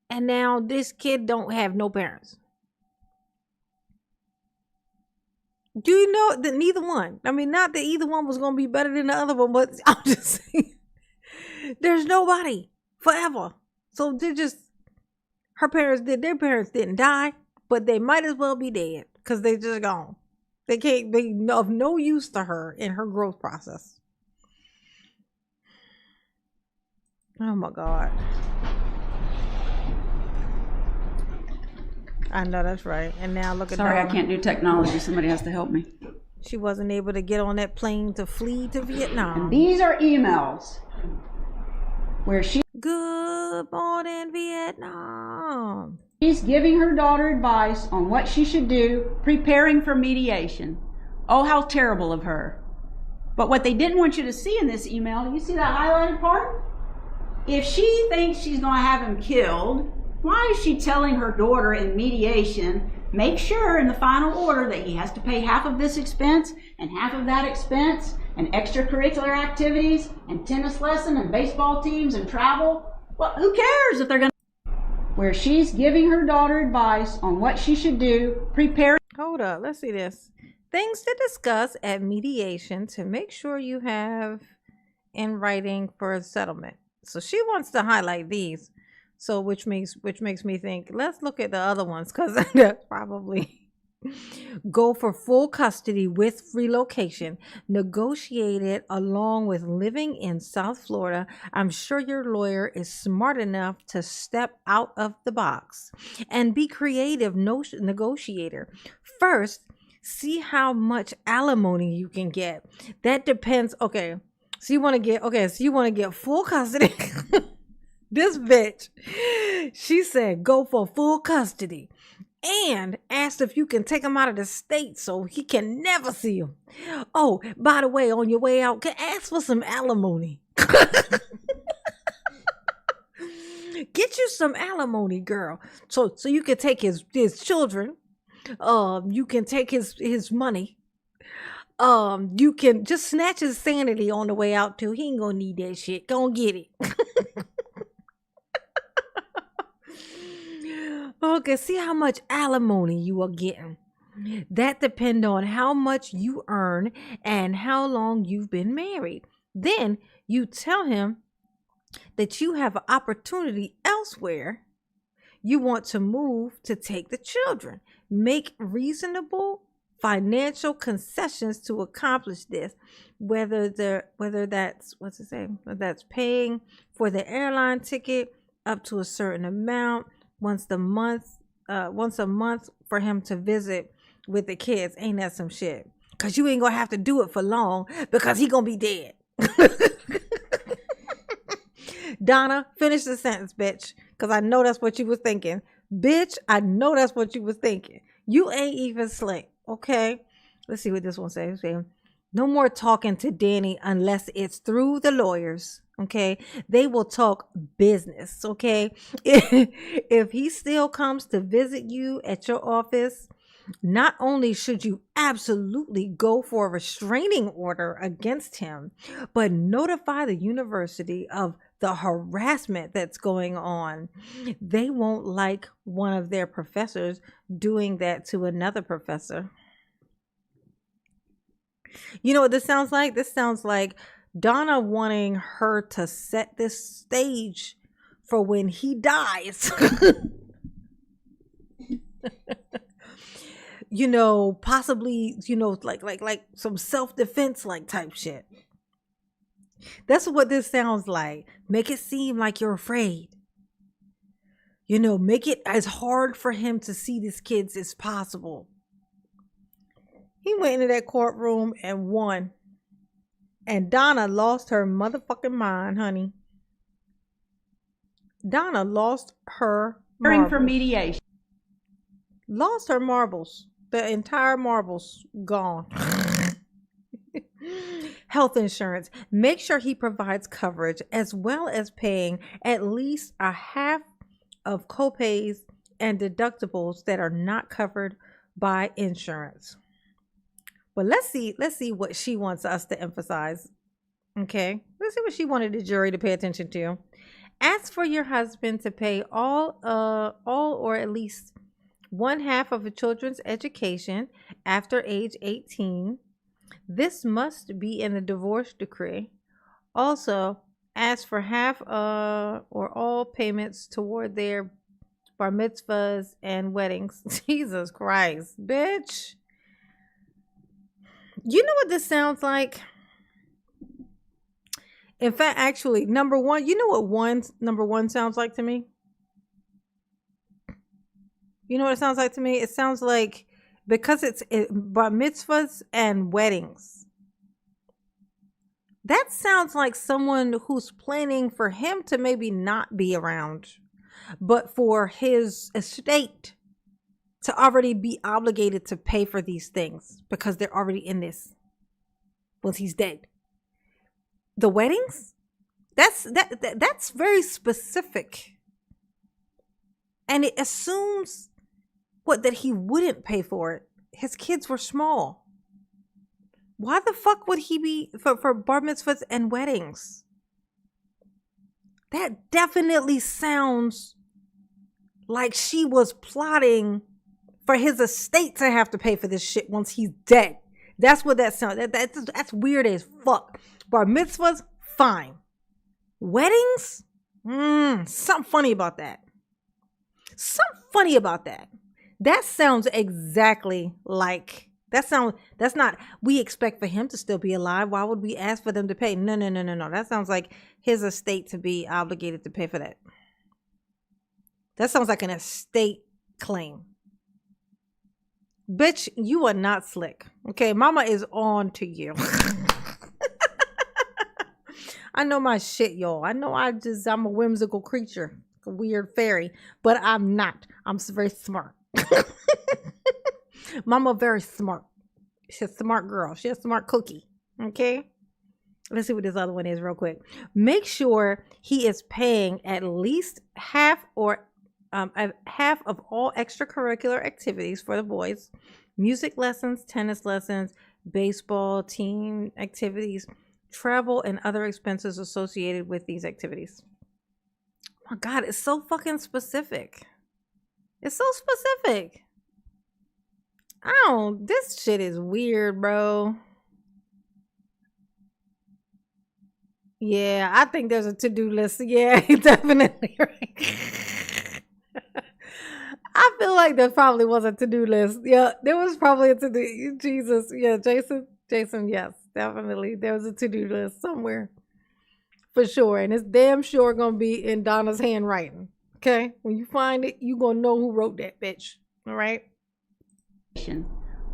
And now this kid don't have no parents. Do you know that neither one? I mean, not that either one was going to be better than the other one, but I'm just saying, there's nobody forever. So they're just, their parents didn't die, but they might as well be dead because they just gone. They can't be of no use to her in her growth process. Oh my God. I know that's right. And now look at Sorry, Donna. I can't do technology. Somebody has to help me. She wasn't able to get on that plane to flee to Vietnam. And these are emails where Good morning, Vietnam. She's giving her daughter advice on what she should do, preparing for mediation. Oh, how terrible of her. But what they didn't want you to see in this email, you see that highlighted part? If she thinks she's going to have him killed, why is she telling her daughter in mediation, make sure in the final order that he has to pay half of this expense and half of that expense and extracurricular activities and tennis lesson and baseball teams and travel? Well, who cares if they're going to... Where she's giving her daughter advice on what she should do, preparing... Hold up. Let's see this. Things to discuss at mediation to make sure you have in writing for a settlement. So she wants to highlight these. So which makes me think, let's look at the other ones, because that's probably go for full custody with relocation, negotiated along with living in South Florida. I'm sure your lawyer is smart enough to step out of the box and be creative negotiator. First, see how much alimony you can get. That depends. Okay. So you want to get full custody. This bitch, she said, go for full custody and asked if you can take him out of the state so he can never see him. Oh, by the way, on your way out, ask for some alimony. Get you some alimony, girl. So you can take his children. You can take his money. You can just snatch his sanity on the way out too. He ain't gonna need that shit. Go and get it. Okay, see how much alimony you are getting. That depends on how much you earn and how long you've been married. Then you tell him that you have an opportunity elsewhere. You want to move to take the children. Make reasonable financial concessions to accomplish this, whether that's that's paying for the airline ticket up to a certain amount once a month for him to visit with the kids. Ain't that some shit? Cause you ain't gonna have to do it for long because he gonna be dead. Donna, finish the sentence, bitch, because I know that's what you was thinking. Bitch, I know that's what you was thinking. You ain't even slick. Okay, let's see what this one says. No more talking to Danny unless it's through the lawyers. Okay, they will talk business. Okay, if he still comes to visit you at your office, not only should you absolutely go for a restraining order against him, but notify the university of the harassment that's going on. They won't like one of their professors doing that to another professor. You know what this sounds like? This sounds like Donna wanting her to set this stage for when he dies. You know, possibly, you know, like some self-defense like type shit. That's what this sounds like. Make it seem like you're afraid. You know, make it as hard for him to see these kids as possible. He went into that courtroom and won. And Donna lost her motherfucking mind, honey. Donna lost her marbles. For mediation. Lost her marbles. The entire marbles gone. Health insurance. Make sure he provides coverage as well as paying at least a half of copays and deductibles that are not covered by insurance. But let's see what she wants us to emphasize. Okay, let's see what she wanted the jury to pay attention to. Ask for your husband to pay all or at least one half of a children's education after age 18. This must be in a divorce decree. Also, ask for half or all payments toward their bar mitzvahs and weddings. Jesus Christ, bitch. You know what this sounds like? In fact, actually, number one, you know what number one sounds like to me? You know what it sounds like to me? It sounds like, because it's bar mitzvahs and weddings, that sounds like someone who's planning for him to maybe not be around, but for his estate to already be obligated to pay for these things because they're already in this once he's dead. The weddings? That's very specific. And it assumes that he wouldn't pay for it. His kids were small. Why the fuck would he be for bar mitzvahs and weddings? That definitely sounds like she was plotting for his estate to have to pay for this shit once he's dead. That's what that sounds. That's weird as fuck. Bar mitzvahs, fine. Weddings, something funny about that. Something funny about that. That sounds exactly like. That's not, we expect for him to still be alive. Why would we ask for them to pay? No. That sounds like his estate to be obligated to pay for that. That sounds like an estate claim. Bitch, you are not slick. Okay, mama is on to you. I know my shit, y'all. I know I'm a whimsical creature, a weird fairy, but I'm not. I'm very smart. Mama very smart. She's a smart girl. She's a smart cookie. Okay. Let's see what this other one is real quick. Make sure he is paying at least half of all extracurricular activities for the boys. Music lessons, tennis lessons, baseball, team activities, travel, and other expenses associated with these activities. Oh my God, it's so fucking specific. It's so specific. This shit is weird, bro. Yeah, I think there's a to-do list. Yeah, definitely. Right. I feel like there probably was a to-do list. Yeah, there was probably a to-do. Jesus. Yeah, Jason, yes, definitely. There was a to-do list somewhere. For sure. And it's damn sure going to be in Donna's handwriting. Okay? When you find it, you going to know who wrote that bitch. All right?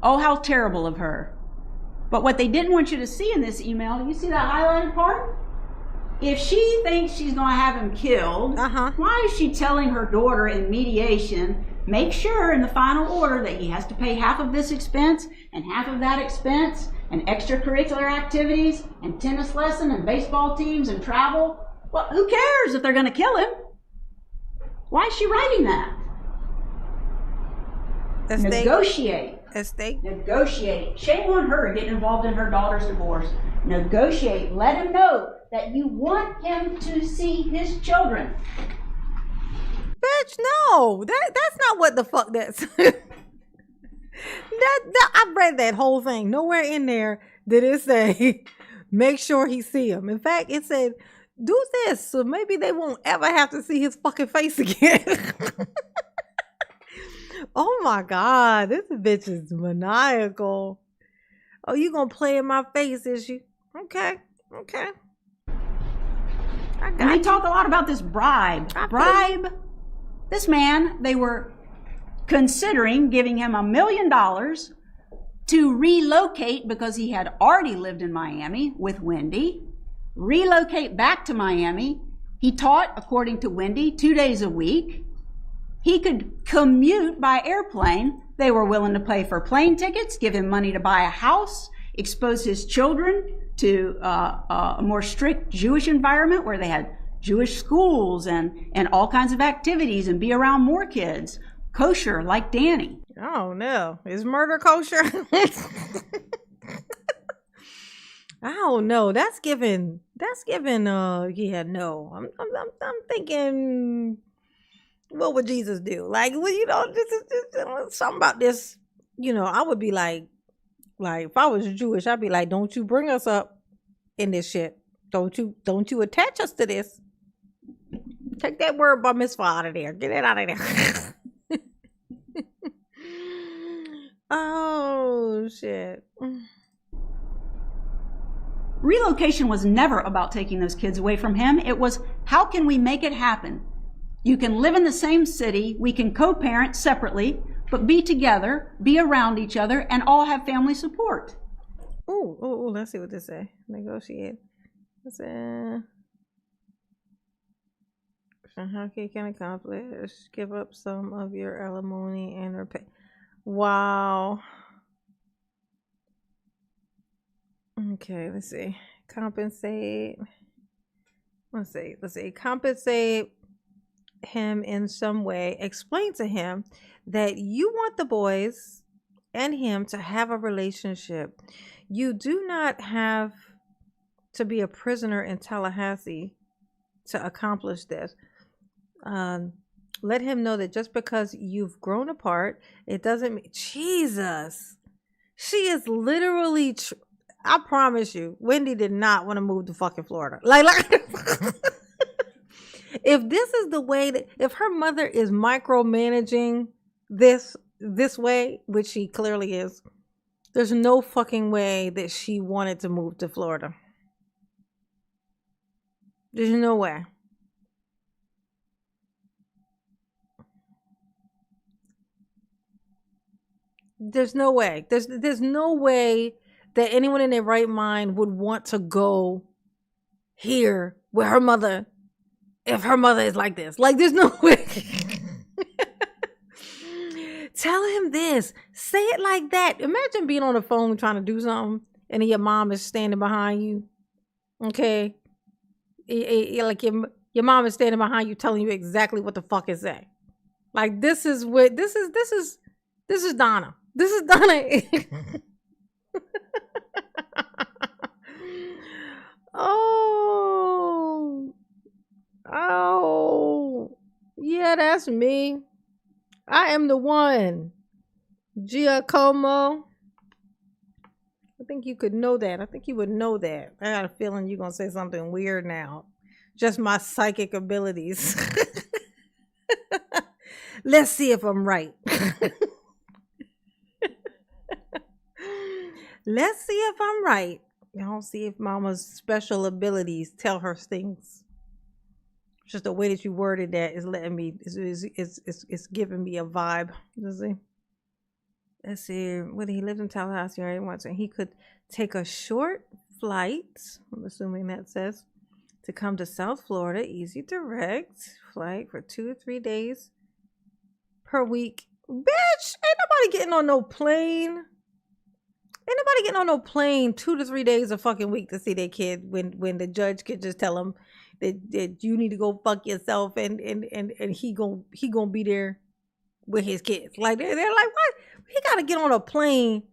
Oh, how terrible of her. But what they didn't want you to see in this email, do you see that highlighted part? If she thinks she's going to have him killed, why is she telling her daughter in mediation, make sure in the final order that he has to pay half of this expense and half of that expense and extracurricular activities and tennis lesson and baseball teams and travel? Well, who cares if they're going to kill him? Why is she writing that? Negotiate. Negotiate. Shame on her getting involved in her daughter's divorce. Negotiate. Let him know that you want him to see his children. Bitch, no. That's not what the fuck that's. I read that whole thing. Nowhere in there did it say make sure he see him. In fact, it said do this so maybe they won't ever have to see his fucking face again. Oh my God, this bitch is maniacal. Oh, you gonna play in my face, is you? Okay. And they talk a lot about this bribe. This man, they were considering giving him $1 million to relocate because he had already lived in Miami with Wendy. Relocate back to Miami. He taught, according to Wendy, 2 days a week. He could commute by airplane. They were willing to pay for plane tickets, give him money to buy a house, expose his children to a more strict Jewish environment where they had Jewish schools and all kinds of activities and be around more kids. Kosher, like Danny. Oh no. Is murder kosher? I don't know. That's given yeah, no. I'm thinking, what would Jesus do? Like, well, this is something about this, I would be like if I was Jewish, I'd be like, don't you bring us up in this shit. Don't you attach us to this. Take that word bar mitzvah out of there. Get it out of there. Oh shit. Relocation was never about taking those kids away from him. It was, how can we make it happen? You can live in the same city, we can co-parent separately, but be together, be around each other, and all have family support. Ooh, let's see what this say. Negotiate. Let's say, how he can accomplish, give up some of your alimony and repay. Wow. Okay, let's see. Compensate. Let's see. Compensate him in some way. Explain to him that you want the boys and him to have a relationship. You do not have to be a prisoner in Tallahassee to accomplish this. let him know that just because you've grown apart, it doesn't mean Jesus. She is literally I promise you, Wendy did not want to move to fucking Florida. Like if this is the way that, if her mother is micromanaging this way, which she clearly is, there's no fucking way that she wanted to move to Florida. There's no way. There's no way. There's no way that anyone in their right mind would want to go here with her mother if her mother is like this. Like, there's no way. Tell him this. Say it like that. Imagine being on the phone trying to do something and then your mom is standing behind you. Okay? Like your mom is standing behind you telling you exactly what the fuck is that. Like, this is Donna. This is Donna. Oh, yeah, that's me. I am the one. Giacomo. I think you could know that. I think you would know that. I got a feeling you're going to say something weird now. Just my psychic abilities. Let's see if I'm right. Let's see if I'm right. Y'all see if mama's special abilities tell her things. Just the way that you worded that is letting me, it's giving me a vibe. Let's see. Let's see. Whether he lived in Tallahassee or once, and he could take a short flight, I'm assuming that says, to come to South Florida, easy direct flight for 2 to 3 days per week. Bitch, ain't nobody getting on no plane. Ain't nobody getting on no plane 2 to 3 days a fucking week to see their kid when the judge could just tell them that you need to go fuck yourself and he gonna be there with his kids. Like they're like, what? He gotta get on a plane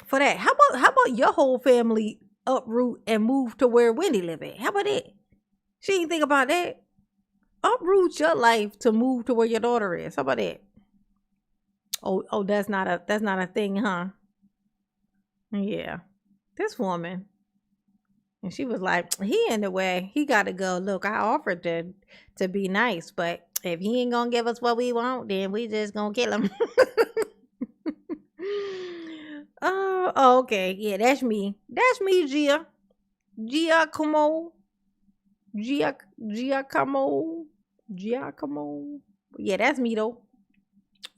for that. How about your whole family uproot and move to where Wendy live at? How about that? She didn't think about that. Uproot your life to move to where your daughter is. How about that? Oh, that's not a thing, huh? Yeah. This woman. And she was like, he in the way. He gotta go. Look, I offered to be nice, but if he ain't gonna give us what we want, then we just gonna kill him. Oh, okay. Yeah, that's me. That's me, Gia. Giacomo. Giacomo. Yeah, that's me though.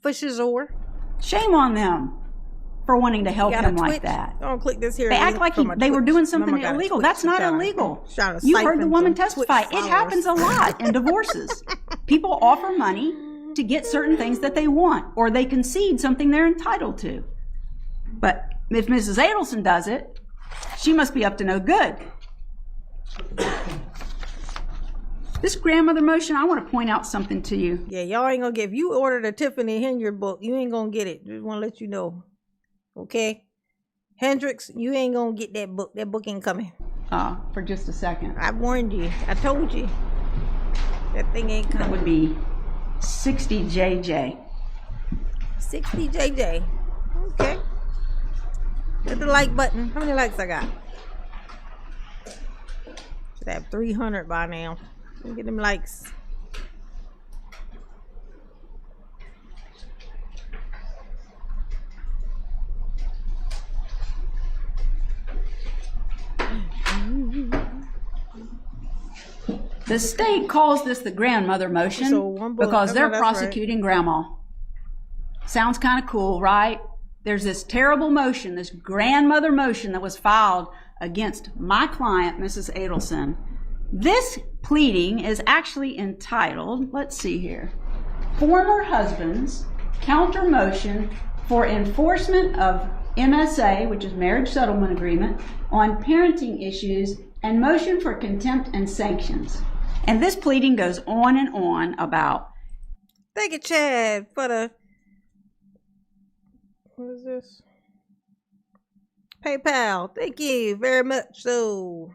For sure. Shame on them for wanting to help him like that. Don't click this here. They act like they were doing something illegal. That's not illegal. You heard the woman testify. It happens a lot in divorces. People offer money to get certain things that they want, or they concede something they're entitled to. But if Mrs. Adelson does it, she must be up to no good. This grandmother motion, I want to point out something to you. Yeah, y'all ain't gonna get, if you ordered a Tiffany Henyard book, you ain't gonna get it. Just want to let you know. Okay? Hendrix, you ain't gonna get that book. That book ain't coming. For just a second. I warned you. I told you. That thing ain't coming. That would be 60 JJ. 60 JJ. Okay. Hit the like button. How many likes I got? Should have 300 by now. Let me get them likes. The state calls this the grandmother motion because they're prosecuting grandma. Sounds kind of cool, right? There's this terrible motion, this grandmother motion that was filed against my client, Mrs. Adelson. This pleading is actually entitled, let's see here, Former Husband's Counter Motion for Enforcement of MSA, which is Marriage Settlement Agreement, on Parenting Issues, and Motion for Contempt and Sanctions. And this pleading goes on and on about. Thank you, Chad, for the, what is this? PayPal. Thank you very much. So,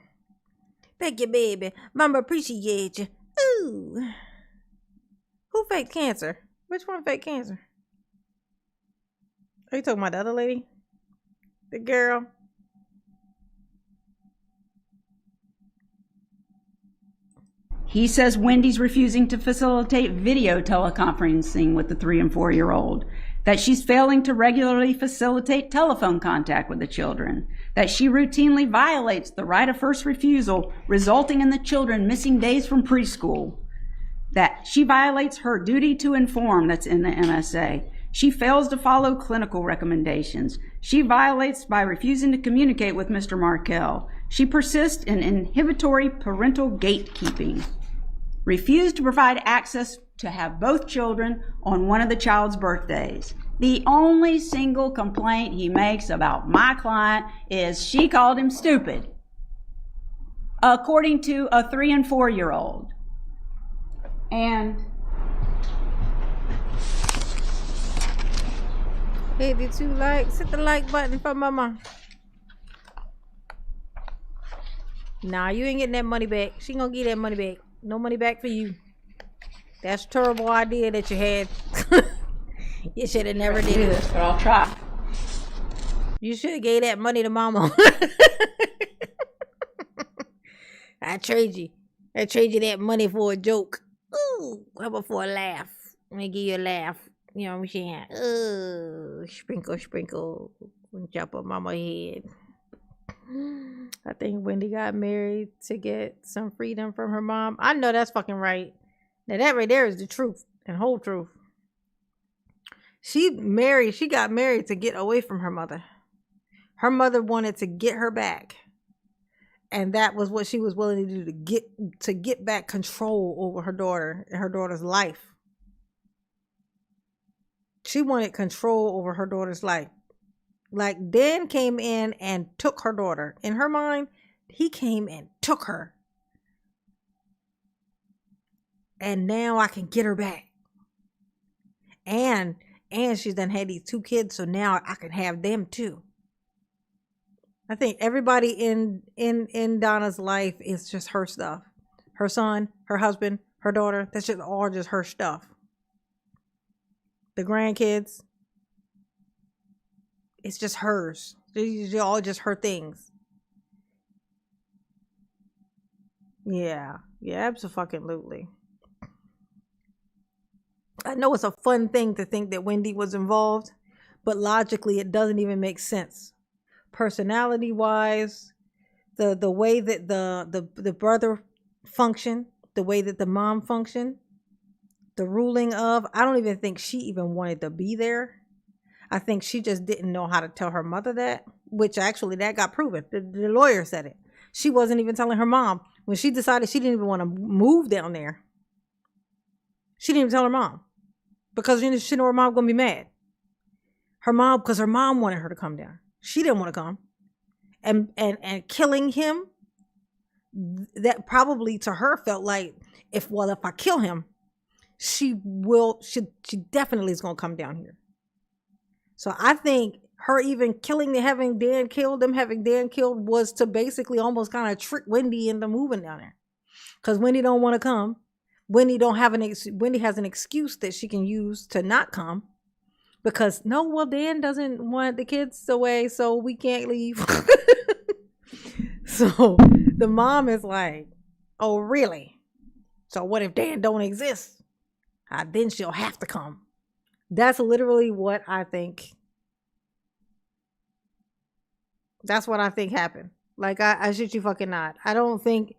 thank you, baby. Mama appreciate you. Ooh. Who faked cancer? Which one faked cancer? Are you talking about the other lady? The girl? He says Wendy's refusing to facilitate video teleconferencing with the 3 and 4-year-old, that she's failing to regularly facilitate telephone contact with the children, that she routinely violates the right of first refusal, resulting in the children missing days from preschool, that she violates her duty to inform that's in the MSA. She fails to follow clinical recommendations. She violates by refusing to communicate with Mr. Markell. She persists in inhibitory parental gatekeeping. Refused to provide access to have both children on one of the child's birthdays. The only single complaint he makes about my client is she called him stupid, according to a 3 and 4-year-old. And hey, did you hit the like button for mama? Nah, you ain't getting that money back. She gonna get that money back. No money back for you. That's a terrible idea that you had. You should have never did it. But I'll try. You should have gave that money to mama. I trade you that money for a joke. Ooh, how about for a laugh? Let me give you a laugh. You know what I'm saying? Ooh, sprinkle. Jump on mama's head. I think Wendy got married to get some freedom from her mom. I know that's fucking right. Now that right there is the truth and whole truth. She got married to get away from her mother. Her mother wanted to get her back. And that was what she was willing to do to get back control over her daughter and her daughter's life. She wanted control over her daughter's life. Like, Dan came in and took her daughter. In her mind, he came and took her. And now I can get her back. And she's done had these 2 kids, so now I can have them too. I think everybody in Donna's life is just her stuff. Her son, her husband, her daughter. That's just all just her stuff. The grandkids. It's just hers. These are all just her things. Yeah, absolutely. I know it's a fun thing to think that Wendy was involved, but logically it doesn't even make sense. Personality wise, the way that the brother functioned, the way that the mom functioned, the ruling of, I don't even think she even wanted to be there. I think she just didn't know how to tell her mother that, which actually that got proven. The lawyer said it. She wasn't even telling her mom. When she decided she didn't even want to move down there, she didn't even tell her mom. Because she knew her mom was going to be mad. Because her mom wanted her to come down. She didn't want to come. And killing him, that probably to her felt like, if I kill him, she definitely is going to come down here. So I think her even having Dan killed was to basically almost kind of trick Wendy into moving down there. Because Wendy don't want to come. Wendy has an excuse that she can use to not come. Because Dan doesn't want the kids away, so we can't leave. So the mom is like, oh really? So what if Dan don't exist? Then she'll have to come. That's literally what I think. That's what I think happened. Like, I shit you fucking not. I think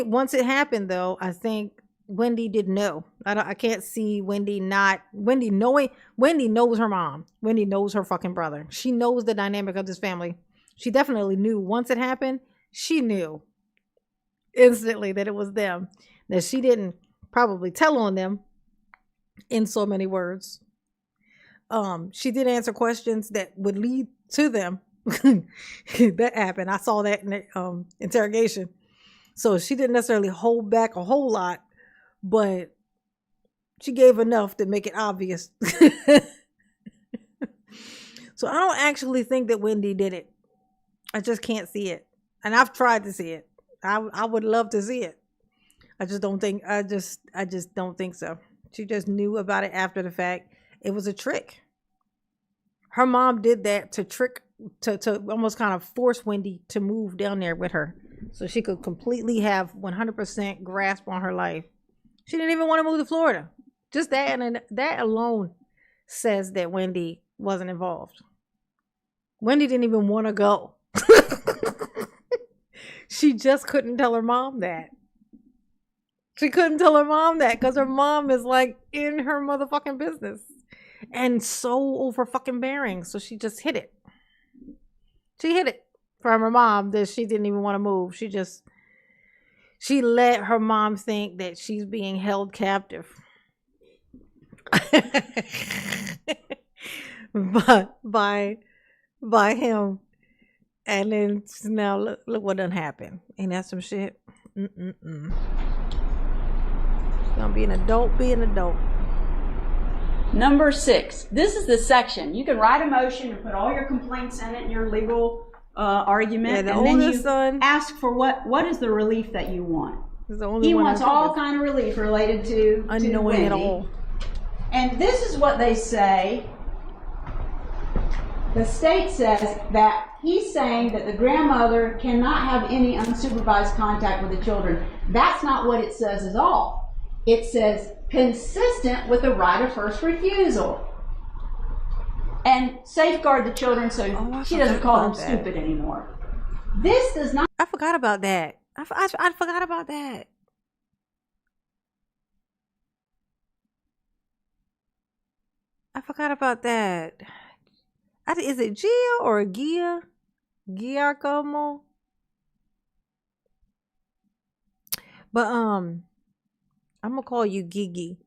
once it happened though, I think Wendy didn't know. I can't see Wendy knowing. Wendy knows her mom. Wendy knows her fucking brother. She knows the dynamic of this family. She definitely knew once it happened. She knew instantly that it was them. That she didn't probably tell on them in so many words. She did answer questions that would lead to them. That happened. I saw that in the interrogation. So she didn't necessarily hold back a whole lot, but she gave enough to make it obvious. So I don't actually think that Wendy did it. I just can't see it. And I've tried to see it. I would love to see it. I just don't think. I just don't think so. She just knew about it after the fact. It was a trick. Her mom did that to trick, to almost kind of force Wendy to move down there with her, so she could completely have 100% grasp on her life. She didn't even want to move to Florida. Just that, and that alone says that Wendy wasn't involved. Wendy didn't even want to go. She just couldn't tell her mom that. She couldn't tell her mom that because her mom is like in her motherfucking business and so over fucking bearing. So she just hid it. She hid it from her mom that she didn't even want to move. She let her mom think that she's being held captive. But by him. And then now look what done happened. Ain't that some shit? It's gonna be an adult, Number 6. This is the section. You can write a motion and put all your complaints in it and your legal argument, Yeah, and then you son, ask for what is the relief that you want. the He wants all kind of relief related to unknowing it Wendy. all. And this is what they say. The state says that he's saying that the grandmother cannot have any unsupervised contact with the children. That's not what it says at all. It says consistent with the right of first refusal. And safeguard the children so she doesn't call them stupid anymore. This does not. I forgot about that. I forgot about that. I forgot about that. Is it Gia or Gia? Giacomo? But I'm gonna call you Gigi.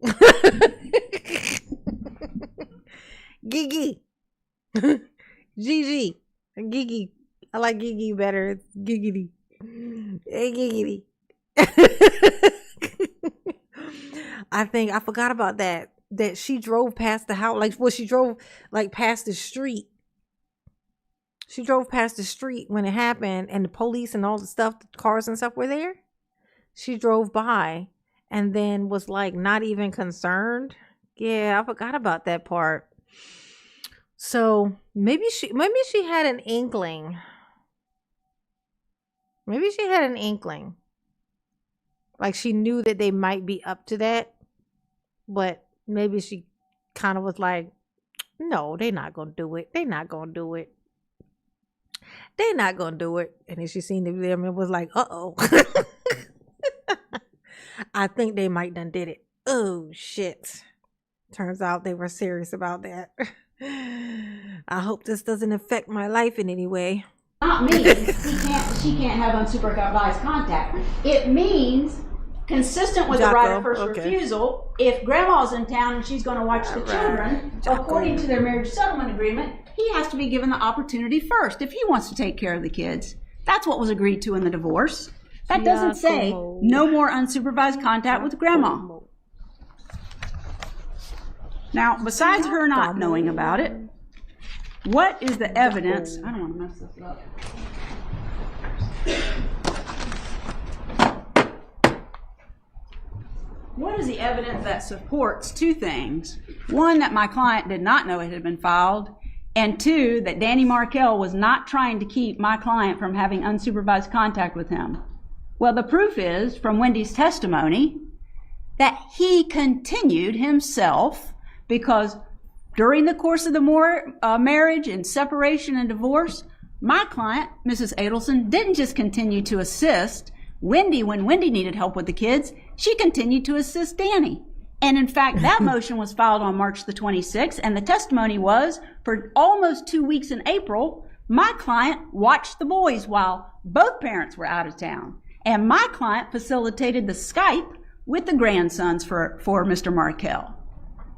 Gigi. Gigi. Gigi. I like Gigi better. It's Giggity. Hey, Giggity. I forgot about that. That she drove past the house. She drove past the street. She drove past the street when it happened, and the police and all the stuff, the cars and stuff were there. She drove by and then was not even concerned. Yeah, I forgot about that part. So maybe she had an inkling. Maybe she had an inkling. Like she knew that they might be up to that, but maybe she kind of was like, no, they're not going to do it. They're not going to do it. They're not going to do it. And then she seen them and was like, uh-oh. I think they might done did it. Oh, shit. Turns out they were serious about that. I hope this doesn't affect my life in any way. Not means she can't have unsupervised contact. It means consistent with the right of first refusal. If grandma's in town and she's going to watch the children, according to their marriage settlement agreement, he has to be given the opportunity first if he wants to take care of the kids. That's what was agreed to in the divorce. That doesn't say no more unsupervised contact with grandma. Now, besides her not knowing about it, what is the evidence? I don't want to mess this up. What is the evidence that supports two things? One, that my client did not know it had been filed, and two, that Danny Markell was not trying to keep my client from having unsupervised contact with him. Well, the proof is, from Wendy's testimony, that he continued himself because during the course of the marriage and separation and divorce, my client, Mrs. Adelson, didn't just continue to assist Wendy when Wendy needed help with the kids. She continued to assist Danny. And in fact, that motion was filed on March the 26th, and the testimony was, for almost 2 weeks in April, my client watched the boys while both parents were out of town. And my client facilitated the Skype with the grandsons for Mr. Markell.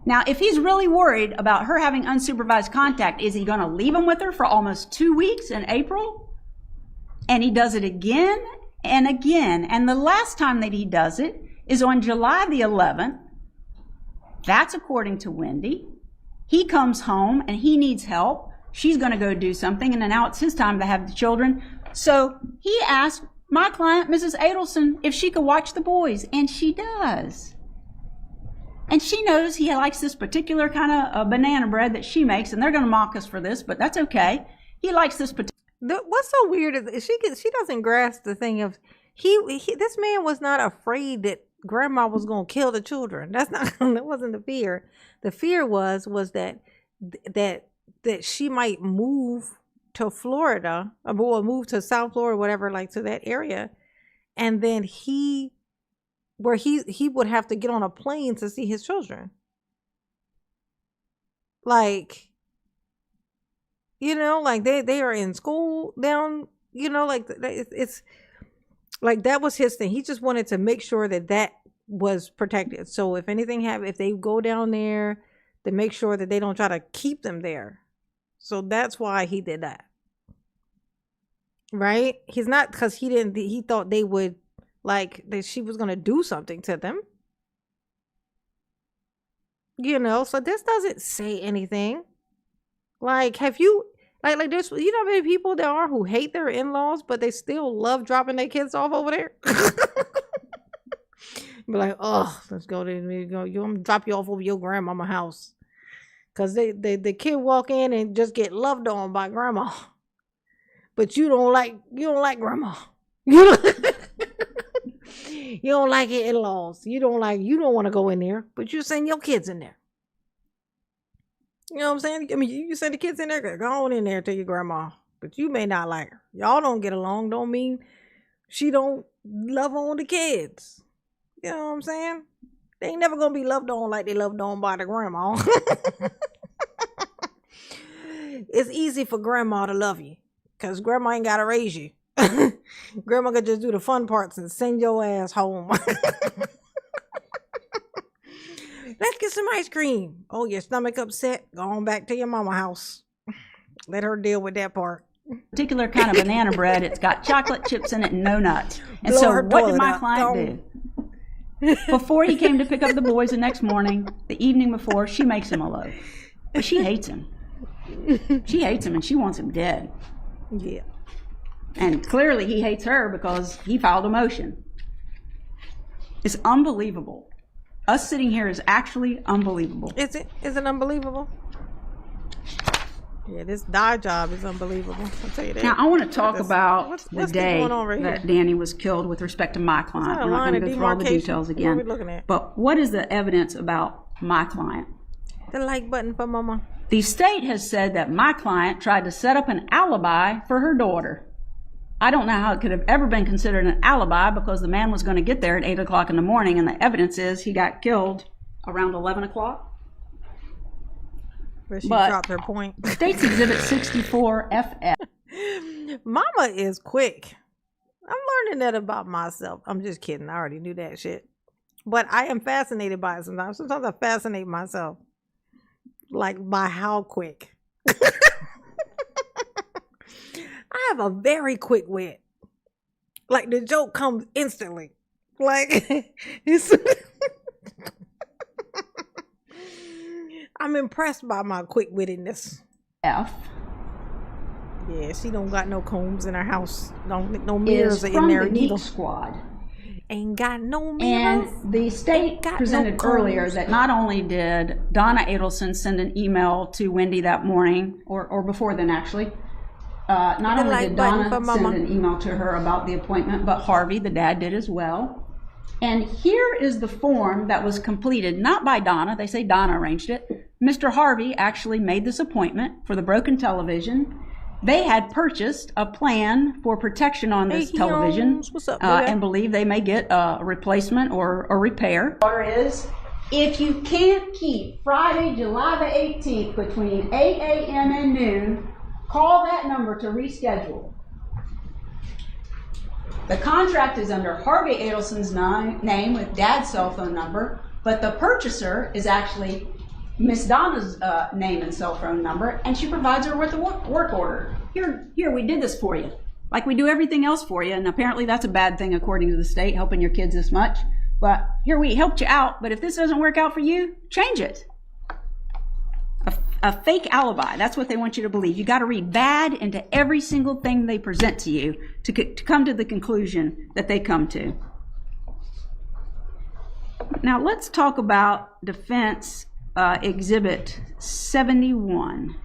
Now, if he's really worried about her having unsupervised contact, is he going to leave him with her for almost 2 weeks in April? And he does it again and again. And the last time that he does it is on July the 11th. That's according to Wendy. He comes home and he needs help. She's going to go do something, and then now it's his time to have the children. So he asked my client, Mrs. Adelson, if she could watch the boys, and she does. And she knows he likes this particular kind of banana bread that she makes, and they're going to mock us for this, but that's okay. He likes this particular. What's so weird is she doesn't grasp the thing of this man was not afraid that grandma was going to kill the children. That wasn't the fear. The fear was that she might move to Florida or move to South Florida, whatever, like to that area, and then he would have to get on a plane to see his children. Like, like they are in school down, like it's like that was his thing. He just wanted to make sure that was protected. So if anything happens, if they go down there, to make sure that they don't try to keep them there. So that's why he did that. Right? He's not, because he thought they would, like, that she was going to do something to them. So this doesn't say anything. Like, have you, like there's, how many people there are who hate their in-laws, but they still love dropping their kids off over there? Be like, oh, let's go there. I'm gonna drop you off over your grandmama house. Cause the kid walk in and just get loved on by grandma. But you don't like grandma. You don't like your in-laws. You don't want to go in there, but you send your kids in there. You know what I'm saying? I mean, you send the kids in there, go on in there to your grandma. But you may not like her. Y'all don't get along, don't mean she don't love on the kids. You know what I'm saying? They ain't never gonna be loved on like they loved on by the grandma. It's easy for grandma to love you, because grandma ain't gotta raise you. Grandma could just do the fun parts and send your ass home. Let's get some ice cream. Oh, your stomach upset? Go on back to your mama house. Let her deal with that part. Particular kind of banana bread. It's got chocolate chips in it and no nuts. And so what did my client do? Before he came to pick up the boys the next morning, the evening before, she makes him a loaf. But she hates him. She hates him and she wants him dead. Yeah. And clearly he hates her because he filed a motion. It's unbelievable. Us sitting here is actually unbelievable. Is it unbelievable? Yeah, this dye job is unbelievable. I'll tell you that. Now, I want to talk about the day right that Danny was killed with respect to my client. I'm not going to go through all the details again. What are we looking at? But what is the evidence about my client? The like button for mama. The state has said that my client tried to set up an alibi for her daughter. I don't know how it could have ever been considered an alibi, because the man was going to get there at 8 o'clock in the morning, and the evidence is he got killed around 11 o'clock. But she dropped her point. State's Exhibit 64 FF. Mama is quick. I'm learning that about myself. I'm just kidding. I already knew that shit. But I am fascinated by it sometimes. Sometimes I fascinate myself. Like, by how quick. I have a very quick wit. Like, the joke comes instantly. Like, I'm impressed by my quick-wittedness. F. Yeah, she don't got no combs in her house. No mirrors are in there from the neither. Geek Squad. Ain't got no mirrors. And the state presented earlier that not only did Donna Adelson send an email to Wendy that morning, or before then actually, not only did Donna send an email to her about the appointment, but Harvey, the dad, did as well. And here is the form that was completed, not by Donna. They say Donna arranged it. Mr. Harvey actually made this appointment for the broken television. They had purchased a plan for protection on this television. What's up, and believe they may get a replacement or a repair. Order is, if you can't keep Friday, July the 18th between 8 a.m. and noon, call that number to reschedule. The contract is under Harvey Adelson's name with Dad's cell phone number, but the purchaser is actually Miss Donna's name and cell phone number, and she provides her with a work order. Here, we did this for you, like we do everything else for you, and apparently that's a bad thing according to the state, helping your kids this much. But here, we helped you out, but if this doesn't work out for you, change it. a fake alibi. That's what they want you to believe. You got to read bad into every single thing they present to you to come to the conclusion that they come to. Now let's talk about defense exhibit 71.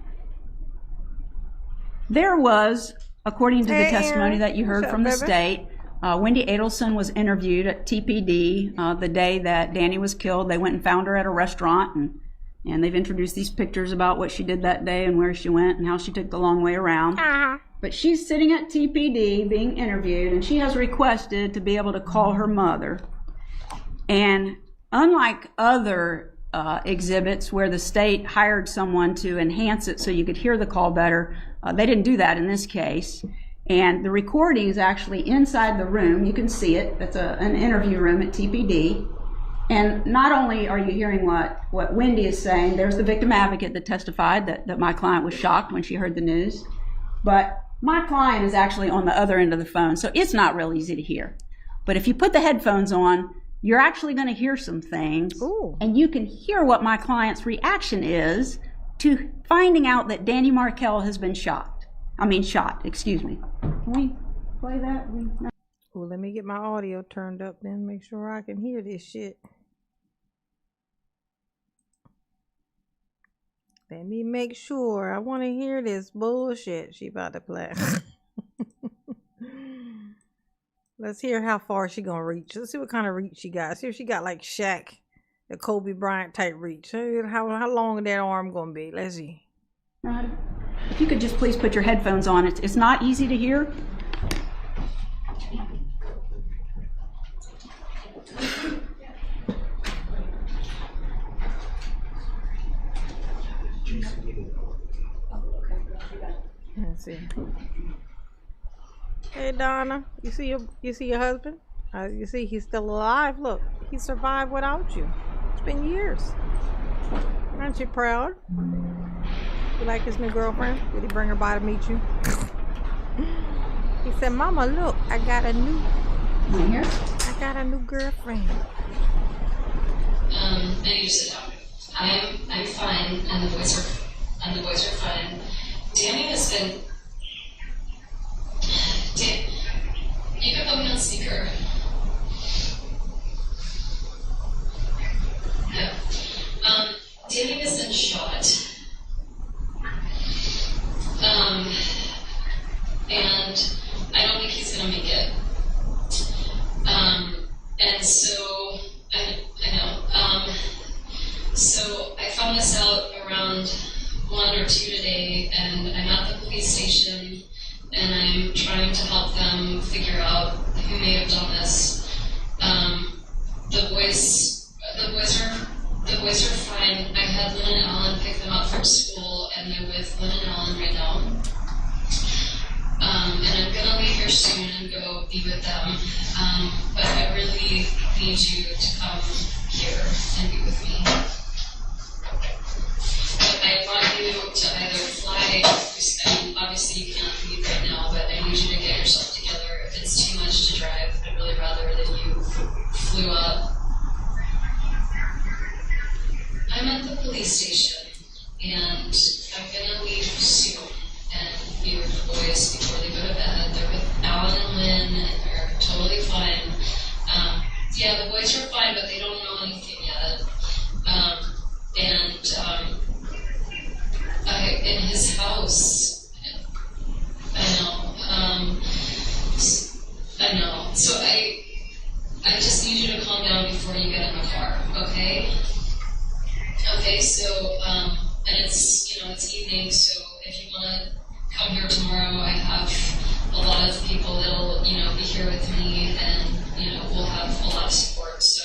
There was, according to the testimony that you heard from the state, Wendy Adelson was interviewed at TPD the day that Danny was killed. They went and found her at a restaurant, and they've introduced these pictures about what she did that day and where she went and how she took the long way around. But she's sitting at TPD being interviewed, and she has requested to be able to call her mother. And unlike other exhibits where the state hired someone to enhance it so you could hear the call better, they didn't do that in this case. And the recording is actually inside the room. You can see it. It's an interview room at TPD. And not only are you hearing what Wendy is saying, there's the victim advocate that testified that my client was shocked when she heard the news. But my client is actually on the other end of the phone, so it's not real easy to hear. But if you put the headphones on, you're actually going to hear some things. Ooh. And you can hear what my client's reaction is to finding out that Danny Markell has been shot, excuse me. Can we play that? Well, let me get my audio turned up then, make sure I can hear this shit. Let me make sure. I want to hear this bullshit she about to play. Let's hear how far she gonna reach. Let's see what kind of reach she got. See if she got like Shaq, the Kobe Bryant type reach. How long that arm gonna be? Let's see. If you could just please put your headphones on. It's not easy to hear. Let's see. Hey Donna, you see your husband? You see he's still alive. Look, he survived without you. It's been years. Aren't you proud? You like his new girlfriend? Did he bring her by to meet you? He said, "Mama, look, I got a new girlfriend." I need to sit down. I'm fine, and the boys are fine. Danny has been. You can put me on speaker. Yeah. Danny has been shot. And I don't think he's gonna make it. And so I know. So I found this out around 1 or 2 today, and I'm at the police station, and I'm trying to help them figure out who may have done this. The boys are fine. I had Lynn and Ellen pick them up from school, and they're with Lynn and Ellen right now. And I'm gonna leave here soon and go be with them. But I really need you to come here and be with me. But I want you to either fly, and obviously you can't leave right now, but I need you to get yourself together. If it's too much to drive, I'd really rather that you flew up. I'm at the police station, and I'm gonna leave soon and be with the boys before they go to bed. They're with Alan and Lynn, and they're totally fine. Yeah, the boys are fine, but they don't know anything yet. In his house, I know. So I just need you to calm down before you get in the car, okay? Okay, so, and it's evening, so if you want to come here tomorrow, I have a lot of people that'll, be here with me, and, we'll have a lot of support. So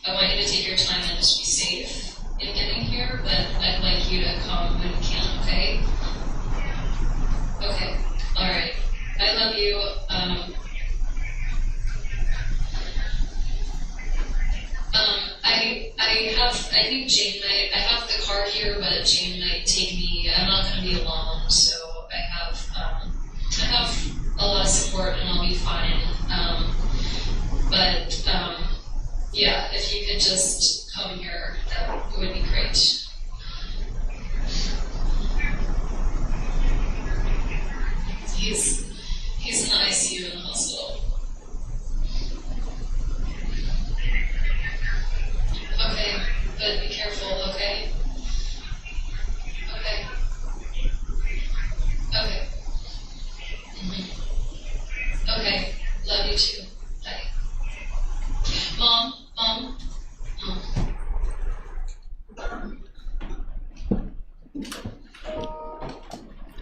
I want you to take your time and just be safe in getting here, but I'd like you to come when you can, okay? Okay, all right. I love you. I think Jane might, I have the car here, but Jane might take me. I'm not going to be alone, so I have a lot of support, and I'll be fine. Yeah, if you could just come here, that would be great.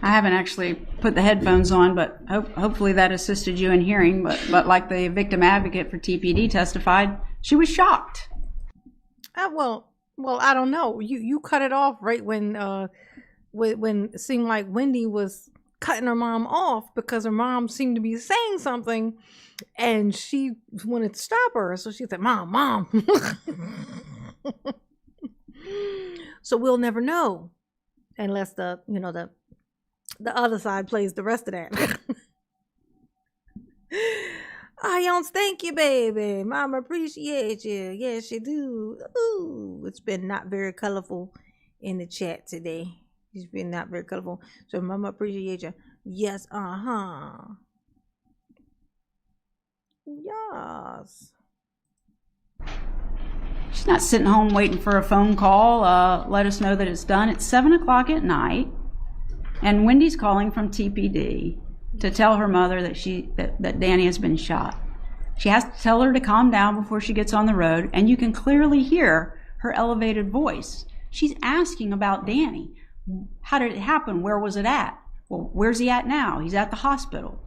I haven't actually put the headphones on, but hopefully that assisted you in hearing. But like the victim advocate for TPD testified, she was shocked. Well, I don't know. You cut it off right when it seemed like Wendy was cutting her mom off because her mom seemed to be saying something, and she wanted to stop her. So she said, "Mom." So we'll never know unless the other side plays the rest of that. I don't thank you, baby. Mama appreciate you. Yes, you do. Ooh, it's been not very colorful in the chat today. It's been not very colorful. So Mama appreciate you. Yes, Yes. She's not sitting home waiting for a phone call. Let us know that it's done. It's 7 o'clock at night, and Wendy's calling from TPD to tell her mother that Danny has been shot. She has to tell her to calm down before she gets on the road, and you can clearly hear her elevated voice. She's asking about Danny. How did it happen? Where was it at? Well, where's he at now? He's at the hospital.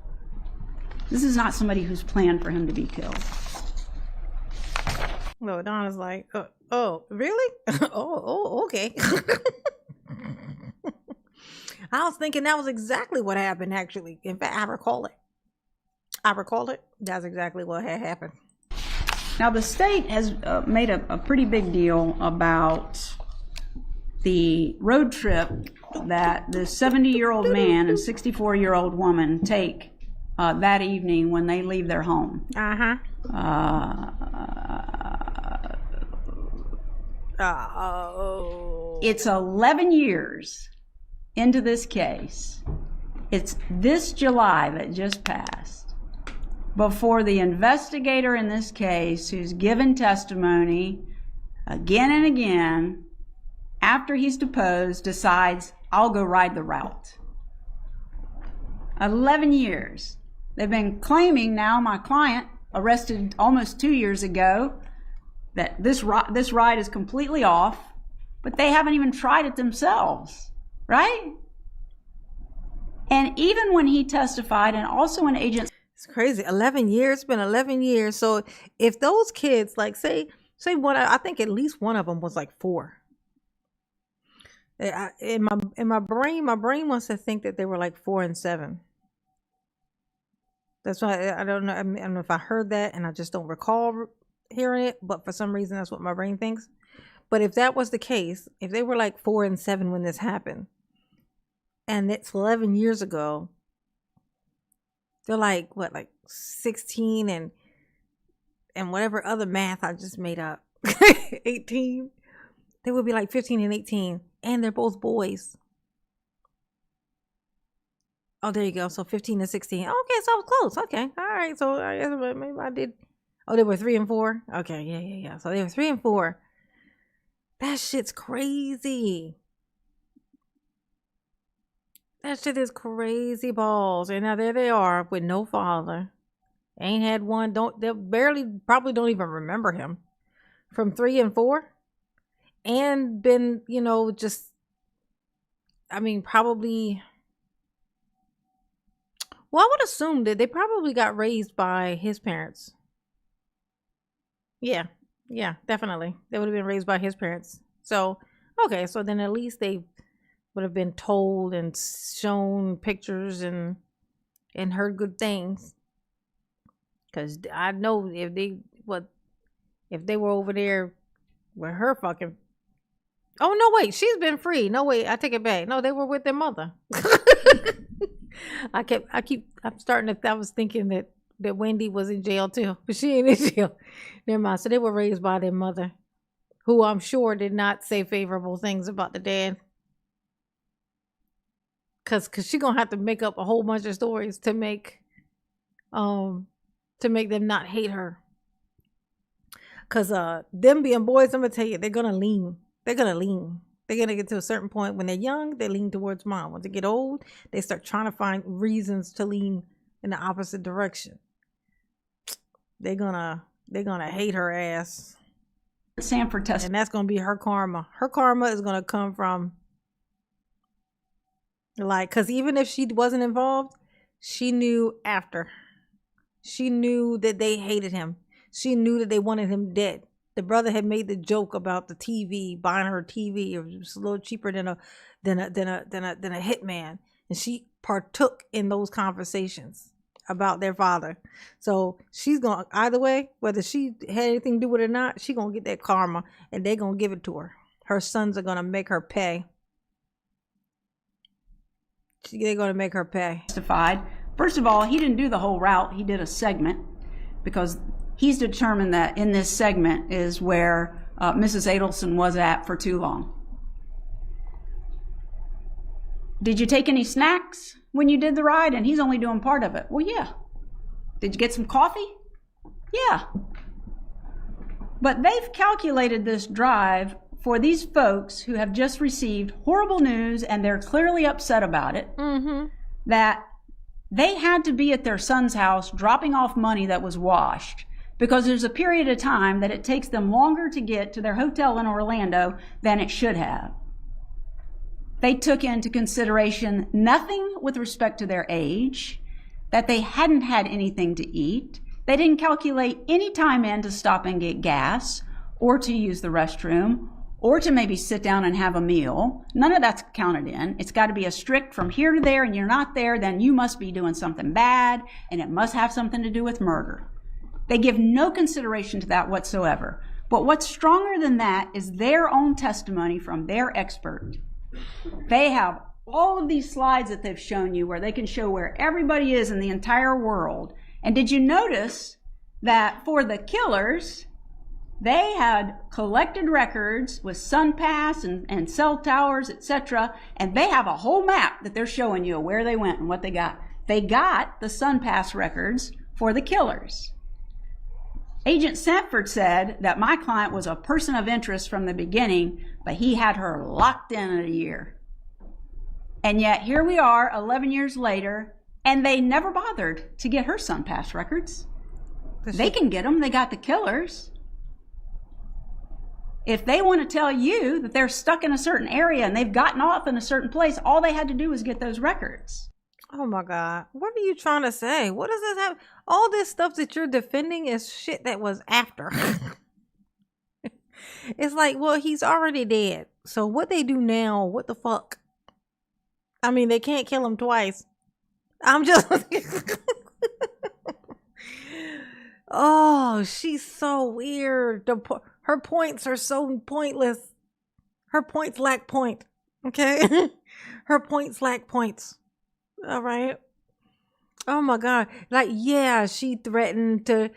This is not somebody who's planned for him to be killed. No, Donna's like, oh, really? oh, okay. I was thinking that was exactly what happened, actually. In fact, I recall it. That's exactly what had happened. Now, the state has made a pretty big deal about the road trip that the 70-year-old man and 64-year-old woman take that evening when they leave their home. It's 11 years into this case. It's this July that just passed before the investigator in this case, who's given testimony again and again, after he's deposed, decides, I'll go ride the route. 11 years. They've been claiming now, my client, arrested almost 2 years ago, that this ride is completely off, but they haven't even tried it themselves, right? And even when he testified, and also when agents... It's crazy. 11 years. It's been 11 years. So if those kids, like, say one, I think at least one of them was like 4. In my brain wants to think that they were like 4 and 7. That's why I don't know. I don't know if I heard that and I just don't recall hearing it, but for some reason that's what my brain thinks. But if that was the case, if they were like 4 and 7 when this happened, and it's 11 years ago, they're like, what, like 16 and whatever other math I just made up, 18. They would be like 15 and 18, and they're both boys. Oh, there you go. So 15 and 16. Okay, so I was close. Okay, all right. So I guess maybe I did. Oh, they were 3 and 4. Okay, yeah. So they were 3 and 4. That shit's crazy. That shit is crazy balls. And now there they are with no father. Ain't had one. They probably don't even remember him from 3 and 4. And been, just, probably. Well, I would assume that they probably got raised by his parents. Yeah, definitely. They would have been raised by his parents. So, okay, so then at least they would have been told and shown pictures and heard good things. Because I know if they were over there with her fucking... Oh, no, wait, she's been free. No, wait, I take it back. No, they were with their mother. I was thinking that Wendy was in jail too, but she ain't in jail. Never mind. So they were raised by their mother, who I'm sure did not say favorable things about the dad. Cause she gonna have to make up a whole bunch of stories to make them not hate her. Cause them being boys, I'm gonna tell you, they're gonna lean. They're gonna get to a certain point when they're young, they lean towards mom. When they get old, they start trying to find reasons to lean in the opposite direction. They're gonna hate her ass. Sanford test, and that's gonna be her karma. Her karma is gonna come from Like, because even if she wasn't involved, she knew after. She knew that they hated him. She knew that they wanted him dead. The brother had made the joke about the TV, buying her a TV. It was a little cheaper than a hitman. And she partook in those conversations about their father. So she's going, either way, whether she had anything to do with it or not, she's going to get that karma, and they're going to give it to her. Her sons are going to make her pay. They're going to make her pay. Justified. First of all, he didn't do the whole route. He did a segment because he's determined that in this segment is where Mrs. Adelson was at for too long. Did you take any snacks when you did the ride? And he's only doing part of it. Well, yeah. Did you get some coffee? Yeah. But they've calculated this drive for these folks who have just received horrible news and they're clearly upset about it, that they had to be at their son's house dropping off money that was washed, because there's a period of time that it takes them longer to get to their hotel in Orlando than it should have. They took into consideration nothing with respect to their age, that they hadn't had anything to eat. They didn't calculate any time in to stop and get gas or to use the restroom or to maybe sit down and have a meal. None of that's counted in. It's got to be a strict from here to there, and you're not there, then you must be doing something bad, and it must have something to do with murder. They give no consideration to that whatsoever. But what's stronger than that is their own testimony from their expert. They have all of these slides that they've shown you where they can show where everybody is in the entire world. And did you notice that for the killers, they had collected records with SunPass and cell towers, etc., and they have a whole map that they're showing you of where they went and what they got. They got the SunPass records for the killers. Agent Sanford said that my client was a person of interest from the beginning, but he had her locked in a year. And yet here we are 11 years later, and they never bothered to get her SunPass records. They can get them. They got the killers. If they want to tell you that they're stuck in a certain area and they've gotten off in a certain place, all they had to do was get those records. Oh my God. What are you trying to say? What does this have? All this stuff that you're defending is shit that was after. It's like, well, he's already dead. So what they do now, what the fuck? I mean, they can't kill him twice. I'm just... Oh, she's so weird. Her points are so pointless. Her points lack point. Okay? Her points lack points. All right? Oh my God. Like, yeah, she threatened to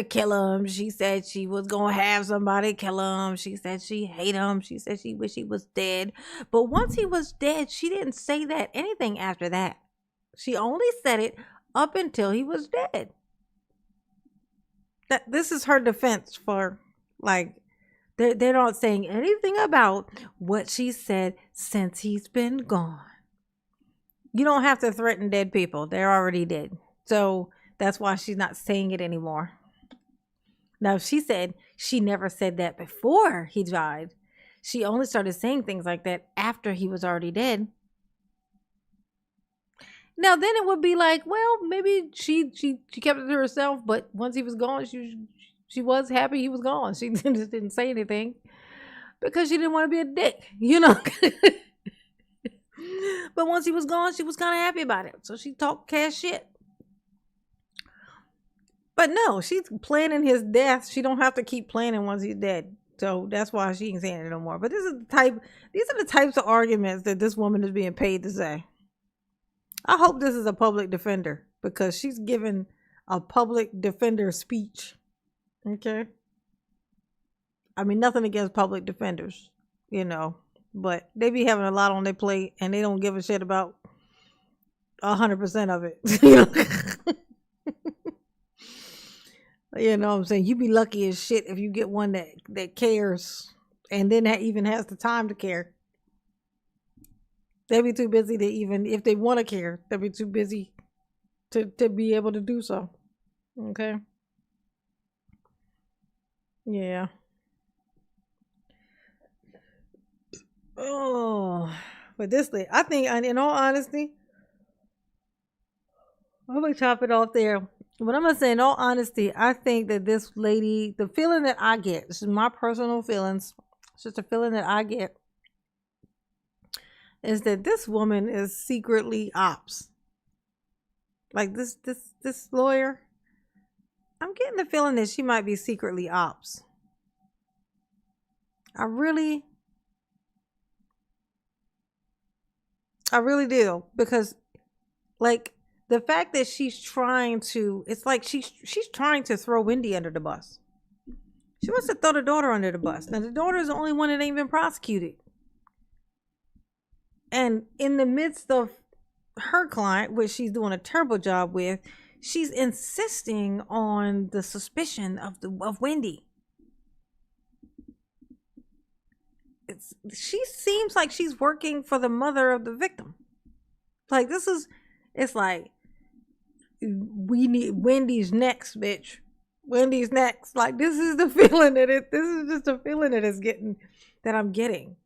kill him. She said she was going to have somebody kill him. She said she hate him. She said she wish he was dead. But once he was dead, she didn't say that anything after that. She only said it up until he was dead. This is her defense for, like, they're not saying anything about what she said since he's been gone. You don't have to threaten dead people. They're already dead. So that's why she's not saying it anymore. Now, she said she never said that before he died. She only started saying things like that after he was already dead. Now, then it would be like, well, maybe she kept it to herself, but once he was gone, she was happy he was gone. She just didn't say anything because she didn't want to be a dick, you know. But once he was gone, she was kind of happy about it. So she talked cash shit. But no, she's planning his death. She don't have to keep planning once he's dead. So that's why she ain't saying it no more. But these are the types of arguments that this woman is being paid to say. I hope this is a public defender because she's giving a public defender speech. Okay. I mean, nothing against public defenders, you know, but they be having a lot on their plate and they don't give a shit about 100% of it. You know? You know what I'm saying? You be lucky as shit if you get one that cares and then even has the time to care. They'll be too busy to even, if they want to care, they'll be too busy to be able to do so. Okay. Yeah. Oh, But this lady, I think, in all honesty, I'm gonna chop it off there. But I'm gonna say, in all honesty, I think that this lady, the feeling that I get, this is my personal feelings, it's just a feeling that I get, is that this woman is secretly ops. Like this lawyer, I'm getting the feeling that she might be secretly ops. I really do, because like the fact that she's trying to, it's like she's trying to throw Wendy under the bus. She wants to throw the daughter under the bus. Now the daughter is the only one that ain't been prosecuted. And in the midst of her client, which she's doing a terrible job with, she's insisting on the suspicion of Wendy. She seems like she's working for the mother of the victim. Like it's like, we need Wendy's next, bitch. Wendy's next. Like this is the feeling that this is just a feeling that I'm getting.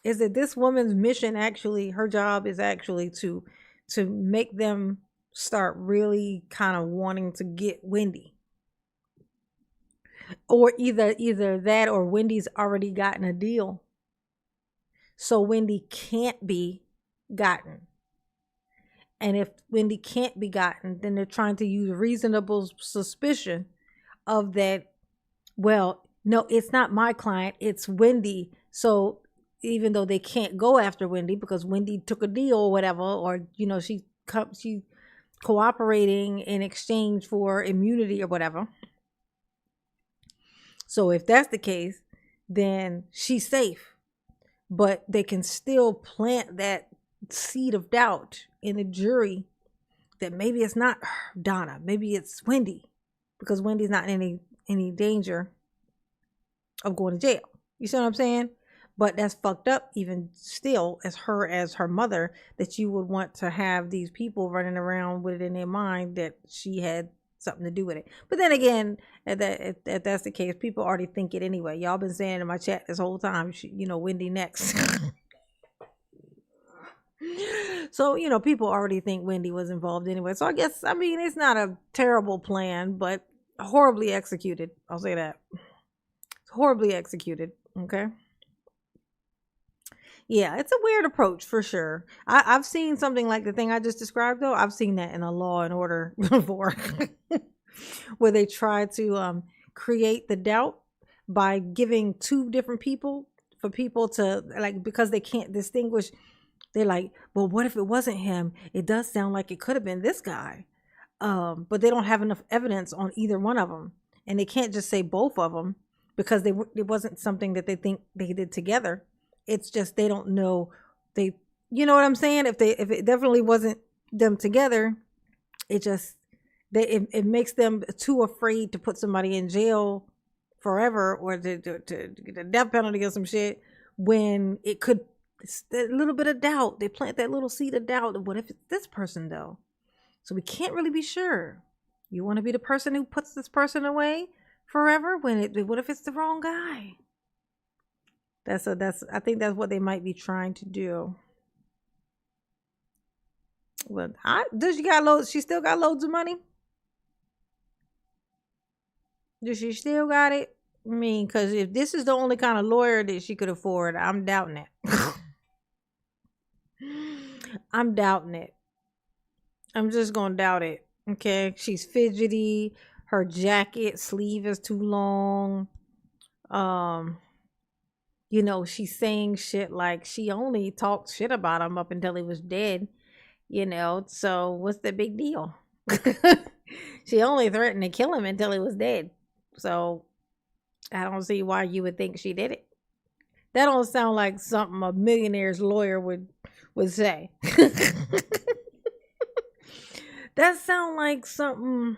Is that this woman's mission actually, her job is actually to make them start really kind of wanting to get Wendy. Or either that, or Wendy's already gotten a deal, so Wendy can't be gotten. And if Wendy can't be gotten, then they're trying to use reasonable suspicion of that. Well, no, it's not my client, it's Wendy. So even though they can't go after Wendy because Wendy took a deal or whatever, or she's cooperating in exchange for immunity or whatever. So if that's the case, then she's safe. But they can still plant that seed of doubt in the jury that maybe it's not Donna, maybe it's Wendy, because Wendy's not in any danger of going to jail. You see what I'm saying? But that's fucked up, even still, as her mother, that you would want to have these people running around with it in their mind that she had something to do with it. But then again, if that's the case, people already think it anyway. Y'all been saying in my chat this whole time, Wendy next. So, people already think Wendy was involved anyway. So I guess, it's not a terrible plan, but horribly executed. I'll say that. It's horribly executed. Okay. Yeah, it's a weird approach for sure. I've seen something like the thing I just described, though. I've seen that in a Law and Order before, where they try to create the doubt by giving two different people, for people to, like, because they can't distinguish. They're like, well, what if it wasn't him? It does sound like it could have been this guy. But they don't have enough evidence on either one of them. And they can't just say both of them because it wasn't something that they think they did together. It's just they don't know. You know what I'm saying? If it definitely wasn't them together, it makes them too afraid to put somebody in jail forever, or to get a death penalty or some shit, when it could. It's that little bit of doubt. They plant that little seed of doubt. What if it's this person though? So we can't really be sure. You want to be the person who puts this person away forever? What if it's the wrong guy? I think that's what they might be trying to do. Well, does she still got loads of money? Does she still got it? Because if this is the only kind of lawyer that she could afford, I'm doubting it. I'm doubting it. I'm just gonna doubt it. Okay, she's fidgety. Her jacket sleeve is too long. She's saying shit like she only talked shit about him up until he was dead. So what's the big deal? She only threatened to kill him until he was dead. So I don't see why you would think she did it. That don't sound like something a millionaire's lawyer would say. That sound like something,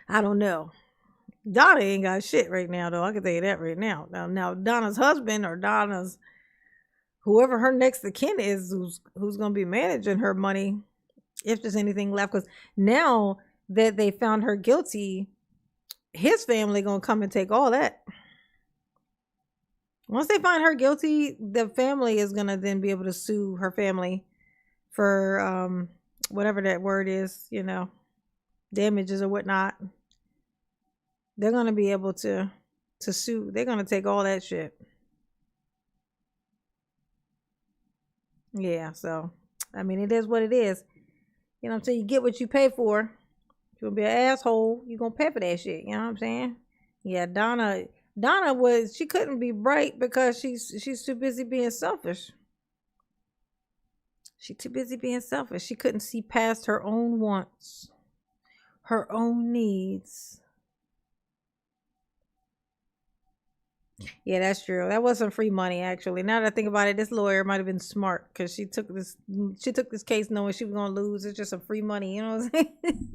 I don't know. Donna ain't got shit right now, though. I can tell you that right now. Now Donna's husband, or Donna's whoever her next of kin is, who's going to be managing her money, if there's anything left. Because now that they found her guilty, his family going to come and take all that. Once they find her guilty, the family is gonna then be able to sue her family for whatever that word is, you know, damages or whatnot. They're gonna be able to sue. They're gonna take all that shit. Yeah, so I mean, it is what it is. You know what I'm saying? You get what you pay for. If you're gonna be an asshole, you're gonna pay for that shit. You know what I'm saying? Yeah, Donna she couldn't be bright because she's too busy being selfish. She's too busy being selfish. She couldn't see past her own wants, her own needs. Yeah, that's true. That wasn't free money, actually. Now that I think about it, this lawyer might have been smart because she took this case knowing she was gonna lose. It's just some free money, you know what I'm saying?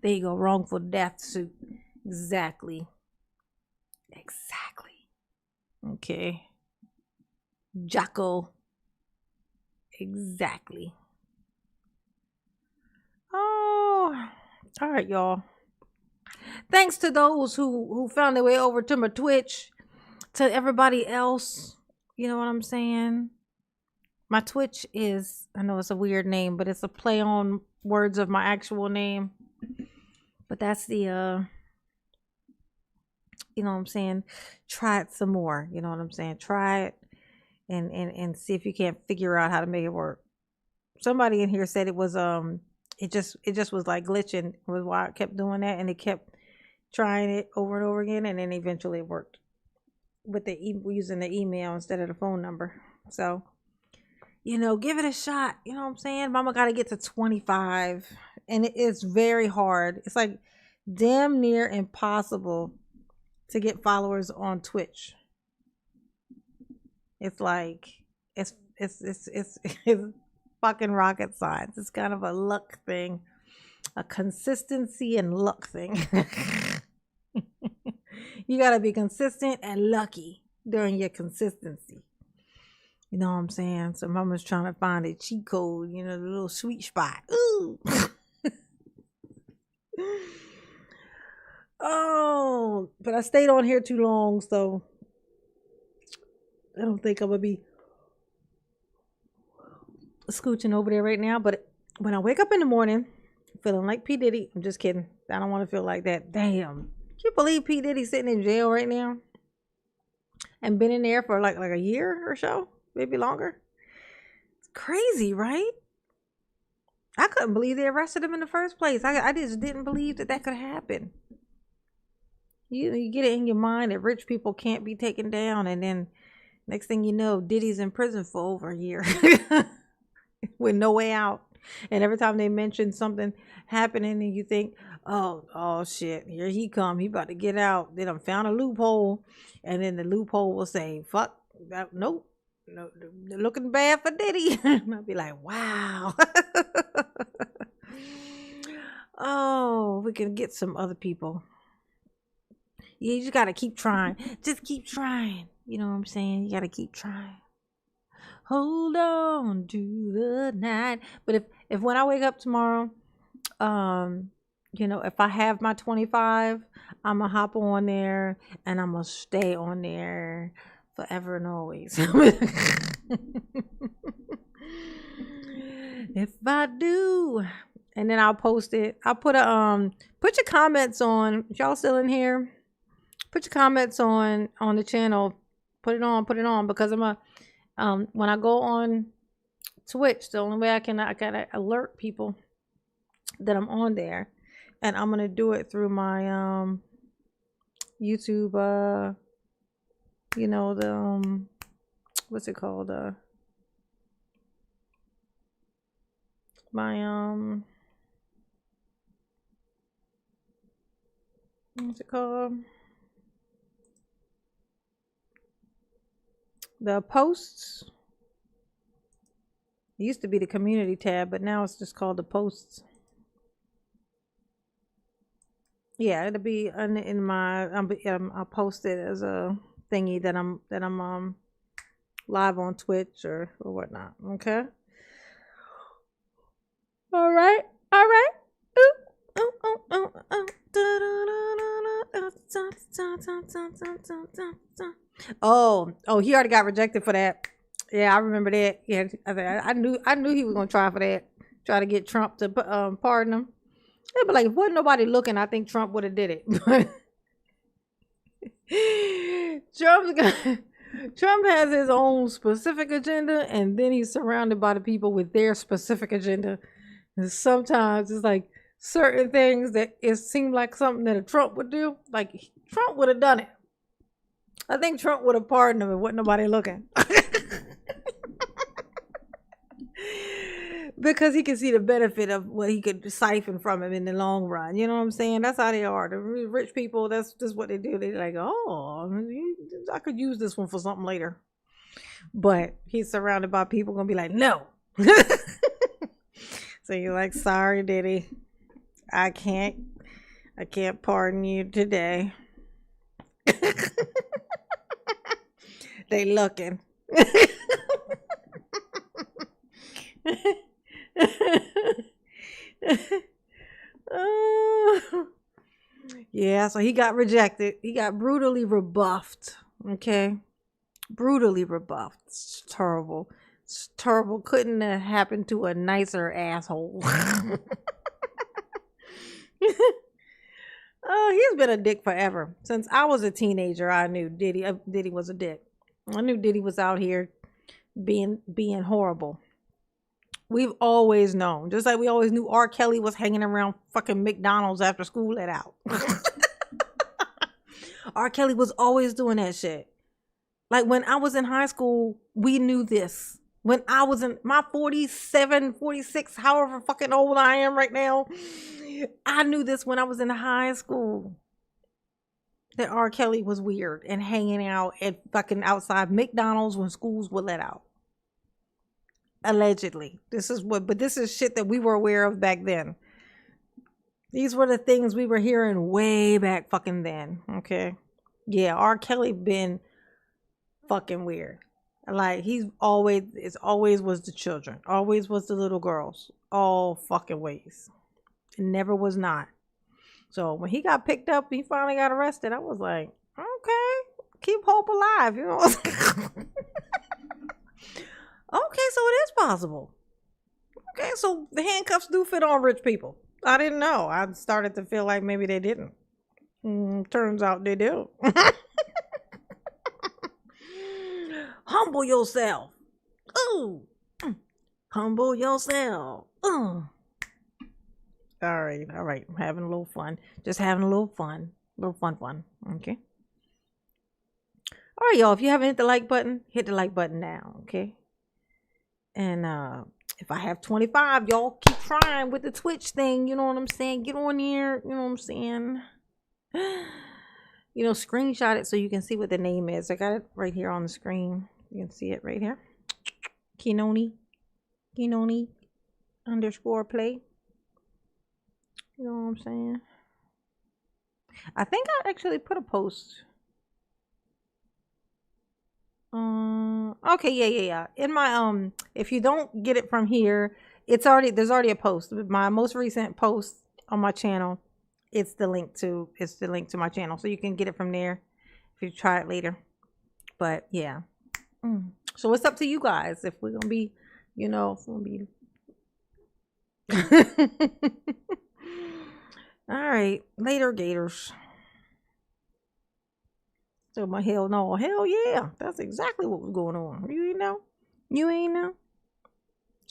There you go, wrongful death suit. Exactly. Okay. Jocko. Exactly. Oh, all right, y'all. Thanks to those who found their way over to my Twitch. To everybody else, you know what I'm saying? My Twitch is, I know it's a weird name, but it's a play on words of my actual name. But that's the, you know what I'm saying? Try it some more. You know what I'm saying? Try it and see if you can't figure out how to make it work. Somebody in here said it was, it just was like glitching. Was why I kept doing that, and it kept trying it over and over again, and then eventually it worked. With using the email instead of the phone number. So, you know, give it a shot. You know what I'm saying? Mama got to get to 25, and it's very hard. It's like damn near impossible to get followers on Twitch. It's like it's fucking rocket science. It's kind of a luck thing, a consistency and luck thing. You gotta be consistent and lucky during your consistency. You know what I'm saying? So mama's trying to find a cheat code, you know, the little sweet spot. Ooh. Oh, but I stayed on here too long, so I don't think I'm gonna be scooching over there right now. But when I wake up in the morning feeling like P. Diddy, I'm just kidding. I don't want to feel like that. Damn. Can you believe P. Diddy's sitting in jail right now? And been in there for like a year or so? Maybe longer? It's crazy, right? I couldn't believe they arrested him in the first place. I just didn't believe that could happen. You get it in your mind that rich people can't be taken down, and then next thing you know, Diddy's in prison for over a year with no way out. And every time they mention something happening and you think, oh shit, here he come, he about to get out. Then I found a loophole, and then the loophole will say, fuck, nope, no, they're looking bad for Diddy. And I'll be like, wow. Oh, we can get some other people. Yeah, you just gotta keep trying. Just keep trying. You know what I'm saying? You gotta keep trying. Hold on to the night. But if when I wake up tomorrow, you know, if I have my 25, I'm gonna hop on there and I'm gonna stay on there forever and always. If I do, and then I'll post it. I'll put put your comments on. If y'all still in here, put your comments on the channel. Put it on because I'm a when I go on Twitch, the only way I gotta alert people that I'm on there, and I'm gonna do it through my YouTube you know, the what's it called, my what's it called, the posts. It used to be the community tab, but now it's just called the posts. Yeah, it'll be in my I'll post it as a thingy that I'm live on Twitch or whatnot. Okay. All right. Oh, he already got rejected for that. Yeah, I remember that. Yeah, I knew he was gonna try for that. Try to get Trump to pardon him. Yeah, but like, if wasn't nobody looking, I think Trump would have did it. But Trump has his own specific agenda, and then he's surrounded by the people with their specific agenda. And sometimes it's like certain things that it seemed like something that a Trump would do. Like Trump would have done it. I think Trump would have pardoned him if wasn't nobody looking. Because he can see the benefit of what he could siphon from him in the long run. You know what I'm saying? That's how they are. The rich people, that's just what they do. They're like, oh, I could use this one for something later. But he's surrounded by people going to be like, no. So you're like, sorry, Diddy. I can't pardon you today. They looking. Yeah, so he got rejected. He got brutally rebuffed. Okay, brutally rebuffed. It's terrible. It's terrible. Couldn't have happened to a nicer asshole. He's been a dick forever. Since I was a teenager, I knew Diddy was a dick. I knew Diddy was out here being horrible. We've always known. Just like we always knew R. Kelly was hanging around fucking McDonald's after school let out. R. Kelly was always doing that shit. Like when I was in high school, we knew this. When I was in my 47, 46, however fucking old I am right now, I knew this when I was in high school. That R. Kelly was weird and hanging out at fucking outside McDonald's when schools were let out. Allegedly. This is shit that we were aware of back then. These were the things we were hearing way back fucking then. Okay. Yeah, R. Kelly been fucking weird. Like it always was the children. Always was the little girls. All fucking ways. It never was not. So when he got picked up, he finally got arrested. I was like, okay, keep hope alive, you know. Okay, so it is possible. Okay, so the handcuffs do fit on rich people. I didn't know. I started to feel like maybe they didn't. Turns out they do. Humble yourself. Ooh. Humble yourself. Ooh. All right. I'm having a little fun. Just having a little fun. A little fun. Okay. All right, y'all. If you haven't hit the like button, hit the like button now. Okay. And if I have 25, y'all keep trying with the Twitch thing. You know what I'm saying? Get on here. You know what I'm saying? You know, screenshot it so you can see what the name is. I got it right here on the screen. You can see it right here. Kinoni _ play. You know what I'm saying? I think I actually put a post. Okay, yeah. In my if you don't get it from here, there's already a post. My most recent post on my channel, it's the link to my channel, so you can get it from there if you try it later. But yeah. So it's up to you guys if we're gonna be, you know, if we're gonna be all right, later gators. So my hell no, hell yeah, that's exactly what was going on. You ain't know,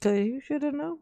cause you should have known.